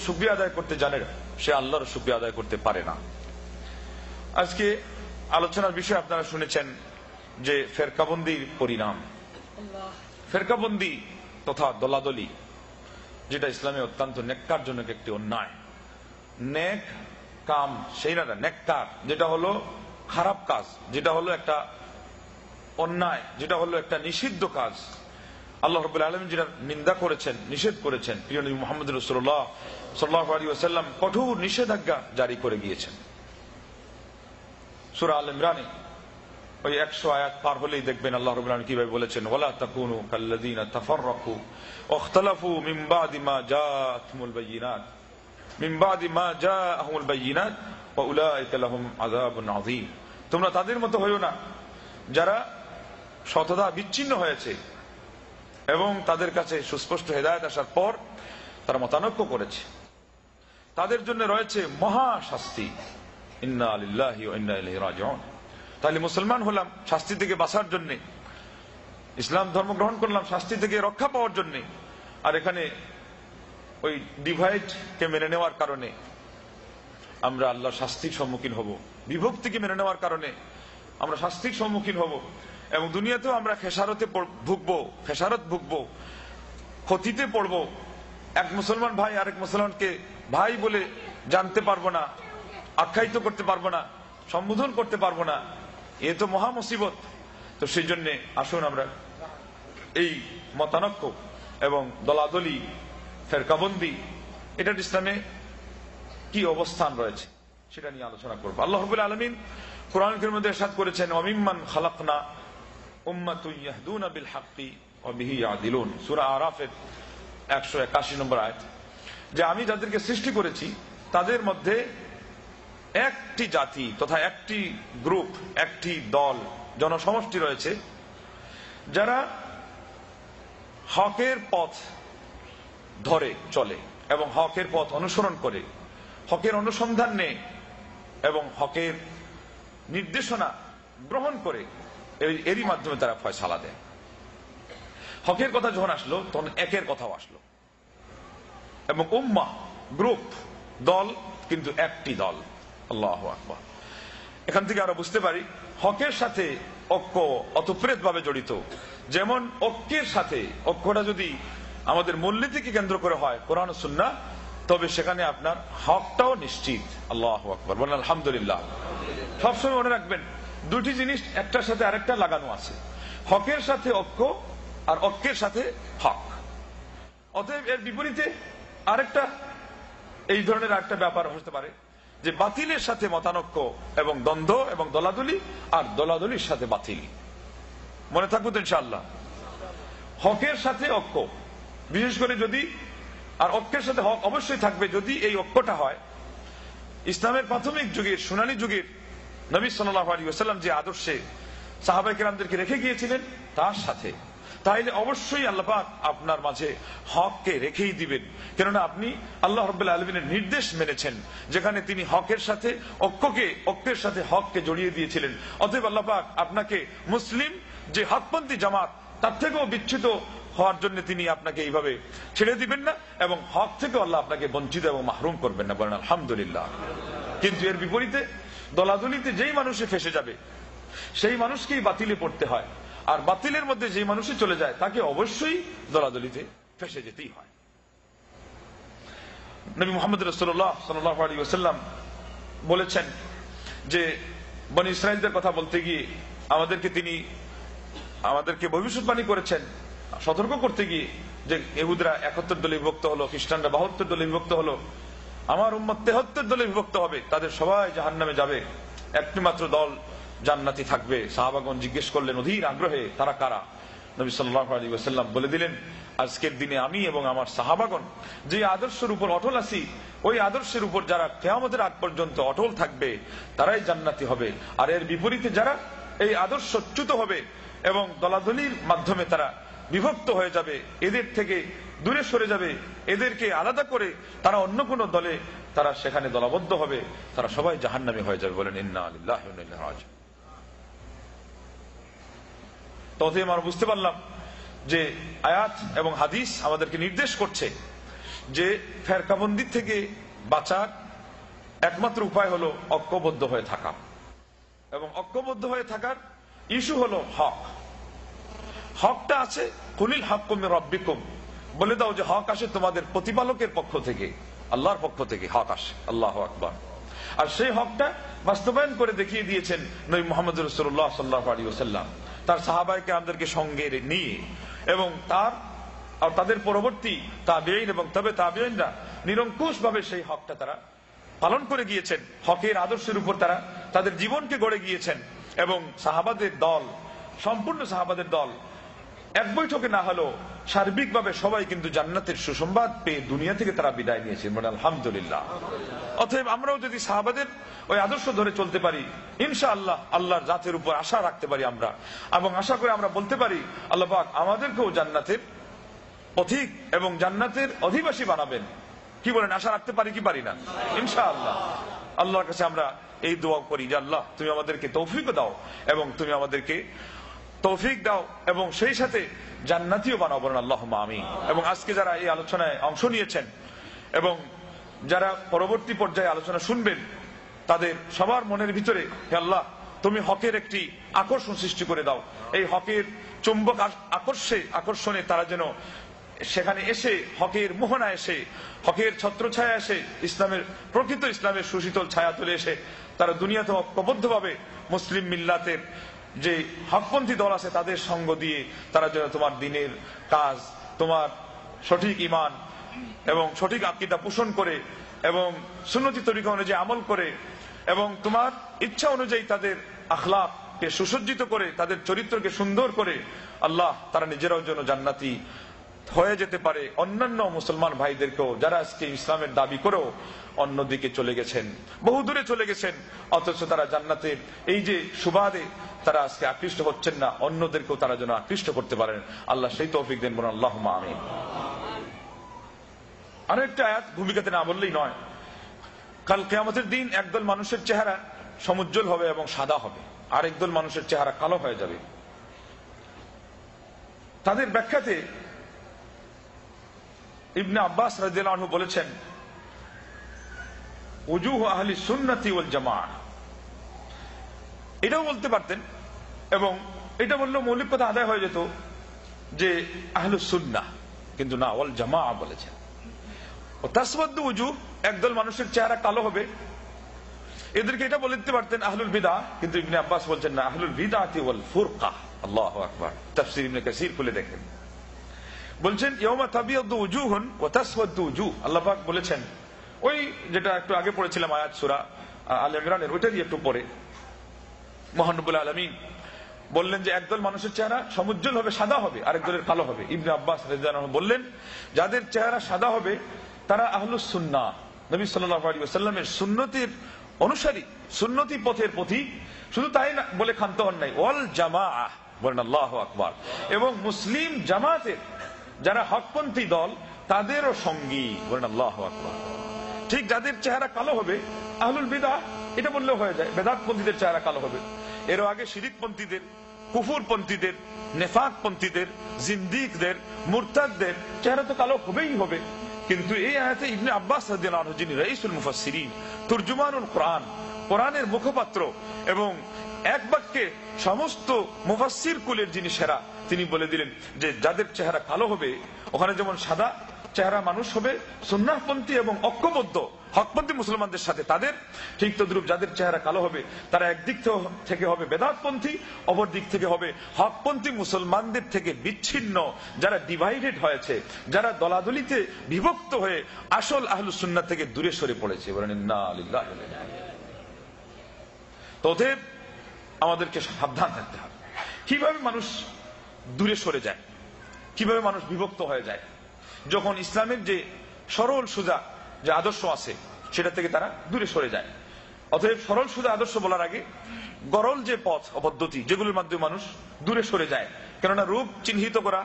শুকরিয়া আদায় করতে জানে না, সে আল্লাহর শুকরিয়া আদায় করতে পারে না। আজকে আলোচনার বিষয় আপনারা শুনেছেন যে ফেরকাবন্দির পরিণাম। ফেরকাবন্দি তথা দলাদলি, যেটা ইসলামে অত্যন্ত নেক্কারজনক একটি অন্যায়। নেক কাম সেই না, নেককার যেটা হলো খারাপ কাজ, যেটা হলো একটা অন্যায়, যেটা হলো একটা নিষিদ্ধ কাজ। আল্লাহ রাব্বুল আলামিন যেটা নিন্দা করেছেন, নিষেধ করেছেন, প্রিয় নবী মুহাম্মদ রাসূলুল্লাহ সাল্লাল্লাহু আলাইহি ওয়াসাল্লাম কঠোর নিষেধাজ্ঞা জারি করে গিয়েছেন। সূরা আল ইমরানে ওই 100 আয়াত পার হলেই দেখবেন আল্লাহ রাব্বুল আলামিন কিভাবে বলেছেন, ওয়ালা তাকুনু কাল্লাযিনা তাফাররাকু ওয়াখতালাফু মিন বাদি মা জাআতহুমুল বায়িনাত মিন বাদি মা জাআহুমুল বায়িনাত ওয়া উলাইকা লাহুম আযাবুন আযীম। তোমরা তাদের মতো হইও না যারা শতদা বিচ্ছিন্ন হয়েছে এবং তাদের কাছে সুস্পষ্ট হেদায়েত আসার পর তারা মতানৈক্য করেছে, তাদের জন্য রয়েছে মহা শাস্তি। ইন্না লিল্লাহি ওয়া ইন্না ইলাইহি রাজিউন। তাহলে মুসলমান হলাম শাস্তি থেকে বাঁচার জন্য, ইসলাম ধর্ম গ্রহণ করলাম শাস্তি থেকে রক্ষা পাওয়ার জন্য, আর এখানে ওই ডিভাইড কে মেনে নেওয়ার কারণে আমরা আল্লাহর শাস্তির সম্মুখীন হব, বিভক্তিকে মেনে নেওয়ার কারণে আমরা শাস্তির সম্মুখীন হব, এবং দুনিয়াতেও আমরা খেসারত ভুগবো, ক্ষতিতে পড়ব। এক মুসলমান ভাই আরেক মুসলমানকে ভাই বলে জানতে পারবো না, আখ্যায়িত করতে পারবো না, সম্বোধন করতে পারবো না, এ তো মহা মুসিবত। তো সেই জন্য আসুন আমরা এই মতানৈক্য এবং দলাদলি, ফেরকাবন্দি, এটার ইসলামে কি অবস্থান রয়েছে সেটা নিয়ে আলোচনা করবো। আল্লাহ রাব্বুল আলামিন কোরআন কারীমের মধ্যে ইরশাদ করেছেন, ওয়ামিম্মান খালাকনা উম্মাতুন ইয়াহদুনা বিল হাক্কি ওয়া বিহি ইয়াদিলুন। সূরা আরাফের 181 নম্বর আয়াত, যে আমি যাদেরকে সৃষ্টি করেছি তাদের মধ্যে একটি জাতি তথা একটি গ্রুপ, একটি দল, জনসমষ্টি রয়েছে যারা হকের পথ ধরে চলে এবং হকের পথ অনুসরণ করে, হকের অনুসন্ধান নেয় এবং হকের নির্দেশনা গ্রহণ করে, এরই মাধ্যমে তারা ফয়সালা দেয়। হকের কথা যখন আসলো তখন একের কথাও আসলো, এবং উম্মাহ গ্রুপ, দল, কিন্তু একটি দল। আল্লাহু আকবার। এখান থেকে আমরা বুঝতে পারি হকের সাথে ঐক্য অতপ্রেত ভাবে জড়িত। যেমন ঐক্যের সাথে, ঐক্যটা যদি আমাদের মূলনীতিকে কেন্দ্র করে হয় কোরআন ও সুন্নাহ, তবে সেখানে আপনার হকটাও নিশ্চিত। আল্লাহু আকবার, বলেন আলহামদুলিল্লাহ। সবসময় মনে রাখবেন দুটি জিনিস একটার সাথে আরেকটা লাগানো আছে, হকের সাথে ঐক্য আর ঐক্যের সাথে হক। অতএব এর বিপরীতে আরেকটা এই ধরনের আরেকটা ব্যাপার হতে পারে যে বাতিলের সাথে মতানৈক্য এবং দ্বন্দ্ব এবং দলাদলি, আর দলাদলির সাথে বাতিল। মনে থাকবো তো ইনশাআল্লাহ। হকের সাথে ঐক্য, বিশেষ করে যদি, আর ঐক্যের সাথে হক অবশ্যই থাকবে যদি এই ঐক্যটা হয় ইসলামের প্রাথমিক যুগের, সোনালী যুগের নবী সাল্লাল্লাহু আলাইহি ওয়াসাল্লাম যে আদর্শে সাহাবায়ে কেরামদেরকে রেখে গিয়েছিলেন তার সাথে, তাইলে অবশ্যই আল্লাহ পাক আপনার মাঝে হককে রেখেই দিবেন। কেননা আপনি আল্লাহ রাব্বুল আলামিনের নির্দেশ মেনেছেন, যেখানে তিনি হকের সাথে ঐক্যের সাথে হককে জড়িয়ে দিয়েছিলেন। অতএব আল্লাহ পাক আপনাকে মুসলিম যে হকপন্থী জামাত তার থেকেও বিচ্যুত হওয়ার জন্য তিনি আপনাকে এইভাবে ছেড়ে দিবেন না, এবং হক থেকে আল্লাহ আপনাকে বঞ্চিত এবং মাহরুম করবেন না, বলেন আলহামদুলিল্লাহ। কিন্তু এর বিপরীতে দলাদলিতে যেই মানুষে ফেসে যাবে সেই মানুষকেই বাতিলে পড়তে হয়, আর বাতিলের মধ্যে যে মানুষই চলে যায় তাকে অবশ্যই দলাদলিতে ফেসে যেতেই হয়। নবী মুহাম্মদ রাসূলুল্লাহ সাল্লাল্লাহু আলাইহি ওয়াসাল্লাম বলেছেন যে বনী ইসরাঈলদের কথা বলতে গিয়ে আমাদেরকে ভবিষ্যৎবাণী করেছেন, সতর্ক করতে গিয়ে, যে ইহুদরা 71 দলে বিভক্ত হলো, খ্রিস্টানরা 72 দলে বিভক্ত হলো, আমার উম্মত 73 দলে বিভক্ত হবে, তাদের সবাই জাহান্নামে যাবে, একটি মাত্র দল জান্নাতি থাকবে। সাহাবাগণ জিজ্ঞেস করলেন অধীর আগ্রহে, তারা কারা? নবী সাল্লাল্লাহু আলাইহি ওয়াসাল্লাম বলে দিলেন, আজকের দিনে আমি এবং আমার সাহাবাগণ যে আদর্শের উপর অটল আছি, ওই আদর্শের উপর যারা কিয়ামতের আগ পর্যন্ত অটল থাকবে তারাই জান্নাতি হবে। আর এর বিপরীতে যারা এই আদর্শচ্যুত হবে এবং দলাদলির মাধ্যমে তারা বিভক্ত হয়ে যাবে, এদের থেকে দূরে সরে যাবে, এদেরকে আলাদা করে তারা অন্য কোন দলে তারা সেখানে দলবদ্ধ হবে, তারা সবাই জাহান্নামী হয়ে যাবে। বলেন ইন্না লিল্লাহি ওয়া ইন্না ইলাইহি রাজিউন। তবে আমরা বুঝতে পারলাম যে আয়াত এবং হাদিস আমাদেরকে নির্দেশ করছে যে ফেরকাবন্দি থেকে বাঁচার একমাত্র উপায় হলো ঐক্যবদ্ধ হয়ে থাকা, এবং ঐক্যবদ্ধ হয়ে থাকার ইস্যু হলো হক। হকটা আছে কুলিল হাক্কুম মির রাব্বিকুম, বলে দাও যে হক আসে তোমাদের প্রতিপালকের পক্ষ থেকে, আল্লাহর পক্ষ থেকে হক আসে। আল্লাহু আকবার। আর সেই হকটা বাস্তবায়ন করে দেখিয়ে দিয়েছেন নবী মুহাম্মদ রাসূলুল্লাহ সাল্লাল্লাহু আলাইহি ওয়াসাল্লাম তার সাহাবায়ে আমাদেরকে সঙ্গে নিয়ে, এবং তাদের পরবর্তী তাবেঈন এবং তবে তাবেঈনরা নিরঙ্কুশ ভাবে সেই হকটা তারা পালন করে গিয়েছেন। হকের আদর্শের উপর তারা তাদের জীবনকে গড়ে গিয়েছেন, এবং সাহাবাদের দল, সম্পূর্ণ সাহাবাদের দল এক বৈঠকে না হলেও সার্বিকভাবে সবাই কিন্তু জান্নাতের সুসংবাদ পেয়ে দুনিয়া থেকে তারা বিদায় নিয়েছেন। মানে আলহামদুলিল্লাহ। অতএব আমরাও যদি সাহাবাদের ওই আদর্শ ধরে চলতে পারি, ইনশাআল্লাহ আল্লাহর জাতের উপর আশা রাখতে পারি আমরা, এবং আশা করে আমরা বলতে পারি আল্লাহ পাক আমাদেরকেও জান্নাতের পথিক এবং জান্নাতের অধিবাসী বানাবেন। কি বলেন, আশা রাখতে পারি কি পারি না? ইনশাআল্লাহ। আল্লাহর কাছে আমরা এই দোয়া করি যে আল্লাহ তুমি আমাদেরকে তৌফিক দাও, এবং তুমি আমাদেরকে তৌফিক দাও এবং সেই সাথে জান্নাতীও বানাও, বলেন আল্লাহুম্মা আমিন। এবং আজকে যারা এই আলোচনায় অংশ নিয়েছেন এবং যারা পরবর্তী পর্যায়ে আলোচনা শুনবেন, তাদের সবার মনের ভিতরে হে আল্লাহ তুমি হকের একটি আকর্ষণ সৃষ্টি করে দাও। এই হকের চুম্বক আকর্ষণে তারা যেন সেখানে এসে হকের মোহনা এসে, হকের ছত্রছায়া এসে, ইসলামের প্রকৃত ইসলামের সুশীতল ছায়া তুলে এসে তারা দুনিয়াতে ঐক্যবদ্ধভাবে মুসলিম মিল্লাতের যে হকপন্থী দল আছে তাদের সঙ্গ দিয়ে তারা যেন তোমার দিনের কাজ, তোমার সঠিক ঈমান এবং সঠিক আকীদা পোষণ করে, এবং সুন্নতি তরিকা অনুযায়ী আমল করে, এবং তোমার ইচ্ছা অনুযায়ী তাদের আখলাককে সুসজ্জিত করে, তাদের চরিত্রকে সুন্দর করে, আল্লাহ তারা নিজেরাও যেন জান্নাতি হয়ে যেতে পারে। অন্যান্য মুসলমান ভাইদেরকেও যারা আজকে ইসলামের দাবি করেও অন্যদিকে চলে গেছেন, বহু দূরে চলে গেছেন, অথচ তারা জান্নাতের এই যে সুবাদে তারা আজকে আকৃষ্ট হচ্ছেন না, অন্যদেরকেও তারা যেন আকৃষ্ট করতে পারেন। আল্লাহ সেই তৌফিক দেন, বলুন আল্লাহুম্মা আমিন। আরো একটা আয়াত ভূমিকাতে না বললেই নয়। কাল কিয়ামতের দিন একদল মানুষের চেহারা সমুজ্জ্বল হবে এবং সাদা হবে, আর একদল মানুষের চেহারা কালো হয়ে যাবে। তাদের ব্যাখ্যাতে ইবনে আব্বাস রাদিয়াল্লাহু আনহু বলেছেন, উজুহু আহলি সুন্নতি ওয়াল জামাআহ। এটাও বলতে পারতেন, এবং এটা বললেও মৌলিক কথা আদায় হয়ে যেত যে আহলুস সুন্নাহ, কিন্তু না, ওয়াল জামাআহ বলেছেন। ও তাসওয়াদু উজুহ, একদল মানুষের চেহারা কালো হবে, এদেরকে এটা বলে দিতে পারতেন আহলুল বিদআহ, কিন্তু ইবনে আব্বাস বলছেন না, আহলুল বিদআতি ওয়াল ফুরকা। আল্লাহু আকবার। তাফসীর ইবনে কাসির খুলে দেখেন, বলছেন ইয়াউমা তাবিয়াদু উজুহুন ওয়া তাসওয়াদু উজুহ। আল্লাহ পাক বলেছেন, ওই যেটা একটু আগে পড়েছিলাম আয়াত সূরা আলে ইমরানের, ওইটারই একটু পরে মহান রব্বুল আলামিন বললেন যে একদল মানুষের চেহারা সমুজ্জ্বল হবে, সাদা হবে, আরেকদলের কালো হবে। ইবনে আব্বাস রাদিয়াল্লাহু আনহু বললেন, যাদের চেহারা সাদা হবে তারা আহলুস সুন্নাহ, নবী সাল্লাল্লাহু আলাইহি ওয়াসাল্লামের সুন্নতির অনুসারী, সুন্নতি পথের পথিক। শুধু তাই না বলে ক্ষান্ত হন নাই, ওয়াল জামাআহ, বলেন আল্লাহু আকবার। এবং মুসলিম জামাতের যারা হকপন্থী দল তাদেরও সঙ্গী, বলেন আল্লাহু আকবার। ঠিক যাদের চেহারা কালো হবে আহলুল বিদআহ, এটা বললেও হয়ে যায়, বেদাতপন্থীদের চেহারা কালো হবে। এর আগে শিরিকপন্থীদের, কুফুরপন্থীদের, নেফাকপন্থীদের, জিন্দিকদের, মুরতাদদের চেহারা তো কালো হবেই হবে। কিন্তু এই আয়াতে ইবনে আব্বাস রাদিয়াল্লাহু আনহু, যিনি রাইসুল মুফাসসিরিন, তুরজুমানুল কোরআন, কোরআনের মুখপাত্র এবং এক বাক্যে সমস্ত মুফাসসির কুলের যিনি সেরা, তিনি বলে দিলেন যে যাদের চেহারা কালো হবে, ওখানে যেমন সাদা চেহারা মানুষ হবে সুন্নাহপন্থী এবং ঐক্যবদ্ধ হকপন্থী মুসলমানদের সাথে, তাদের ঠিক তদ্রূপ যাদের চেহারা কালো হবে তারা একদিক থেকে হবে বেদাতপন্থী, অপর দিক থেকে হবে হকপন্থী মুসলমানদের থেকে বিচ্ছিন্ন, যারা ডিভাইডেড হয়েছে, যারা দলাদলিতে বিভক্ত হয়ে আসল আহলুস সুন্নাহ থেকে দূরে সরে পড়েছে। বলেন ইন্না লিল্লাহি ওয়া ইন্না ইলাইহি। তবে আমাদেরকে সাবধান থাকতে হবে কিভাবে মানুষ দূরে সরে যায়, কিভাবে মানুষ বিভক্ত হয়ে যায় যখন ইসলামের যে সরল সোজা যে আদর্শ আছে সেটা থেকে তারা দূরে সরে যায়। অতএব সরল সোজা আদর্শ বলার আগে গরল যে পথ পদ্ধতি যেগুলোর মাধ্যমে মানুষ দূরে সরে যায়, কেননা রোগ চিহ্নিত করা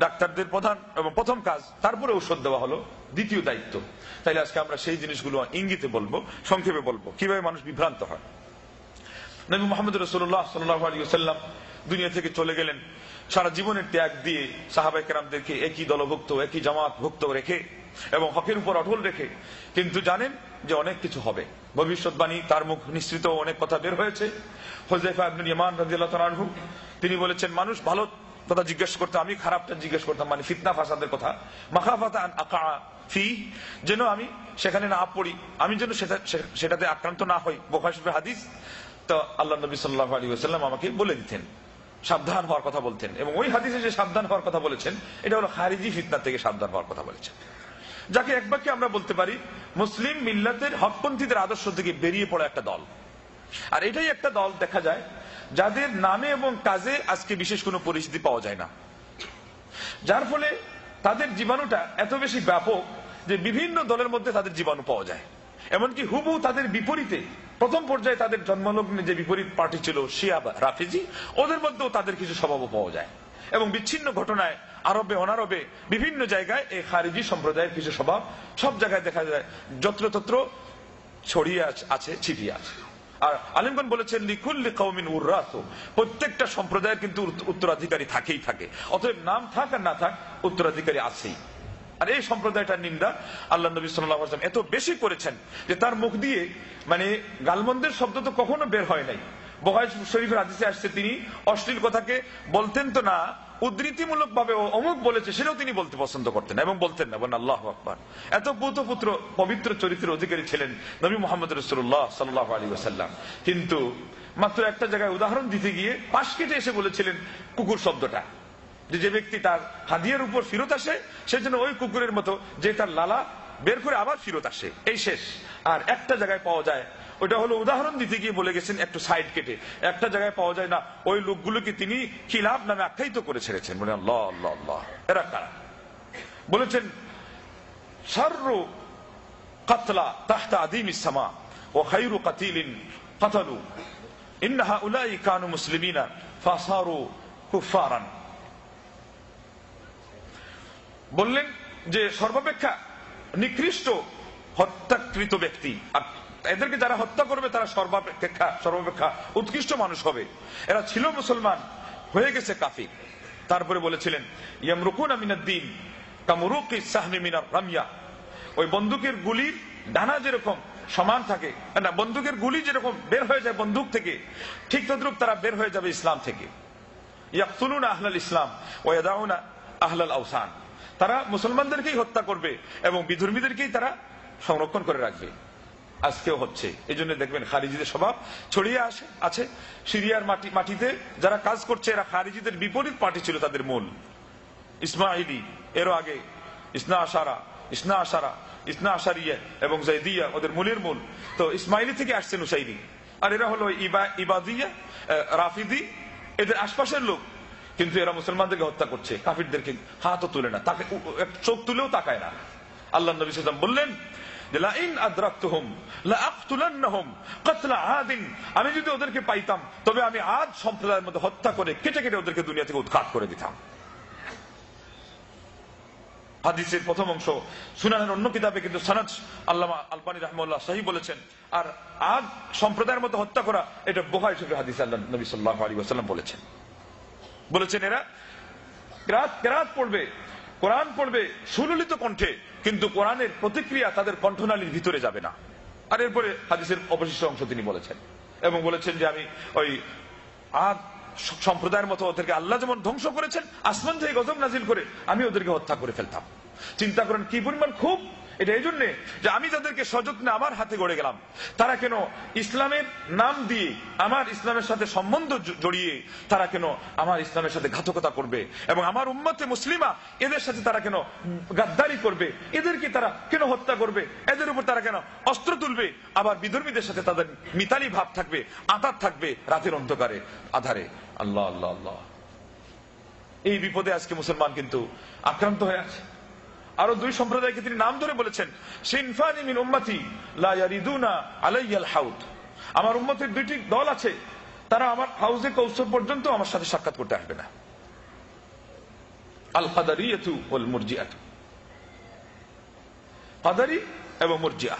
ডাক্তারদের প্রধান এবং প্রথম কাজ, তারপরে ঔষধ দেওয়া হলো দ্বিতীয় দায়িত্ব। তাইলে আজকে আমরা সেই জিনিসগুলো ইঙ্গিতে বলবো, সংক্ষেপে বলবো কিভাবে মানুষ বিভ্রান্ত হয়। নবী মুহাম্মদ রাসূলুল্লাহ সাল্লাল্লাহু আলাইহি ওয়াসাল্লাম দুনিয়া থেকে চলে গেলেন, সারা জীবনের ত্যাগ দিয়ে সাহাবায়ে কেরামদেরকে একই দলভুক্ত, একই জামাতভুক্ত রেখে এবং হকের উপর অটল রেখে, কিন্তু জানেন যে অনেক কিছু হবে। ভবিষ্যৎবাণী তার মুখ নিঃসৃত অনেক কথা বের হয়েছে। হুযায়ফা ইবনে ইয়ামান রাদিয়াল্লাহু তাআলা আনহু তিনি বলেছেন, মানুষ ভালো কথা জিজ্ঞেস করতে, আমি খারাপটা জিজ্ঞেস করতাম, মানে ফিতনা ফাসাদের কথা, মাখাফাতা আন আকা ফি, যেন আমি সেখানে না পড়ি, আমি যেন সেটাতে আক্রান্ত না হই। বুখারী শরীফের হাদিস। তো আল্লাহ নবী সাল্লাল্লাহু আলাইহি ওয়াসাল্লাম আমাকে বলে দিতেন, সাবধান হওয়ার কথা বলতেন। এবং ওই হাদিসে যে সাবধান হওয়ার কথা বলেছেন, এটা হলো খারিজি ফিতনা থেকে সাবধান হওয়ার কথা বলেছেন, যাকে এক বাক্যে আমরা বলতে পারি মুসলিম মিল্লাতের হকপন্থীদের আদর্শ থেকে বেরিয়ে পড়া একটা দল। আর এটাই একটা দল দেখা যায় যাদের নামে এবং কাজে আজকে বিশেষ কোনো পরিস্থিতি পাওয়া যায় না, যার ফলে তাদের জীবাণুটা এত বেশি ব্যাপক যে বিভিন্ন দলের মধ্যে তাদের জীবাণু পাওয়া যায়। এমনকি হুবহু তাদের বিপরীতে প্রথম পর্যায়ে তাদের জন্মলগ্নে যে বিপরীত পার্টি ছিল শিয়া বা রাফিজি, ওদের মধ্যেও তাদের কিছু স্বভাবও পাওয়া যায়। এবং বিচ্ছিন্ন ঘটনায় আরবে অনারবে বিভিন্ন জায়গায় এই খারিজি সম্প্রদায়ের কিছু স্বভাব সব জায়গায় দেখা যায়, যত্রতত্র ছড়িয়ে আছে, ছিটিয়ে আছে। আর আলেমগণ বলেছেন লিকুল্লি কওমিন উররাত, প্রত্যেকটা সম্প্রদায়ের কিন্তু উত্তরাধিকারী থাকেই থাকে, অতএব নাম থাক আর না থাক উত্তরাধিকারী আছেই। আর এই সম্প্রদায়টার নিন্দা আল্লাহ নবী সাল্লাল্লাহু আলাইহি ওয়াসাল্লাম এত বেশি করেছেন যে তার মুখ দিয়ে মানে গালমন্দের শব্দ তো কখনো বের হয় নাই। বুখারী শরীফের হাদিসে আসছে, তিনি অশ্লীল কথাকে বলতেন তো না, উদ্ধৃতিমূলক ভাবে অমুক বলেছে সেটাও তিনি বলতে পছন্দ করতেন এবং বলতেন না। বলেন আল্লাহু আকবার। এত পুত্র পবিত্র চরিত্রের অধিকারী ছিলেন নবী মুহাম্মদ রাসূলুল্লাহ সাল্লাল্লাহু আলাইহি ওয়াসাল্লাম। কিন্তু মাত্র একটা জায়গায় উদাহরণ দিতে গিয়ে পাশ কেটে এসে বলেছিলেন কুকুর শব্দটা, যে ব্যক্তি তার হাদিয়ার উপর ফিরত আসে সে যেন ওই কুকুরের মতো যে তার লালা বের করে আবার ফিরত আসে, এই শেষ। আর একটা জায়গায় পাওয়া যায়, ওটা হলো উদাহরণ দিতে গিয়ে বলে গেছেন একটু সাইড কেটে, একটা জায়গায় পাওয়া যায় না, ওই লোকগুলোকে তিনি খিলাফ নামে আখ্যায়িত করে ছেড়েছেন। বলে আল্লাহ আল্লাহ আল্লাহ, এরা কারা? বলেছেন শাররু কাতলা তাহতা আদিমিস সামা ওয়া খায়রু কাতিলিন কাতালু ইন্না হাউলাই কানু মুসলিমিনা ফাসারু কুফারান। বললেন যে সর্বাপেক্ষা নিকৃষ্ট হত্যাকৃত ব্যক্তি, আর এদেরকে যারা হত্যা করবে তারা সর্বাপেক্ষা উৎকৃষ্ট মানুষ হবে। এরা ছিল মুসলমান, হয়ে গেছে কাফির। তারপরে বলেছিলেন ইয়ামরুকুনা মিনাদ-দ্বীন কামুরুকিস সাহমি মিনার রামিয়া, ওই বন্দুকের গুলির ডানা যেরকম সমান থাকে না, বন্দুকের গুলি যেরকম বের হয়ে যায় বন্দুক থেকে, ঠিক তদ্রূপ তারা বের হয়ে যাবে ইসলাম থেকে। ইয়াকতুলুনা আহলাল ইসলাম ওয়া ইয়াদাউনা আহলাল আওসান, তারা মুসলমানদেরকেই হত্যা করবে এবং বিধর্মীদেরকেই তারা সংরক্ষণ করে রাখবে। আজকেও হচ্ছে। এই জন্য দেখবেন খারিজিদের স্বভাব ছড়িয়ে আছে সিরিয়ার মাটিতে যারা কাজ করছে, এরা খারিজিদের বিপরীত পার্টি ছিল তাদের মূল। ইসমাইলি, এরও আগে ইসনা আশারিয়া এবং জাইদিয়া ওদের মূলের মূল। তো ইসমাইলি থেকে আসছে নুসাইরি, আর এরা হলো ইবাদিয়া রাফিদি, এদের আশপাশের লোক। কিন্তু এরা মুসলমানদেরকে হত্যা করছে, কাফিরদেরকে হাতও তুলে না, তাকে চোখ তুলেও তাকায় না। আল্লাহ নবী সাল্লাল্লাহু আলাইহি ওয়াসাল্লাম বললেন লাইন আদরাকতুহুম লাআকতুলান্নাহুম কাতলা আদিন, আমি যদি ওদেরকে পাইতাম তবে আমি আদ সম্প্রদায়ের মধ্যে হত্যা করে কেটে কেটে ওদেরকে দুনিয়া থেকে উৎখাত করে দিতাম। হাদিসের প্রথম অংশ সুনানের অন্য কিতাবে কিন্তু সনদ আল্লামা আলবানী রাহমাহুল্লাহ সহিহ বলেছেন। আর আদ সম্প্রদায়ের মধ্যে হত্যা করা এটা বুখারী শরীফের হাদিসে আল্লাহ নবী সাল্লাল্লাহু আলাইহি ওয়াসাল্লাম বলেছেন এরা কেরাত পড়বে, কোরআন পড়বে সুললিত কণ্ঠে, কিন্তু কোরআনের প্রতিক্রিয়া তাদের কণ্ঠনালীর ভিতরে যাবে না। আর এরপরে হাদিসের অবশিষ্ট অংশ তিনি বলেছেন এবং বলেছেন যে আমি ওই আদ সম্প্রদায়ের মতো ওদেরকে আল্লাহ যেমন ধ্বংস করেছেন আসমান থেকে গজব নাজিল করে, আমি ওদেরকে হত্যা করে ফেলতাম। চিন্তা করেন কি পরিমাণ খুব। এটা এই জন্য যে আমি তাদেরকে সযত্নে আমার হাতে গড়ে গেলাম, তারা কেন ইসলামের নাম দিয়ে আমার ইসলামের সাথে সম্বন্ধ জড়িয়ে তারা কেন আমার ইসলামের সাথে ঘাতকতা করবে, এবং আমার উম্মতে মুসলিমা এদের সাথে তারা কেন গাদ্দারি করবে, এদেরকে তারা কেন হত্যা করবে, এদের উপর তারা কেন অস্ত্র তুলবে, আবার বিধর্মীদের সাথে তাদের মিতালি ভাব থাকবে, আতাত থাকবে রাতের অন্ধকারে আধারে। আল্লাহ আল্লাহ আল্লাহ, এই বিপদে আজকে মুসলমান কিন্তু আক্রান্ত হয়ে আছে। আরো দুই সম্প্রদায়কে তিনি নাম ধরে বলেছেন সিনফানি মিন উম্মতি লা ইয়ারিদুনা আলাইয়াল হাউদ, আমার উম্মতের দুইটি দল আছে, তারা আমার হাউজে কৌসর পর্যন্ত আমার সাথে সাক্ষাৎ করতে আসবে না। আল কাদারিয়াতু ওয়াল মুরজিআতু, কাদারি এবং মুরজিআ।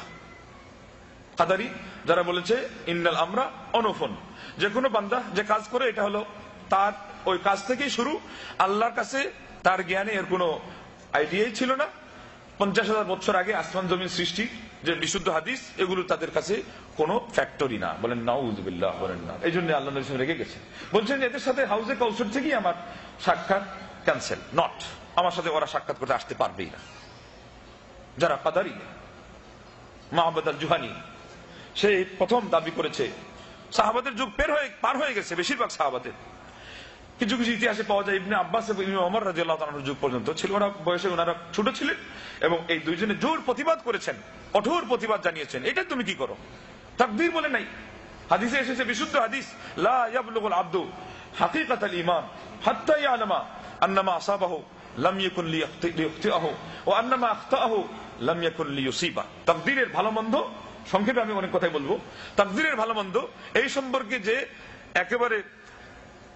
কাদারি যারা বলেছে ইন্নাল আমরা অনফন, যে কোনো বান্দা যে কাজ করে এটা হলো তার ওই কাজ থেকেই শুরু, আল্লাহর কাছে তার জ্ঞানে এর কোনো আইডিয়াই ছিল না, 50,000 বছর আগে আসমান জমিন সৃষ্টি, যে বিশুদ্ধ হাদিস, এগুলো তাদের কাছে কোনো ফ্যাক্টরি না। বলেন নাউযুবিল্লাহ, বলেন না। এই জন্য আল্লাহ নবী রেগে গেছেন, বলছেন এদের সাথে হাউজে কাউসার থেকেই আমার সাক্ষাৎ ক্যান্সেল, নট, আমার সাথে ওরা সাক্ষাৎ করতে আসতে পারবেই না। যারা কাদারি, মাহবুদ আল জুহানি, সে প্রথম দাবি করেছে, সাহাবাদের যুগ পার হয়ে গেছে, বেশিরভাগ সাহাবাদের। কিছু কিছু ইতিহাসে পাওয়া যায় ইবনে আব্বাস এবং ইবনে ওমর রাদিয়াল্লাহু তাআলার যুগ পর্যন্ত ছিল, ওরা বয়সে ওনারা ছোট ছিলেন, এবং এই দুইজনে জোর প্রতিবাদ করেছেন, কঠোর প্রতিবাদ জানিয়েছেন, এটা তুমি কি করো, তাকদীর বলে নাই। হাদিসে এসেছে, বিশুদ্ধ হাদিস, লা ইয়াবলুগুল আবদু হাকিকাতাল ঈমান হাত্তা ইয়ালামা আন্নামা আসাবাহু লাম ইয়াকুন লিয়াখতিআহু ওয়া আন্নামা আখতাআহু লাম ইয়াকুন লিয়ুসিবা। তাকদীরের ভালো মন্দ, সংক্ষেপে আমি অনেক কথাই বলবো, তাকদীরের ভালো মন্দ এই সম্পর্কে যে একেবারে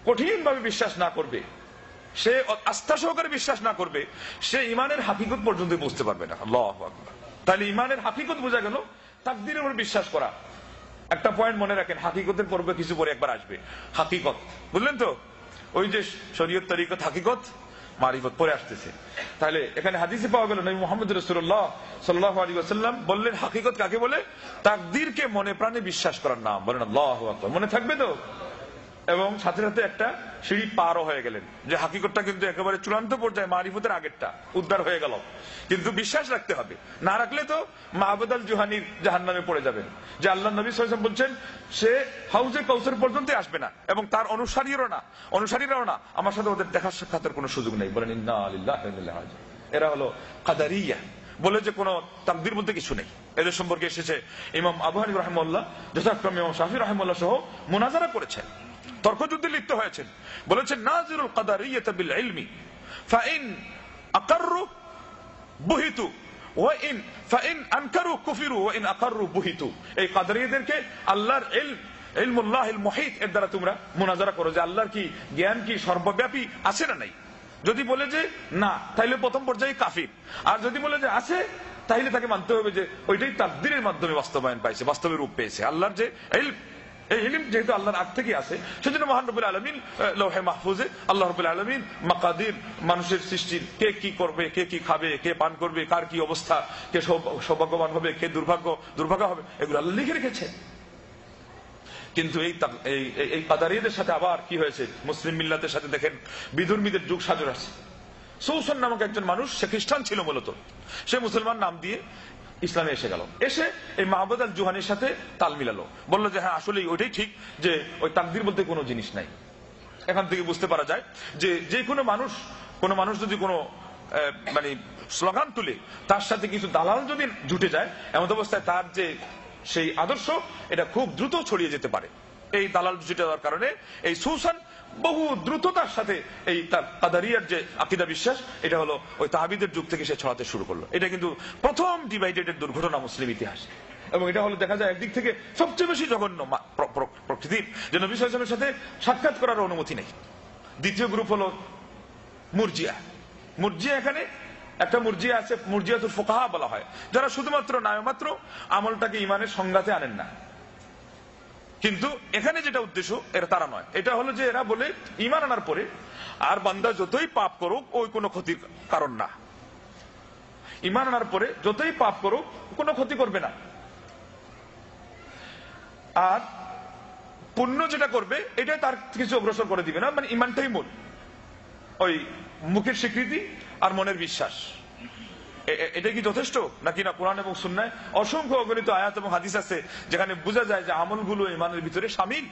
কঠিন ভাবে বিশ্বাস না করবে, সে আস্থা সহকারে বিশ্বাস না করবে, সে ইমানের হাকিকত পর্যন্ত বুঝতে পারবে না। আল্লাহু আকবার। তাহলে ইমানের হাকিকত বোঝা গেল তাকদীরের উপর বিশ্বাস করা। একটা পয়েন্ট মনে রাখেন, হাকিকতের পর্বে কিছু পরে একবার আসবে, হাকিকত, বুঝলেন তো? ওই যে শরীয়ত তরিকত, হাকিকত, মারিফত পরে আসতেছে। তাহলে এখানে হাদিসে পাওয়া গেল নবী মুহাম্মদ রাসূলুল্লাহ সাল্লাল্লাহু আলাইহি ওয়াসাল্লাম বললেন, হাকিকত কাকে বলে? তাকদীরকে মনে প্রাণে বিশ্বাস করার নাম। বলেন আল্লাহু আকবার। মনে থাকবে তো? এবং সাথে সাথে একটা সিঁড়ি পারও হয়ে গেলেন, যে হাকিকতটা কিন্তু একেবারে চূড়ান্ত পর্যায়ে মারিফতের আগেরটা উদ্ধার হয়ে গেল। কিন্তু বিশ্বাস রাখতে হবে, না রাখলে তো মাহবুদ আল জুহানির জাহান্নামে পড়ে যাবেন। যে আল্লাহ নবী সাল্লাল্লাহু আলাইহি ওয়াসাল্লাম বলছেন, সে হাউজে কাউসার পর্যন্ত আসবে না, এবং তার অনুসারীরাও না, আমার সাথে ওদের দেখা সাক্ষাতের কোনো সুযোগ নেই। বলেন ইন্না লিল্লাহি ওয়া ইন্না ইলাইহি রাজিউন। এরা হলো কাদারিয়া, বলে যে কোনো তাকদীর বলতে কিছু নেই। এদের সম্পর্কে এসেছে ইমাম আবু হানিফা রাহিমাহুল্লাহ, যথাক্রমে ইমাম শাফিঈ রাহিমাহুল্লাহ সহ মুনাজারা করেছেন, তর্কযুদ্ধে লিপ্ত হয়েছেন। বলেছেন, নাজিরুল কাদারিয়্যাত বিল ইলমি ফাইন আকাররু বুহিতু ওয়া ইন ফাইন আনকারু কুফিরু ওয়া ইন আকাররু বুহিতু। এই কাদারিয়াদেরকে আল্লাহর ইলমুল্লাহিল মুহিত এর দ্বারা তোমরা মুনাজারা করো, যে আল্লাহর কি জ্ঞান কি সর্বব্যাপী আছে না নাই। যদি বলে যে না, তাইলে প্রথম পর্যায়ে কাফির, আর যদি বলে যে আছে, তাইলে তাকে মানতে হবে যে ওইটাই তাকদীরের মাধ্যমে বাস্তবায়ন পাইছে, বাস্তবে রূপ পেয়েছে। আল্লাহর যে এই ইলম যেহেতু আল্লাহর আগ থেকে আছে, সেজন্য মহান রব্বুল আলামিন লৌহে মাহফুজে আল্লাহ রব্বুল আলামিন মাকাদির, মানুষের সৃষ্টির, কে কি করবে, কে কি খাবে, কে পান করবে, কার কি অবস্থা, কে সৌভাগ্যবান হবে, কে দুর্ভাগ্য হবে, এগুলো আল্লাহ লিখে রেখেছে। কিন্তু এই কাদারিয়াদের সাথে আবার কি হয়েছে, মুসলিম মিল্লাতের সাথে দেখেন বিধর্মীদের যুগ সাজর আছে। সৌসন নামক একজন মানুষ, সে খ্রিস্টান ছিল মূলত, সে মুসলমান নাম দিয়ে ইসলামে এসে গেল। এসে এই মাহবুদ আল জুহানির সাথে তাল মিলালো, বললো যে হ্যাঁ আসলে ওইটাই ঠিক, যে ওই তাকদীর বলতে কোনো জিনিস নাই। এখান থেকে বুঝতে পারা যায় যে কোনো মানুষ যদি কোনো মানে স্লোগান তুলে, তার সাথে কিছু দালাল যদি জুটে যায়, এমন অবস্থায় তার যে সেই আদর্শ, এটা খুব দ্রুত ছড়িয়ে যেতে পারে। এই দালাল জুটে যাওয়ার কারণে এই সুসান বহু দ্রুততার সাথে এই তার কাদারিয়ার যে আকীদা বিশ্বাস, এটা হলো ওই তাহাবিদের যুগ থেকে সে ছড়াতে শুরু করলো। এটা কিন্তু প্রথম ডিভাইডেডের দুর্ঘটনা মুসলিম ইতিহাসে, এবং এটা হলো দেখা যায় একদিক থেকে সবচেয়ে বেশি জঘন্য প্রকৃতির, যে নবী সাল্লাল্লাহু আলাইহি ওয়াসাল্লামের সাথে সাক্ষাৎ করার অনুমতি নেই। দ্বিতীয় গ্রুপ হলো মুরজিয়া। এখানে একটা মুরজিয়া আছে, মুরজিয়াতুল ফুকাহা বলা হয়, যারা শুধুমাত্র নামমাত্র আমলটাকে ইমানের সংজ্ঞাতে আনেন না। কিন্তু এখানে যেটা উদ্দেশ্য, এরা তারা নয়, এটা হলো যে এরা বলে ঈমান আনার পরে আর বান্দা যতই পাপ করুক ওই কোনো ক্ষতির কারণ না, ঈমান আনার পরে যতই পাপ করুক কোনো ক্ষতি করবে না, আর পুণ্য যেটা করবে এটাই তার কিছু অগ্রসর করে দিবে না। মানে ঈমানটাই মূল, ওই মুখের স্বীকৃতি আর মনের বিশ্বাস, এটা কি যথেষ্ট নাকি না? কোরআন এবং সুন্নাহ অসংখ্য অগণিত আয়াত এবং হাদিস আছে যেখানে বোঝা যায় যে আমলগুলো ঈমানের ভিতরে শামিল।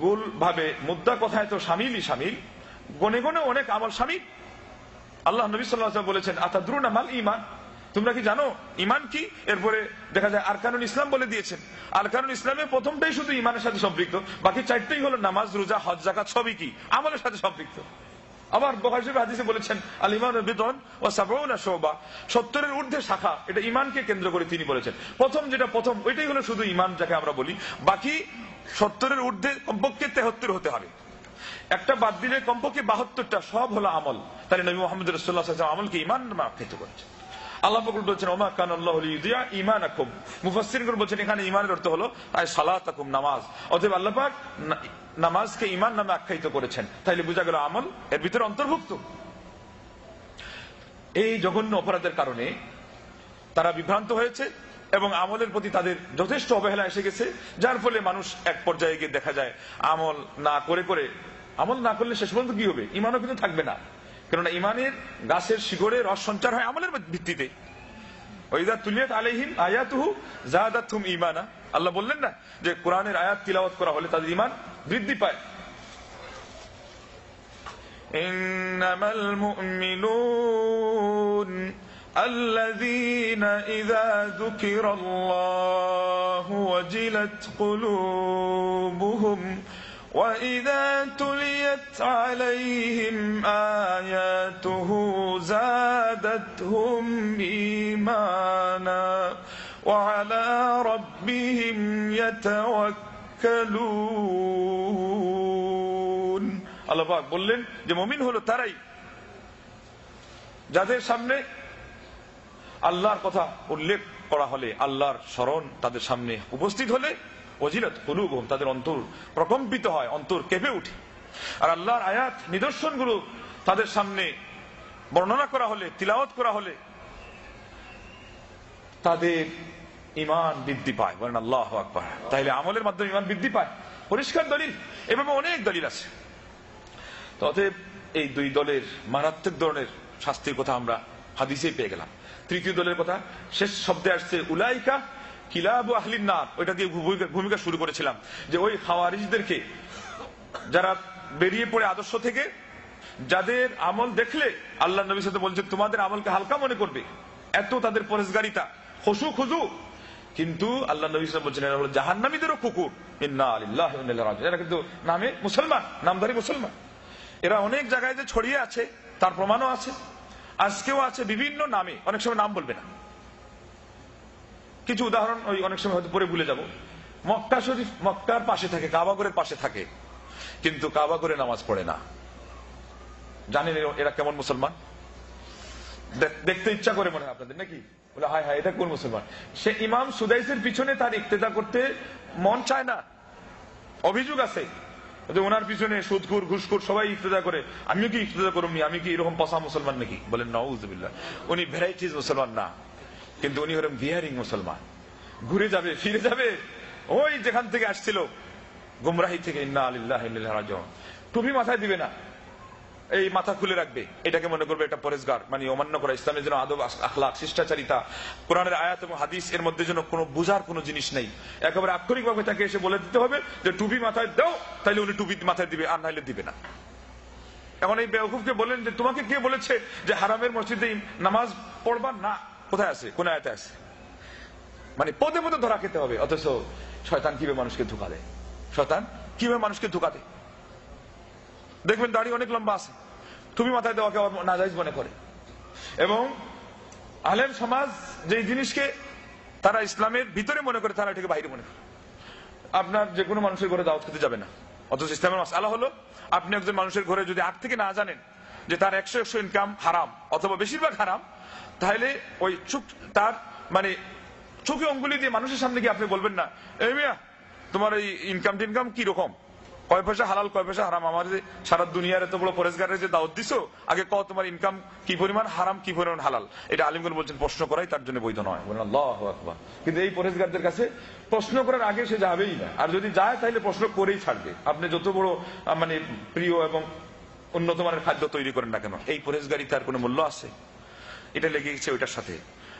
গোল ভাবে মুদ্রা কথায় তো শামিলই শামিল, গনে গনে অনেক আমল শামিল। আল্লাহ নবী সাল্লাল্লাহু আলাইহি ওয়াসাল্লাম বলেছেন, আতাদরুনা মাল ঈমান, তোমরা কি জানো ঈমান কি? এরপরে দেখা যায় আরকানুল ইসলাম বলে দিয়েছেন। আরকানুল ইসলামের প্রথমটাই শুধু ঈমানের সাথে সম্পৃক্ত, বাকি চারটেই হলো নামাজ, রোজা, হজ, যাকাত, সবই কি আমলের সাথে সম্পৃক্ত। আবার বুখারী শরীফের হাদিসে বলেছেন, আল ঈমানু বিদ'উন ওয়া সাবউনা শুবা, 70-এর ঊর্ধ্বে শাখা, এটা ঈমানকে কেন্দ্র করে তিনি বলেছেন। প্রথম ওইটাই হলো শুধু ঈমান যাকে আমরা বলি, বাকি 70-এর ঊর্ধ্বে কমপক্ষে 73 হতে হবে, একটা বাদ দিলে কমপক্ষে 72টা, সব হলো আমল। তাহলে নবী মুহাম্মদ রাসূলুল্লাহ সাল্লাল্লাহু আলাইহি ওয়াসাল্লাম আমলকে ঈমান নামে আখ্যায়িত করেছেন। আল্লাহ পাক বলেছেন, ওমা কানা আল্লাহু লিইয়ুদিয়া ঈমানাকুম, মুফাসসিরগণ বলেছেন এখানে ঈমানের অর্থ হলো আই সালাতাকুম, নামাজ। অতএব আল্লাহ পাক নামাজকে ঈমান নামে আখ্যায়িত করেছেন, তাইলে বোঝা গেল আমল এর ভিতরে অন্তর্ভুক্ত। এই জঘন্য অপরাধের কারণে তারা বিভ্রান্ত হয়েছে এবং আমলের প্রতি তাদের যথেষ্ট অবহেলা এসে গেছে, যার ফলে মানুষ এক পর্যায়ে গিয়ে দেখা যায় আমল না করলে শেষ পর্যন্ত কি হবে, ইমানও কিন্তু থাকবে না। কেননা ইমানের গাছের শিকড়ে রস সঞ্চার হয় আমলের ভিত্তিতে। ওয়াইদা তুলিয়াত আলাইহিম আয়াতুহু যাদাতহুম ঈমানা, আল্লাহ বললেন না যে কোরআনের আয়াত তিলাওয়াত করা হলে তাদের ঈমান বৃদ্ধি পায়। ইন্নামাল মুমিনুন আল্লাযীনা ইযা যুকিরাল্লাহু ওয়াজিলাত কুলুবুহুম وَإِذَا تُلِيَتْ عَلَيْهِمْ آيَاتُهُ زَادَتْهُمْ إِيمَانًا وَعَلَى رَبِّهِمْ يَتَوَكَّلُونَ। আল্লাহ পাক বললেন যে মুমিন হলো তারাই যাদের সামনে আল্লাহর কথা উল্লেখ করা হলে, আল্লাহর স্মরণ তাদের সামনে উপস্থিত হলে ওয়াজিলাত কুলুবুহুম, তাদের অন্তর প্রকম্পিত হয়, অন্তর কেঁপে ওঠে। আর আল্লাহর আয়াত নিদর্শনগুলো তাদের সামনে বর্ণনা করা হলে, তিলাওয়াত করা হলে তাদের ঈমান বৃদ্ধি পায়। বলেন আল্লাহু আকবার। তাইলে আমলের মাধ্যমে ঈমান বৃদ্ধি পায়, পরিষ্কার দলিল। এভাবে অনেক দলিল আছে। তো অতএব এই দুই দলের মারাত্মক ধরনের শাস্তির কথা আমরা হাদিসে পেয়ে গেলাম। তৃতীয় দলের কথা শেষ শব্দে আসছে উলাইকা কিলাবু আহলিন নার। ওইটা দিয়ে ভূমিকা শুরু করেছিলাম যে ওই খাওয়ারিজদেরকে যারা বেরিয়ে পড়ে আদর্শ থেকে, যাদের আমল দেখলে আল্লাহ নবী সাথে বলছে তোমাদের আমলকে হালকা মনে করবে, এত তাদের পরেশগারিতা, খুশু খুজু, কিন্তু আল্লাহ নবী সাল্লাল্লাহু আলাইহি ওয়াসাল্লাম বলছেন এরা হলো জাহান্নামীদেরও কুকুর। ইন্না লিল্লাহি ওয়া ইন্না ইলাইহি রাজিউন। এরা কিন্তু নামে মুসলমান, নামধারী মুসলমান। এরা অনেক জায়গায় যে ছড়িয়ে আছে তার প্রমাণও আছে, আজকেও আছে বিভিন্ন নামে। অনেক সময় নাম বলবে না, কিছু উদাহরণ ওই অনেক সময় হয়তো পরে ভুলে যাব। মক্কা শরীফ মক্কার পাশে থাকে, কাবাগরের পাশে থাকে, কিন্তু কাবাগরে নামাজ পড়ে না। জানেন এরা কেমন মুসলমান? দেখতে ইচ্ছা করে মনে হয় আপনাদের নাকি? বলে হায় হায়, এটা কোন মুসলমান? সে ইমাম সুদাইসের পিছনে তার ইক্তেদা করতে মন চায় না। অভিযোগ আছে ওনার পিছনে সুদখোর ঘুষখোর সবাই ইক্তেদা করে, আমিও কি ইক্তেদা করুমনি? আমি কি এরকম পচা মুসলমান নাকি? বলেন নাউযুবিল্লাহ। উনি ভ্যারাইটিস মুসলমান না, কিন্তু উনি হলেন বিহারিং মুসলমান। ঘুরে যাবে, ফিরে যাবে ওই যেখান থেকে আসছিল, গুমরাহি থেকে। ইন্না লিল্লাহি ওয়া ইন্না ইলাইহি রাজিউন। টুপি মাথায় দিবে না, এই মাথা খুলে রাখবে, এটাকে মনে করবে এটা পরেশগার, মানে অমান্য করা। ইসলামের যেন আদব আখলাক, শিষ্টাচারিতা, কোরআনের আয়াত এবং হাদিস এর মধ্যে যেন কোনো বুঝার কোনো জিনিস নেই। একেবারে আক্ষরিক ভাবে তাকে এসে বলে দিতে হবে যে টুপি মাথায় দাও, তাইলে উনি টুপি মাথায় দিবে, আর নাইলে দিবে না। এখন এই বেওকুফকে বলেন যে তোমাকে কে বলেছে যে হারামের মসজিদে নামাজ পড়বা না? কোথায় আছে? কোন আয়াতে আছে? মানে পদে পদে ধরা খেতে হবে। অথচ শয়তান কিভাবে মানুষকে ধোঁকা দেয়, শয়তান কিভাবে মানুষকে ধোঁকা দেয়। দেখবেন দাড়ি অনেক লম্বা আছে, টুপি মাথায় দেওয়াকে নাজায়েজ মনে করে। এবং আলেম সমাজ যে জিনিসকে তারা ইসলামের ভিতরে মনে করে, তারা এটাকে বাইরে মনে করে। আপনার যে কোনো মানুষের ঘরে দাওয়াত খেতে যাবে না, অথচ ইসলামের মাসআলা হলো আপনি একজন মানুষের ঘরে যদি আগ থেকে না জানেন যে তার 100 ইনকাম হারাম অথবা বেশিরভাগ হারাম, তাহলে ওই তার মানে চোখে অঙ্গুলি দিয়ে মানুষের সামনে গিয়ে আপনি বলবেন না, এই মিয়া তোমার এই ইনকাম টিনকাম কি রকম, কয় পয়সা হালাল কয় পয়সা হারাম, আমার যে সারা দুনিয়ার এত বড় পরেশগারের যে দাওয়াত দিছো, আগে ক তোমার ইনকাম কি পরিমাণ হারাম কি পরিমাণ হালাল। এটা আলিমগণ বলছেন প্রশ্ন করাই তার জন্য বৈধ নয়। বলেন আল্লাহু আকবার। কিন্তু এই পরেশগারদের কাছে প্রশ্ন করার আগে সে যাবেই না, আর যদি যায় তাহলে প্রশ্ন করেই ছাড়বে। আপনি যত বড় মানে প্রিয় এবং উন্নত মানের খাদ্য তৈরি করেন না কেন, এই পরেশগারি তার কোনো মূল্য আছে? এটা লেগে গেছে ওইটার সাথে।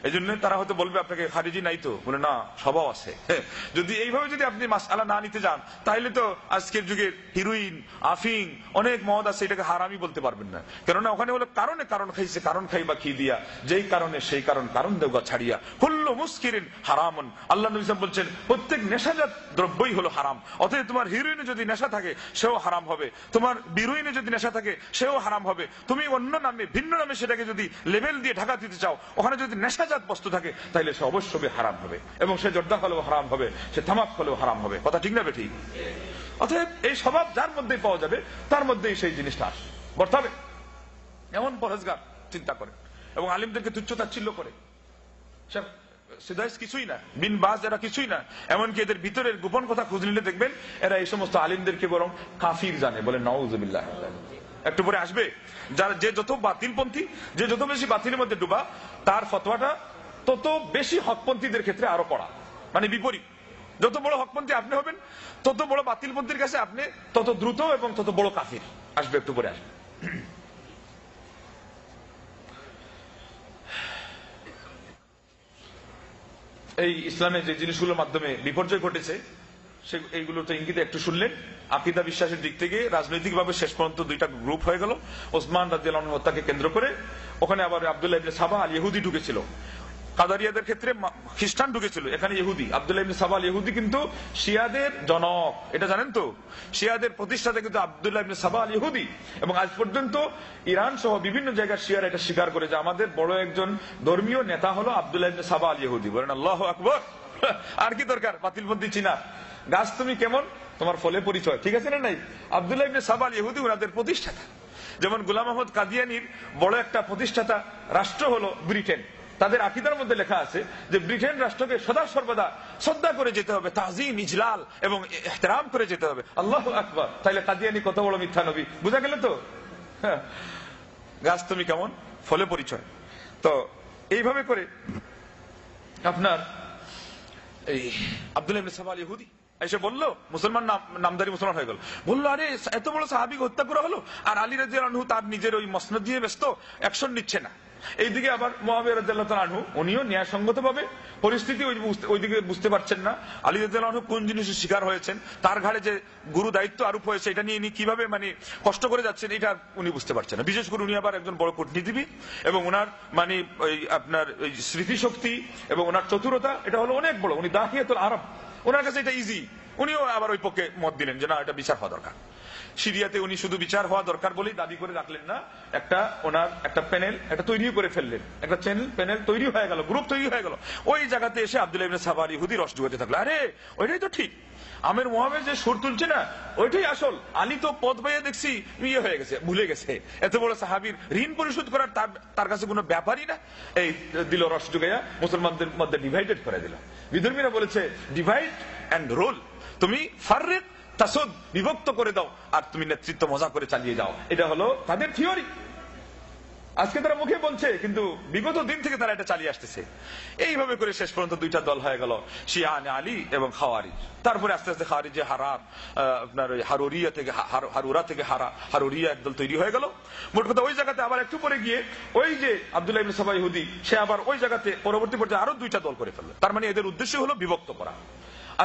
এই জন্য তারা হয়তো বলবে আপনাকে খারিজি নাই তো, বলে না স্বভাব আছে। যদি এইভাবে যদি আপনি মাসআলা না নিতে যান, তাহলে তো আজকের যুগের হিরোইন, আফিং, অনেক মদ আছে, এটাকে হারামই বলতে পারবেন না। কেননা ওখানে হলো কারণে কারণ খাইছে, কারণ খাইবা কি দিয়া, যেই কারণে সেই কারণ দেওয়া ছাড়িয়া কুল্লু মুসকিরিন হারামুন। আল্লাহ নবী সাল্লাল্লাহু আলাইহি ওয়াসাল্লাম বলছেন প্রত্যেক নেশাজাত দ্রব্যই হলো হারাম। অতএব তোমার হিরোইনে যদি নেশা থাকে সেও হারাম হবে, তোমার বিরোইনে যদি নেশা থাকে সেও হারাম হবে। তুমি অন্য নামে ভিন্ন নামে সেটাকে যদি লেবেল দিয়ে ঢাকা দিতে চাও, ওখানে যদি নেশাজাত বস্তু থাকে তাহলে সে অবশ্যই হারাম হবে, এবং সে জর্দা হলেও হারাম হবে, সে তামাক হলেও হারাম হবে। কথা ঠিক না বেঠিক? অতএব এই স্বভাব যার মধ্যেই পাওয়া যাবে তার মধ্যেই সেই জিনিসটা আসে বর্তাবে। এমন পরেশগার চিন্তা করে এবং আলিমদেরকে তুচ্ছতাচ্ছিল্য করে, কিছুই না, বিন বাজ এরা কিছুই না। এমনকি এদের ভিতরের গোপন কথা খুঁজ নিলে দেখবেন এরা এই সমস্ত আলিমদেরকে বরং কাফির জানে। বলে নাউযুবিল্লাহ। একটু পরে আসবে, যে যত বাতিলপন্থী, যে যত বেশি বাতিলের মধ্যে ডুবা, তার ফতোয়াটা তত বেশি হকপন্থীদের ক্ষেত্রে আরো কড়া, মানে বিপরীত। যত বড় হকপন্থী আপনি হবেন, তত বড় বাতিলপন্থীর কাছে আপনি তত দ্রুত এবং তত বড় কাফির। আসবে, একটু পরে আসবে। এই ইসলামে যে জিনিসগুলোর মাধ্যমে বিপর্যয় ঘটেছে এইগুলো তো ইঙ্গিতে একটু শুনলেন। আকীদা বিশ্বাসের দিক থেকে রাজনৈতিকভাবে শেষ পর্যন্ত দুইটা গ্রুপ হয়ে গেল। ওসমান রাদিয়াল্লাহু আনহু হত্যাকে কেন্দ্র করে ওখানে আবার আব্দুল্লাহ ইবনে সাবা আল ইহুদি ঢুকেছিল। কাদারিয়াদের ক্ষেত্রে খ্রিস্টান ঢুকেছিল, এখানে ইহুদি। আব্দুল্লাহ ইবনে সাবা আল ইহুদি কিন্তু শিয়াদের জনক, এটা জানেন তো? শিয়াদের প্রতিষ্ঠাতা কিন্তু আব্দুল্লাহ ইবনে সাবা আল ইহুদি। এবং আজ পর্যন্ত ইরান সহ বিভিন্ন জায়গার শিয়ারা এটা স্বীকার করে যে আমাদের বড় একজন ধর্মীয় নেতা হলো আব্দুল্লাহ ইবনে সাবা আল ইহুদি। বলেন আল্লাহু আকবার। আর কি দরকার বাতিলপন্থী চিনা? গাছ তুমি কেমন, তোমার ফলে পরিচয়, ঠিক আছে না নাই? আব্দুল্লাহ ইবনে সাবা আল ইহুদি ওনাদের প্রতিষ্ঠাতা। যেমন গোলাম আহমদ কাদিয়ানির বড় একটা প্রতিষ্ঠাতা রাষ্ট্র হলো ব্রিটেন। তাদের আকীদার মধ্যে লেখা আছে যে ব্রিটেন রাষ্ট্রকে সদা সর্বদা শ্রদ্ধা করে যেতে হবে, তাজিম, ইজলাল এবং ইহতিরাম করে যেতে হবে। আল্লাহু আকবার। তাইলে কাদিয়ানি কত বড় মিথ্যা নবী, বুঝা গেল তো? গাছ তুমি কেমন, ফলে পরিচয়। তো এইভাবে করে আপনার এই আব্দুল্লাহ ইবনে সাবা আল ইহুদি এসে বললো, মুসলমান নামদারি মুসলমান হয়ে গেল, বললো আরে এত বড় সাহাবী হত্যা করা হলো, আর আলী রাদিয়াল্লাহু আনহু তার নিজের ওই মসনদ দিয়ে ব্যস্ত, অ্যাকশন নিচ্ছে না। এইদিকে আবার মুআবিয়া রাদিয়াল্লাহু তাআলা আনহু উনিও ন্যায়সঙ্গতভাবে পরিস্থিতি ওইদিকে বুঝতে পারছেন না। আলী রাদিয়াল্লাহু আনহু কোন জিনিসের শিকার হয়েছেন, তার ঘাড়ে যে গুরু দায়িত্ব আরোপ হয়েছে, এটা নিয়ে কিভাবে মানে কষ্ট করে যাচ্ছেন, এটা উনি বুঝতে পারছেন না। বিশেষ করে উনি আবার একজন বড় কূটনীতিবিদ এবং ওনার মানে ওই আপনার ওই স্মৃতিশক্তি এবং ওনার চতুরতা, এটা হলো অনেক বড়। উনি দাহিয়াতুল আরব, ওনার কাছে এটা ইজি। উনিও আবার ওই পক্ষে মত দিলেন যে না, এটা বিচার হওয়া দরকার। সিরিয়াতে উনি শুধু বিচার হওয়া দরকার বলেই দাবি করে রাখলেন না, ওনার একটা প্যানেল এটা তৈরি করে ফেললেন, একটা প্যানেল তৈরি হয়ে গেল, গ্রুপ তৈরি হয়ে গেল। ওই জায়গাতে এসে আব্দুল্লাহ ইবনে সাবা আল ইহুদি রস জুগাতে থাকলো, আরে ওইটাই তো ঠিক, আমের মুহাম্মদ যে সুর তুলছে না ওইটাই আসল। আলী তো পথ বাইয়া দেখছি ইয়ে হয়ে গেছে, ভুলে গেছে। এত বড় সাহাবীর ঋণ পরিশোধ করার তার কাছে কোনো ব্যাপারই না। এই দিল রস জুগাইয়া মুসলমানদের মধ্যে ডিভাইডেড করে দিল। বিধর্মীরা বলেছে ডিভাইড এন্ড রোল, তুমি ফাররিক তাসুদ, বিভক্ত করে দাও আর তুমি নেতৃত্ব মজা করে চালিয়ে যাও। এটা হলো তাদের থিওরি। আজকে তারা মুখে বলছে, কিন্তু বিগত দিন থেকে তারা এটা চালিয়ে আসতেছে। এইভাবে করে শেষ পর্যন্ত দুইটা দল হয়ে গেল, শিয়ানে আলী এবং খাওয়ারিজ। তারপরে আস্তে আস্তে খাওয়ারিজে আপনার হারুরিয়া থেকে হারুরা থেকে হারুরিয়া একদল তৈরি হয়ে গেল। মোট কথা ওই জায়গাতে আবার একটু পরে গিয়ে ওই যে আব্দুল্লাহ ইবনে সাবা ইহুদি, সে আবার ওই জায়গাতে পরবর্তী পর্যায়ে আরো দুইটা দল করে ফেললো। তার মানে এদের উদ্দেশ্য হলো বিভক্ত করা।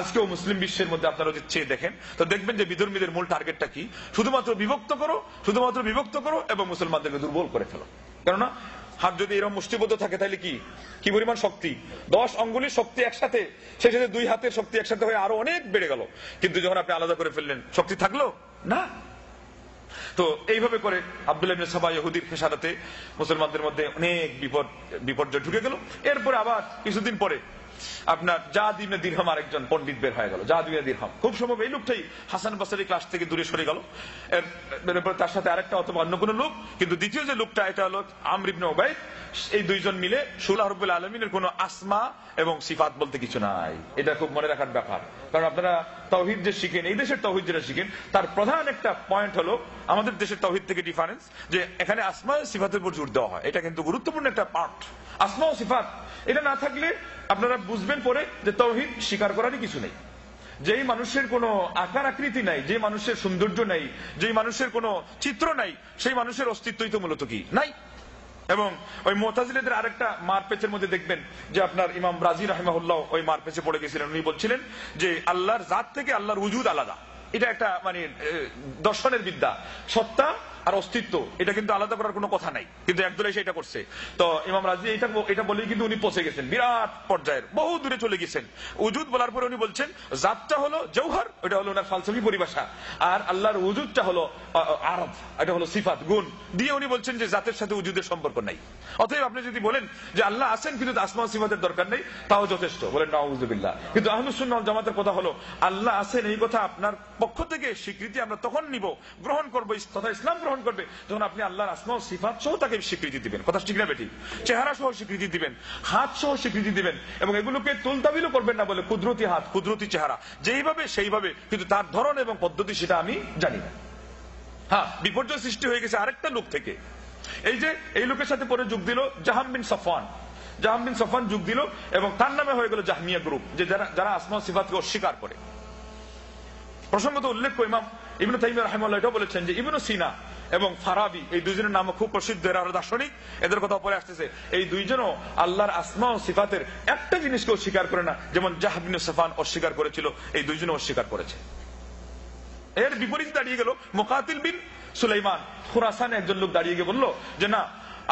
আজকেও মুসলিম বিশ্বের মধ্যে আপনারা যদি চেয়ে দেখেন তো দেখবেন যে বিধর্মীদের মূল টার্গেটটা কি? শুধুমাত্র বিভক্ত করো এবং মুসলমানদেরকে দুর্বল করে ফেলো। কেননা হাত যদি এরকম মুষ্টিবদ্ধ থাকে তাহলে কি পরিমাণ শক্তি, 10 আঙ্গুলের শক্তি একসাথে, সেই সাথে 2 হাতের শক্তি একসাথে হয়ে আরো অনেক বেড়ে গেল। কিন্তু যখন আপনি আলাদা করে ফেললেন, শক্তি থাকলো না। তো এইভাবে করে আব্দুল্লাহ ইবনে সাবা ইহুদির খেসারতে মুসলমানদের মধ্যে অনেক বিপর্যয় ঢুকে গেল। এরপরে আবার কিছুদিন পরে আপনার জাদ ইবনে দিরহাম আরেকজন পণ্ডিত বের হয়ে গেল। জাদ ইবনে দিরহাম খুব সম্ভব এই লোকটাই হাসান বসরি ক্লাস থেকে দূরে সরে গেল। এরপর তার সাথে আরেকটা অথবা অন্য কোন লোক, কিন্তু দ্বিতীয় যে লোকটা এটা হলো আমর ইবনে উবাইদ। এই দুইজন মিলে সুলাহ রাব্বুল আলামিনের কোন আসমা এবং সিফাত বলতে কিছু নাই। এটা খুব মনে রাখার ব্যাপার, কারণ আপনারা তাওহীদ যে শিখেন, এই দেশের তাওহীদ যেটা শিখেন, তার প্রধান একটা পয়েন্ট হলো আমাদের দেশের তাওহীদ থেকে ডিফারেন্স, যে এখানে আসমা সিফাতের উপর জোর দেওয়া হয়। এটা কিন্তু গুরুত্বপূর্ণ একটা পার্ট, আসমা ও সিফাত। এটা না থাকলে আপনারা বুঝবেন পরে যে তাওহীদ স্বীকার করারই কিছু নেই। যেই মানুষের কোনো আকার আকৃতি নাই, যে মানুষের সৌন্দর্য নাই, যেই মানুষের কোনো চিত্র নাই, সেই মানুষের অস্তিত্বই তো মূলত কি নাই। এবং ওই মুতাজিলাদের আরেকটা মারপেচের মধ্যে দেখবেন যে আপনার ইমাম রাজি রাহিমাহুল্লাহ ওই মারপেচে পড়ে গেছিলেন। উনি বলছিলেন যে আল্লাহর জাত থেকে আল্লাহর উজুদ আলাদা। এটা একটা মানে দর্শনের বিদ্যা, সত্তা আর অস্তিত্ব এটা কিন্তু আলাদা করার কোনো কথা নাই, কিন্তু একদল এসে এটা করছে। তো ইমাম রাজি এটা বলেই কিন্তু উনি পৌঁছে গেছেন বিরাট পর্যায়ের, বহু দূরে চলে গেছেন। উজুদ বলার পরে উনি বলছেন জাতটা হলো জৌহর, এটা হলো ওনার ফালসাফি পরিভাষা, আর আল্লাহর উজুদটা হলো আরব, এটা হলো সিফাত গুণ দিয়ে উনি বলছেন যে জাতের সাথে উজুদের সম্পর্ক নাই। অতএব আপনি যদি বলেন যে আল্লাহ আছেন কিন্তু আসমা সিফাতের দরকার নেই, তাও যথেষ্ট, বলেন নাউযুবিল্লাহ। কিন্তু আহলুস সুন্নাহ ওয়াল জামাতের কথা হলো আল্লাহ আছেন এই কথা আপনার পক্ষ থেকে স্বীকৃতি আমরা তখন নিব, গ্রহণ করবো, তথা ইসলাম গ্রহণ করবে যখন আপনি আল্লাহর আসমা ও সিফাত সহ তাকে স্বীকৃতি দিবেন। কথা ঠিক না বেটি? চেহারা সহ স্বীকৃতি দিবেন, হাত সহ স্বীকৃতি দিবেন, এবং এগুলোকে তুলতাবিলও করবেন না বলে কুদরতি হাত, কুদরতি চেহারা, যেইভাবে সেইভাবে, কিন্তু তার ধরন এবং পদ্ধতি সেটা আমি জানি না। হ্যাঁ, বিপর্যয় সৃষ্টি হয়ে গেছে আরেকটা লোক থেকে। এই যে এই লোকের সাথে পরে যোগ দিল জাহাম বিন সাফওয়ান। জাহাম বিন সাফওয়ান যোগ দিল এবং তার নামে হয়ে গেল জাহমিয়া গ্রুপ, যে যারা আসমা ও সিফাতকে অস্বীকার করে। প্রসঙ্গত উল্লেখ করে ইমাম ইবনে তাইমিয়া রাহিমাহুল্লাহ এটাও বলেছেন যে ইবনে সিনা এবং ফারাবি, এই দুইজনের নাম খুব প্রসিদ্ধ, এরা দার্শনিক, এদের কথা পরে আসতেছে। এই দুইজনও আল্লাহর আসমা ও সিফাতের একটা জিনিসকে অস্বীকার করে না, যেমন জাহাম বিন সাফওয়ান অস্বীকার করেছিল, এই দুইজনও অস্বীকার করেছে। এর বিপরীতে দাঁড়িয়ে গেল মুকাতিল বিন সুলাইমান খুরাসানে একজন লোক দাঁড়িয়ে গিয়ে বলল যে না,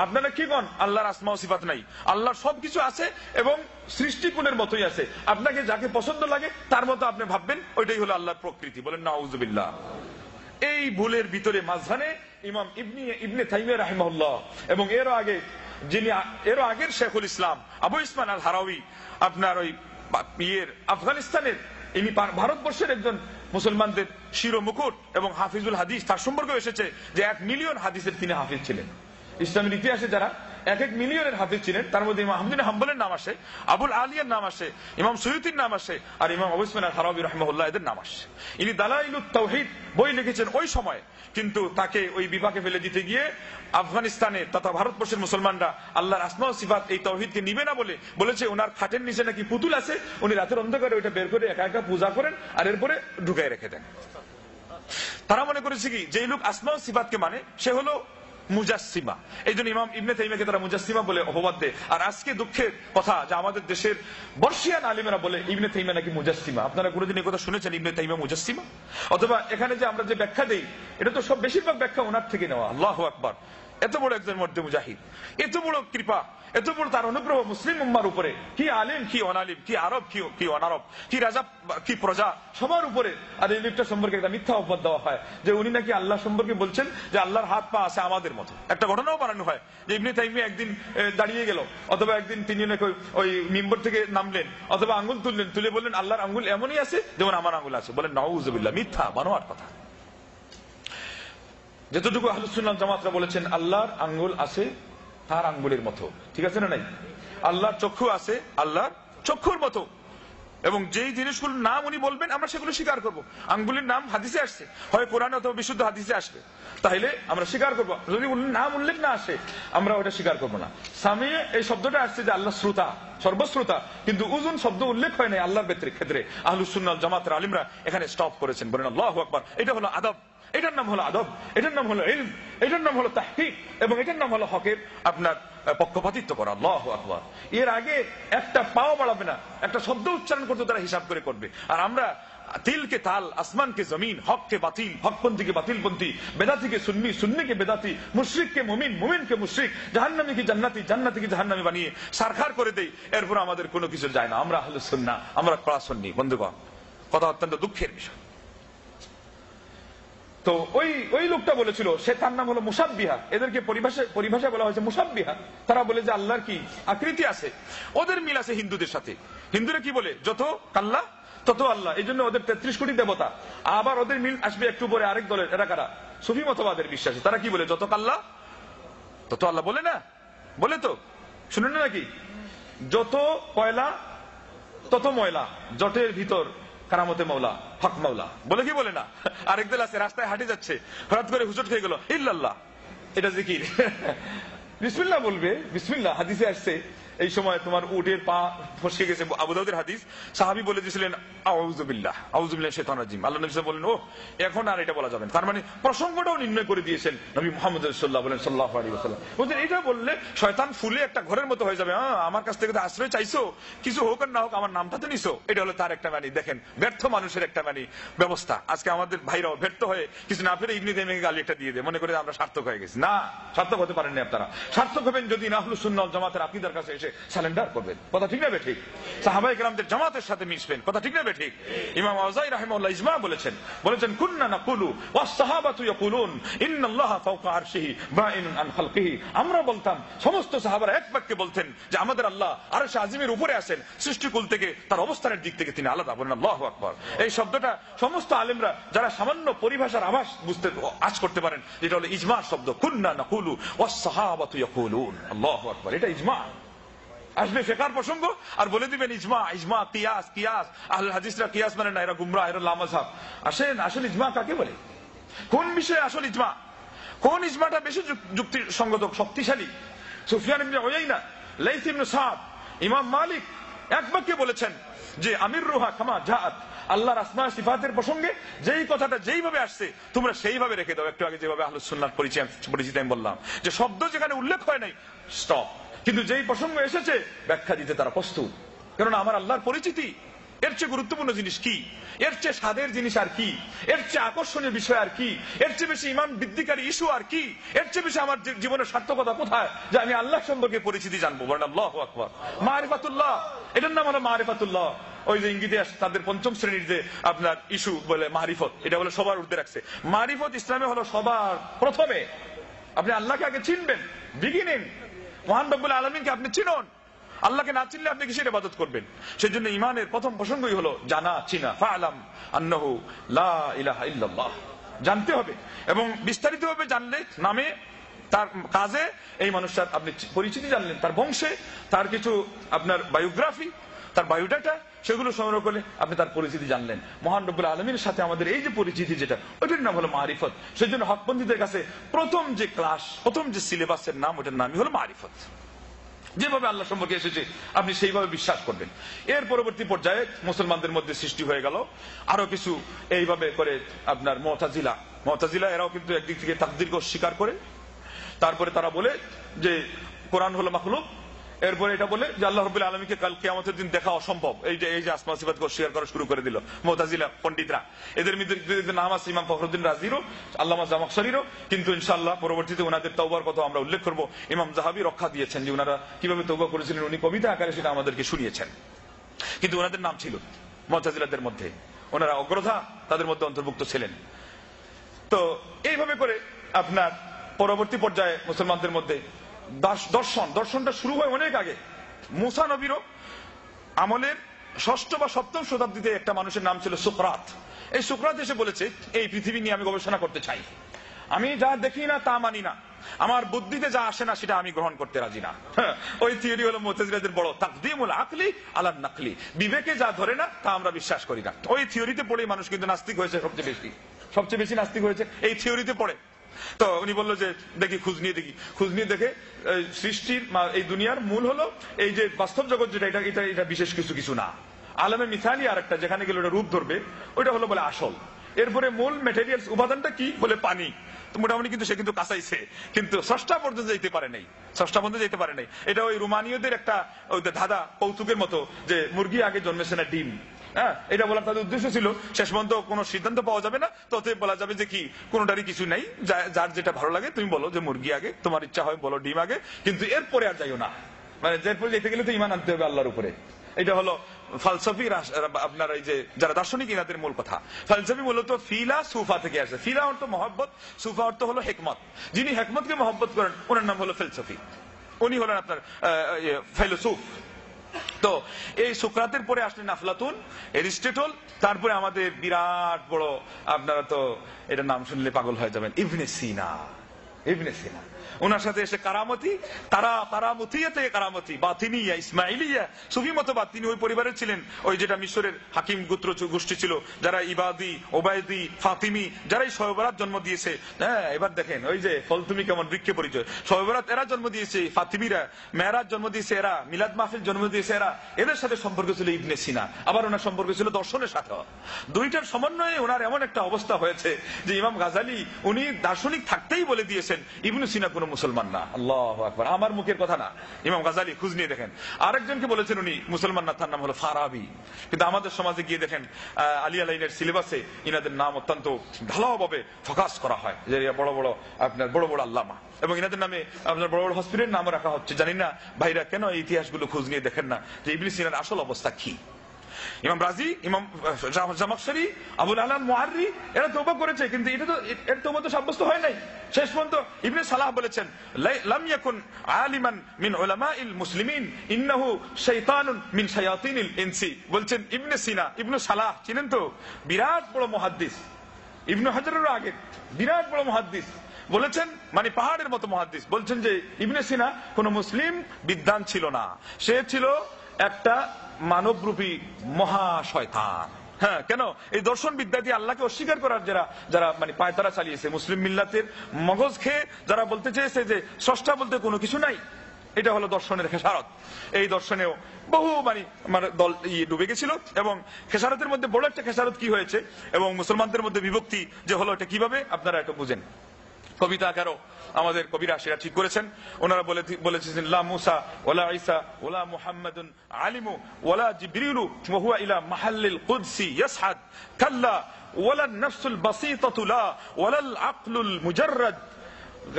আপনারা কি কন, আল্লাহর আসমা ও সিফাত নাই, আল্লাহর সবকিছু আছে এবং সৃষ্টিকুলের মতোই আছে, আপনাকে যাকে পছন্দ লাগে তার মতো আপনি ভাববেন, ওইটাই হলো আল্লাহর প্রকৃতি। বলেন নাউজুবিল্লাহ। এই ভুলের ভিতরে মাঝখানে ইমাম ইবনে তাইমিয়া রাহিমাহুল্লাহ এবং এরও আগের শেখুল ইসলাম আবু ইসমান আল হারাউই, আপনার ওই আফগানিস্তানের, ইনি ভারতবর্ষের একজন মুসলমানদের শিরো মুকুট এবং হাফিজুল হাদিস, তার সম্পর্কে এসেছে যে 1 মিলিয়ন হাদিসের তিনি হাফিজ ছিলেন। ইসলামের ইতিহাসে যারা 1 মিলিয়নের হাফিজ ছিলেন তার মধ্যে ইমাম আহমদ বিন হাম্বলের নাম আসে, আবুল আলিয়ার নাম আসে, ইমাম সুয়ুতির নাম আসে, আর ইমাম আবু ইসমাইল আল-হারাবী রাহিমাহুল্লাহ এদের নাম আসে। ইনি দালাইলুত তাওহীদ বই লিখেছেন ওই সময়, কিন্তু তাকে ওই বিপাকে ফেলে দিতে গিয়ে আফগানিস্তানে তথা ভারতবর্ষের মুসলমানরা আল্লাহর আসমা ও সিফাত এই তাওহীদকে নিবে না বলেছে ওনার খাটের নিচে নাকি পুতুল আছে, উনি রাতের অন্ধকারে ওইটা বের করে একা একা পূজা করেন আর এরপরে ঢুকায় রেখে দেন। তারা মনে করেছে কি যে এই লোক আসমা ও সিফাতকে মানে সে হলো মুজাসসিমা, এই জন্য ইমাম ইবনে তাইমিয়াকে তারা মুজাসসিমা বলে অপবাদ দেয়। আর আজকে দুঃখের কথা যে আমাদের দেশের বর্ষিয়ান আলিমেরা বলে ইবনে তাইমিয়া নাকি মুজাসসিমা। আপনারা কোনোদিন এই কথা শুনেছেন ইবনে তাইমিয়া মুজাসসিমা? অথবা এখানে যে আমরা যে ব্যাখ্যা দেই এটা তো সব বেশিরভাগ ব্যাখ্যা ওনার থেকে নেওয়া। আল্লাহু আকবার। এত বড় একজন মধ্যে মুজাহিদ, এত বড় কৃপা, এত বড় তার অনুগ্রহ মুসলিম উম্মার উপরে, কি আলিম কি অনালিম, কি আরব কি অনারব, কি রাজা কি প্রজা, সবার উপরে। আর এই লোকটা সম্পর্কে একটা মিথ্যা অপবাদ দেওয়া হয় যে উনি নাকি আল্লাহ সম্পর্কে বলছেন যে আল্লাহর হাত পা আছে আমাদের মতো। একটা ঘটনাও বানানো হয় যে ইবনে তাইমিয়া একদিন দাঁড়িয়ে গেল, অথবা একদিন তিনি নাকি ওই মিম্বর থেকে নামলেন, অথবা আঙ্গুল তুললেন, তুলে বললেন আল্লাহর আঙ্গুল এমনই আছে যেমন আমার আঙ্গুল আছে। বলেন নাউজুবিল্লাহ, মিথ্যা বানোয়ার কথা। যতটুকু আহলুস সুন্নাহ জামাতরা বলেছেন আল্লাহর আঙ্গুল আছে তার আঙ্গুলের মতো, ঠিক আছে না নাই? আল্লাহর চক্ষু আছে আল্লাহর চক্ষুর মতো, এবং যেই জিনিসগুলোর নাম উনি বলবেন আমরা সেগুলো স্বীকার করব। আঙ্গুলের নাম হাদিসে আসছে, হয় কোরআনে অথবা বিশুদ্ধ হাদিসে আসবে, তাহলে আমরা স্বীকার করবো। যদি নাম উল্লেখ না আসে আমরা ওটা স্বীকার করবো না। সামি এই শব্দটা আসছে যে আল্লাহ শ্রোতা, সর্বশ্রোতা, কিন্তু উজুন শব্দ উল্লেখ হয় নাই আল্লাহর ক্ষেত্রে। আহলুস সুন্নাহ জামাতের আলিমরা এখানে স্টপ করেছেন। বলেন আল্লাহু আকবার। এটা হলো আদব, এটার নাম হলো আদব, এটার নাম হলো ইলম, এটার নাম হলো তাহকিক, এবং এটার নাম হলো হকের আপনার পক্ষপাতিত্ব করা। আল্লাহু আকবার। এর আগে একটা পাও বাড়াবে না, একটা শব্দ উচ্চারণ করতে তারা হিসাব করে করবে। আর আমরা তিলকে তাল, আসমানকে জমিন, হককে বাতিল, হকপন্থীকে বাতিলপন্থী, বেদাতিকে সুন্নি, সুন্নিকে বেদাতি, মুশরিককে মুমিন, মুমিনকে মুশরিক, জাহান্নামীকে জান্নাতি, জান্নাতীকে জাহান্নামী বানিয়ে সারখার করে দেই। এরপর আমাদের কোনো কিছু যায় না। আমরা আহলুস সুন্নাহ, আমরা কড়া সুন্নি। বন্ধুগণ, কথা অত্যন্ত দুঃখের বিষয়। তো ওই লোকটা বলেছিল, সে তার নাম হলো মুসাব্বিহা, এদেরকে পরিভাষায় বলা হয়েছে মুসাব্বিহা। তারা বলে যে আল্লাহর কি আকৃতি আছে, ওদের মিল আছে হিন্দুদের সাথে। হিন্দুরা কি বলে, যত কাল্লা তত আল্লাহ, এই জন্য ওদের 33 কোটি দেবতা। আবার ওদের মিল আসবে একটু পরে আরেক দলের, এরা কারা? সুফি মতবাদের বিশ্বাসী। তারা কি বলে, যত কাল্লা তত আল্লাহ। বলে না? বলে তো, শুনেন না নাকি? যত কয়লা তত ময়লা, জটের ভিতর কারামতে মৌলা, হক মৌলা, বলে কি বলে না? আরেক দল আছে রাস্তায় হাঁটে যাচ্ছে, হঠাৎ করে হুজুর খেয়ে গেল, ইল্লাল্লাহ, এটা জিকির। বিসমিল্লাহ বলবে, বিসমিল্লাহ হাদিসে আসছে। এই সময় তোমার উটের পা ফসকে গেছে, আবু দাউদের হাদিস। সাহাবী বলে দিয়েছিলেন আউযুবিল্লাহ, আউযুবিল্লাহ শাইতানির রাজিম। আল্লাহ নবী বলেন ও এখন আর এটা বলা যাবে না। তার মানে প্রসঙ্গটাও নির্ণয় করে দিয়েছেন নবী মুহাম্মদ রাসূলুল্লাহ বলেন সাল্লাল্লাহু আলাইহি ওয়াসাল্লাম। বলেন এটা বললে শয়তান ফুলে একটা ঘরের মতো হয়ে যাবে। আমার কাছ থেকে তো আশ্রয় চাইছো, কিছু হোক আর না হোক আমার নামটা তো নিছো। এটা হলো তার একটা মানে, দেখেন ব্যর্থ মানুষের একটা মানে ব্যবস্থা। আজকে আমাদের ভাইরাও ব্যর্থ হয়ে কিছু না পেরে ইবনে তাইমিয়াকে গালি একটা দিয়ে দেয়, মনে করে আমরা সার্থক হয়ে গেছি। না, সার্থক হতে পারেননি আপনারা। সার্থক হবেন যদি আহলুস সুন্নাহ ওয়াল জামাতের আকীদার কাছে এসে সারেন্ডার করবেন। কথা ঠিক না বেঠিক? সাহাবায়ে কেরামদের জামাতের সাথে মিশবেন। কথা ঠিক না বেঠিক? ইমাম আওজাই রাহিমাহুল্লাহ ইজমা বলেছেন কুননা নাকুলু ওয়াস সাহাবাতু ইয়াকুলুন ইন্নাল্লাহা ফাওকা আরশিহি বাইনুন আন খালকিহি। আমরা বলতাম, সমস্ত সাহাবারা এক বাক্যে বলতেন যে আমাদের আল্লাহ আরশে আজিমের উপরে আছেন, সৃষ্টিকুল থেকে তার অবস্থানের দিক থেকে তিনি আলাদা। বলেন আল্লাহু আকবার। এই শব্দটা সমস্ত আলেমরা যারা সামান্য পরিভাষার আভাস বুঝতে আজ করতে পারেন, এটা হলো ইজমার শব্দ। কুননা নাকুলু ওয়াস সাহাবাতু ইয়াকুলুন। আল্লাহু আকবার। এটা ইজমা। আসবে ফিকহের প্রসঙ্গ আর বলে দিবেন ইজমা, ইজমা, কিয়াস, কিয়াস। আহলে হাদিসরা কিয়াস মানে না, এরা গুমরাহ, এরা লামাযহাব। আসেন ইজমা কাকে বলে? কোন বিষয়ে আসল ইজমা, কোন ইজমাটা বেশি যুক্তিসঙ্গত শক্তিশালী? সুফিয়ান ইবনে উয়াইনা, লাইথ ইবনে সাদ, ইমাম মালিক এক বাক্যে বলেছেন যে আমির রুহা কামা জাআত, আল্লাহর আসমা সিফাতের প্রসঙ্গে যেই কথাটা যেইভাবে আসছে তোমরা সেইভাবে রেখে দাও। একটু আগে যেভাবে আহলুস সুন্নাহর পরিচিতি আমি বললাম যে শব্দ যেখানে উল্লেখ হয় নাই স্টপ, কিন্তু যেই প্রসঙ্গ এসেছে ব্যাখ্যা দিতে তারা প্রস্তুত। কারণ আমার আল্লাহর পরিচিতি, এর চেয়ে গুরুত্বপূর্ণ জিনিস কি, এর চেয়ে স্বাদের জিনিস আর কি, এর চেয়ে আকর্ষণীয় বিষয় আর কি, এর চেয়ে বেশি ইমান বৃদ্ধিকারী ইস্যু আর কি, এর চেয়ে বেশি আমার জীবনের সার্থকতা কোথায় যে আমি আল্লাহ সম্পর্কে পরিচিতি জানবো। বলেন আল্লাহু আকবার। মারিফাতুল্লাহ, এটার নাম হলো মারিফাতুল্লাহ। ওই যে ইঙ্গিতে তাদের পঞ্চম শ্রেণীর যে আপনার ইস্যু বলে মারিফত, এটা বলে সবার ঊর্ধ্বে রাখছে। মারিফত ইসলামে হলো সবার প্রথমে আপনি আল্লাহকে আগে চিনবেন, বিগিনিং মহান রব্বুল আলামিনকে আপনি চিনুন। আল্লাহকে না চিনলে আপনি কিসের ইবাদত করবেন? সেজন্য ইমানের প্রথম প্রসঙ্গই হলো জানা, চিনা। ফাআলাম আন্নাহু লা ইলাহা ইল্লাল্লাহ, জানতে হবে এবং বিস্তারিতভাবে জানলে নামে তার কাজে এই মানুষটার আপনি পরিচিতি জানলেন, তার বংশে তার কিছু আপনার বায়োগ্রাফি, তার বায়োডাটা, সেগুলো সংগ্রহ করলে আপনি তার পরিচিতি জানলেন। মহান রব্বুল আলামিনের সাথে আমাদের এই যে পরিচিতি যেটা, ওইটার নাম হলো মারিফত। সেজন্য হকপন্থীদের কাছে প্রথম যে ক্লাস, প্রথম যে সিলেবাসের নাম, ওটার নামই হলো মারিফত। যেভাবে আল্লাহ সম্পর্কে এসেছে আপনি সেইভাবে বিশ্বাস করবেন। এর পরবর্তী পর্যায়ে মুসলমানদের মধ্যে সৃষ্টি হয়ে গেল আরো কিছু এইভাবে করে আপনার মুতাজিলা, এরাও কিন্তু একদিক থেকে তাকদীরকে অস্বীকার করে। তারপরে তারা বলে যে কোরআন হলো মাখলুক, এরপরে এটা বলে যে আল্লাহ রাব্বুল আলামিনকে কাল কিয়ামতের দিন দেখা অসম্ভব। এই যে আসমা সিফাতকে অস্বীকার করা শুরু করে দিল মুতাজিলা পণ্ডিতরা। এদের মধ্যে নাম আছে ইমাম ফখরুদ্দিন রাজিরও, আল্লামা জামাখশরীরও, কিন্তু ইনশাআল্লাহ পরবর্তীতে ওনাদের তওবার কথা আমরা উল্লেখ করব। ইমাম যাহাবী রক্ষা দিয়েছেন যে ওনারা কিভাবে তওবা করেছিলেন, উনি কবিতা আকারে সেটা আমাদেরকে শুনিয়েছেন। কিন্তু ওনাদের নাম ছিল মুতাজিলাদের মধ্যে, ওনারা অগ্রধা তাদের মধ্যে অন্তর্ভুক্ত ছিলেন। তো এইভাবে করে আপনার পরবর্তী পর্যায়ে মুসলমানদের মধ্যে দর্শনটা শুরু হয় অনেক আগে। মুসা নবীরও আমলের 6ষ্ঠ বা 7ম শতাব্দীতে একটা মানুষের নাম ছিল সুকরাত। এই সুকরাত এসে বলেছে এই পৃথিবী নিয়ে আমি গবেষণা করতে চাই, আমি যা দেখি না তা মানি না, আমার বুদ্ধিতে যা আসে না সেটা আমি গ্রহণ করতে রাজি না। ওই থিওরি হলো মুতাজিলাদের বড়, তাকদীমুল আকলি আলা নাকলি, বিবেকে যা ধরে না তা আমরা বিশ্বাস করি না। ওই থিওরিতে পড়েই মানুষ কিন্তু নাস্তিক হয়েছে, সবচেয়ে বেশি নাস্তিক হয়েছে এই থিওরিতে পড়ে। তো উনি বললো যে দেখি খোঁজ নিয়ে দেখে সৃষ্টির এই দুনিয়ার মূল হলো এই যে বাস্তব জগৎ যেটা, এটা বিশেষ কিছু না। আলমে মিসালি আর একটা যেখানে গেলে ওটা রূপ ধরবে, ওইটা হলো বলে আসল। এরপরে মূল ম্যাটেরিয়ালস উপাদানটা কি বলে পানি। তো মোটামুটি কিন্তু সে কিন্তু কাঁচাইছে, কিন্তু স্রষ্টা পর্যন্ত যেতে পারে নাই। এটা ওই রোমানীয়দের একটা ধাঁধা কৌতুকের মতো যে মুরগি আগে জন্মেছে না ডিম। হ্যাঁ, এটা বলার তাদের উদ্দেশ্য ছিল শেষ পর্যন্ত কোনো সিদ্ধান্ত পাওয়া যাবে না, ততই বলা যাবে যে কি কোনোটারই কিছু নাই, যার যেটা ভালো লাগে তুমি বলো যে মুরগি আগে, তোমার ইচ্ছা হয় বলো ডিম আগে, কিন্তু এরপরে আর যাইও না। মানে এরপরে যেতে গেলে তো ঈমান আনতে হবে আল্লাহর উপরে। এটা হলো ফালসাফি, আপনার এই যে যারা দার্শনিক ইনাদের মূল কথা। ফালসাফি মূলত ফিলা সুফা থেকে আসে। ফিলা অর্থ মহব্বত, সুফা অর্থ হলো হেকমত। যিনি হেকমতকে মহব্বত করেন ওনার নাম হলো ফিলসফি, উনি হলেন আপনার ফিলোসফ। তো এই সুকরাতের পরে আসলেন আফলাতুন, এরিস্টটল, তারপরে আমাদের বিরাট বড়, আপনারা তো এটা নাম শুনলে পাগল হয়ে যাবেন, ইবনে সিনা। ওনার সাথে এসে কারামতি, তারামতিয়া থেকে কারামতি, বাতিনিয়া, ইসমাইলিয়া, সুফি মতবাদ। তিনি ওই পরিবারের ছিলেন, ওই যেটা মিশরের হাকিম গোষ্ঠী ছিল, যারা ইবাদি, ওবায়দি, ফাতিমি, যারাই শবে বরাত জন্ম দিয়েছে। হ্যাঁ, এবার দেখেন ওই যে ফলতুমি কেমন বৃক্ষে পরিচয়। শবে বরাত এরা জন্ম দিয়েছে, ফাতিমিরা, মেহরাজ জন্ম দিয়েছে এরা, মিলাদ মাহফিল জন্ম দিয়েছে এরা। এদের সাথে সম্পর্ক ছিল ইবনে সিনা, আবার ওনার সম্পর্ক ছিল দর্শনের সাথে। দুইটার সমন্বয়ে ওনার এমন একটা অবস্থা হয়েছে যে ইমাম গাজালি উনি দার্শনিক থাকতেই বলে দিয়েছেন ইবনে সিনা কোন মুসলমান না। আল্লাহু আকবার, আমার মুখের কথা না, ইমাম গাজালি খুঁজ নিয়ে দেখেন। আরেকজনকে বলেছেন উনি মুসলমান না, তার নাম হলো ফারাবি। কিন্তু আমাদের সমাজে গিয়ে দেখেন আলিয়া লাইনের সিলেবাসে ইনাদের নাম অত্যন্ত ভালোভাবে ফোকাস করা হয়, যে বড় বড় আল্লামা, এবং ইনাদের নামে আপনার বড় বড় হসপিটালের নাম রাখা হচ্ছে। জানি না ভাইরা কেন এই ইতিহাসগুলো খোঁজ নিয়ে দেখেন না যে ইবনে সিনার আসল অবস্থা কি। ইমাম রাজি, ইমাম জামাখশরী, আবুল আলাল মুআররি এরা তওবা করেছে, কিন্তু এটা তো এর তওবা তো সাব্যস্ত হয় নাই। শেষ পর্যন্ত ইবনে সালাহ বলেছেন লাম ইয়াকুন আলিমান মিন উলামাইল মুসলিমিন ইন্নাহু শাইতানুন মিন শায়াতিনিল ইনসি। বলছেন ইবনে সিনা, ইবনে সালাহ চিনেন তো, বিরাট বড় মুহাদ্দিস, ইবনে হাজারের আগে বিরাট বড় মুহাদ্দিস, বলেছেন মানে পাহাড়ের মতো মুহাদ্দিস। বলছেন যে ইবনে সিনা কোন মুসলিম বিদ্বান ছিল না, সে ছিল একটা মানবরূপী মহা শয়তান। হ্যাঁ, কেন? এই দর্শন বিদ্যা দিয়ে আল্লাহকে অস্বীকার করার যারা মানে পায়তারা চালিয়েছে, মুসলিম মিল্লাতের মগজ খেয়ে যারা বলতে চেয়েছে যে স্রষ্টা বলতে কোনো কিছু নাই, এটা হলো দর্শনের খেসারত। এই দর্শনেও বহু মানে দল ডুবে গেছিল। এবং খেসারতের মধ্যে বড় একটা খেসারত কি হয়েছে এবং মুসলমানদের মধ্যে বিভক্তি যে হলো, এটা কিভাবে আপনারা এটা বুঝেন। কবিতা আকারও আমাদের কবিরা সেটা ঠিক করেছেন। ওনারা বলেছেন লা মুসা ওয়ালা ঈসা ওয়ালা মুহাম্মাদুন আলিমু ওয়ালা জিবরিলু ওয়া হুয়া ইলা মাহাল্লিল কুদসি ইয়াসহাদ কাল্লা ওয়ালা নাফসুল বাসীতাতু লা ওয়ালাল আকলুল মুজাররাদ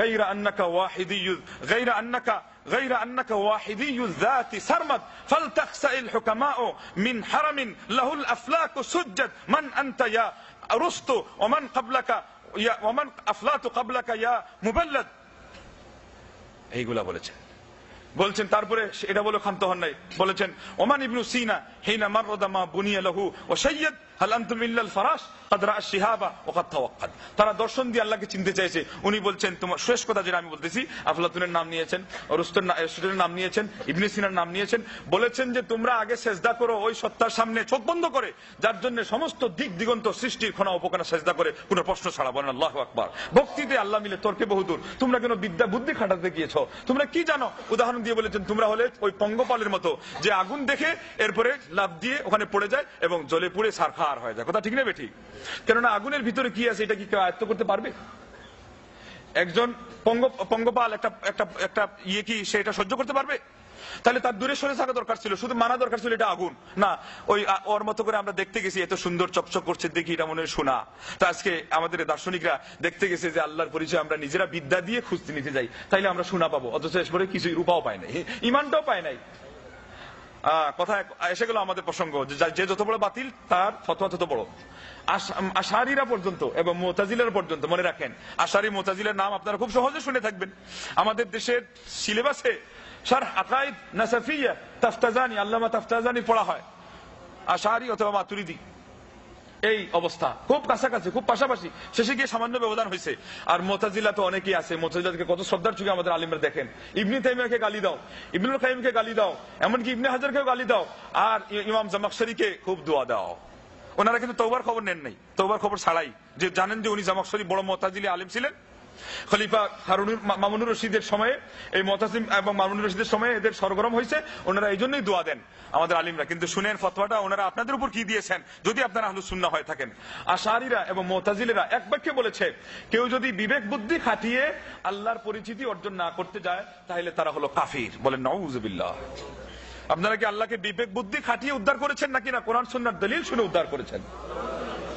غير أنك واحدي الذات سرمد فلتخسأ الحكماء من حرم له الأفلاك سجد من أنت يا أرسطو ومن أفلاط قبلك يا مبلد। এইগুলা বলছেন। তারপরে এটা বলে ক্ষান্ত হন নাই, বলেছেন ওমান ইবনু সিনা হিনা মাররাদা মা বুনিয়া লাহু ওয়া শাইয়াদ হাল আনতুম ইল্লাল ফারাশ قد راى الشهاب وقد توقد। তারা দর্শন দিয়ে আল্লাহকে চিনতে চাইছে। উনি বলছেন তোমার শেষ কথা যেটা আমি বলতেছি, আফলাতুনের নাম নিয়েছেন, অরিস্টটলের নাম নিয়েছেন, ইবনে সিনার নাম নিয়েছেন, বলেছেন যে তোমরা আগে সেজদা করো ওই সত্তার সামনে চোখ বন্ধ করে যার জন্য সমস্ত দিক দিগন্ত সৃষ্টির ক্ষণা উপকার সেজদা করে কোনো প্রশ্ন ছাড়া। বলেন আল্লাহু আকবার। ভক্তিতে আল্লাহ মিলে তর্কে বহুদূর। তোমরা কেন বিদ্যা বুদ্ধি খাটাতে গিয়েছো? তোমরা কি জানো? উদাহরণ দিয়ে বলেছেন তোমরা হলে ওই পঙ্গপালের মতো যে আগুন দেখে এরপরে লাফ দিয়ে ওখানে পড়ে যায় এবং জ্বলে পুড়ে ছারখার হয়ে যায়। কথা ঠিক না বেঠিক? কেননা আগুনের ভিতরে কি আছে এটা কি কেউ আয়ত্ত করতে পারবে? একজন পঙ্গপাল একটা ইয়ে কি সেটা সহ্য করতে পারবে? তাহলে তার দূরে সরে থাকা দরকার ছিল, শুধু মানা দরকার ছিল এটা আগুন না। ওই ওর মতো করে আমরা দেখতে গেছি, এত সুন্দর চকচক করছে দেখি, এটা মনে হয় সোনা। তো আজকে আমাদের দার্শনিকরা দেখতে গেছে যে আল্লাহর পরিচয় আমরা নিজেরা বিদ্যা দিয়ে খুঁজতে নিতে যাই, তাইলে আমরা সোনা পাবো, অথচ এসে কিছুই রূপাও পায় নাই, ইমানটাও পায় নাই। কথা এসে গেল আমাদের প্রসঙ্গ, যে যত বড় বাতিল তার ফতোয়া তত বড়। আশারীরা পর্যন্ত এবং মুতাজিলার পর্যন্ত, মনে রাখেন আশারী মুতাজিলার নাম আপনারা খুব সহজে শুনে থাকবেন। আমাদের দেশের সিলেবাসে শারহ আকাইদ নাসাফিয়া তাফতাজানি, আল্লামা তাফতাজানি পড়া হয়। আশারী অথবা মাতুরিদি এই অবস্থা খুব কাছাকাছি, খুব পাশাপাশি, শেষে গিয়ে সামান্য ব্যবধান হয়েছে। আর মুতাজিলা তো অনেকেই আছে, মুতাজিলাকে কত শ্রদ্ধার চোখে আমাদের আলিমরা দেখেন। ইবনে তাইমিয়াকে গালি দাও, ইবনুল কাইয়িমকে গালি দাও, এমনকি ইবনে হাজারকেও গালি দাও, আর ইমাম জামাখশরীকে খুব দোয়া দাও। ওনারা কিন্তু তওবার খবর নেন নাই, তওবার খবর ছাড়াই, যে জানেন যে উনি জামাখশরী বড় মুতাজিলি আলিম ছিলেন। খলিফা মামুনুর রশিদের সময়ে এই মুতাসিম এবং মামুনুর রশিদের সময়ে এদের সরগরম হয়েছে, ওনারা এই জন্যই দোয়া দেন আমাদের আলিমরা। কিন্তু শুনেন ফতোয়াটা ওনারা আপনাদের উপর কি দিয়েছেন, যদি আপনারা আহলুস সুন্নাহ হয়ে থাকেন। আশারীরা এবং মুতাজিলিরা এক বাক্যে বলেছে, কেউ যদি বিবেক বুদ্ধি খাটিয়ে আল্লাহর পরিচিতি অর্জন না করতে যায় তাহলে তারা হলো কাফির। বলেন নাউযুবিল্লাহ। আপনারা কি আল্লাহকে বিবেক বুদ্ধি খাটিয়ে উদ্ধার করেছেন নাকি না কোরআন সুন্নাহর দলিল শুনে উদ্ধার করেছেন?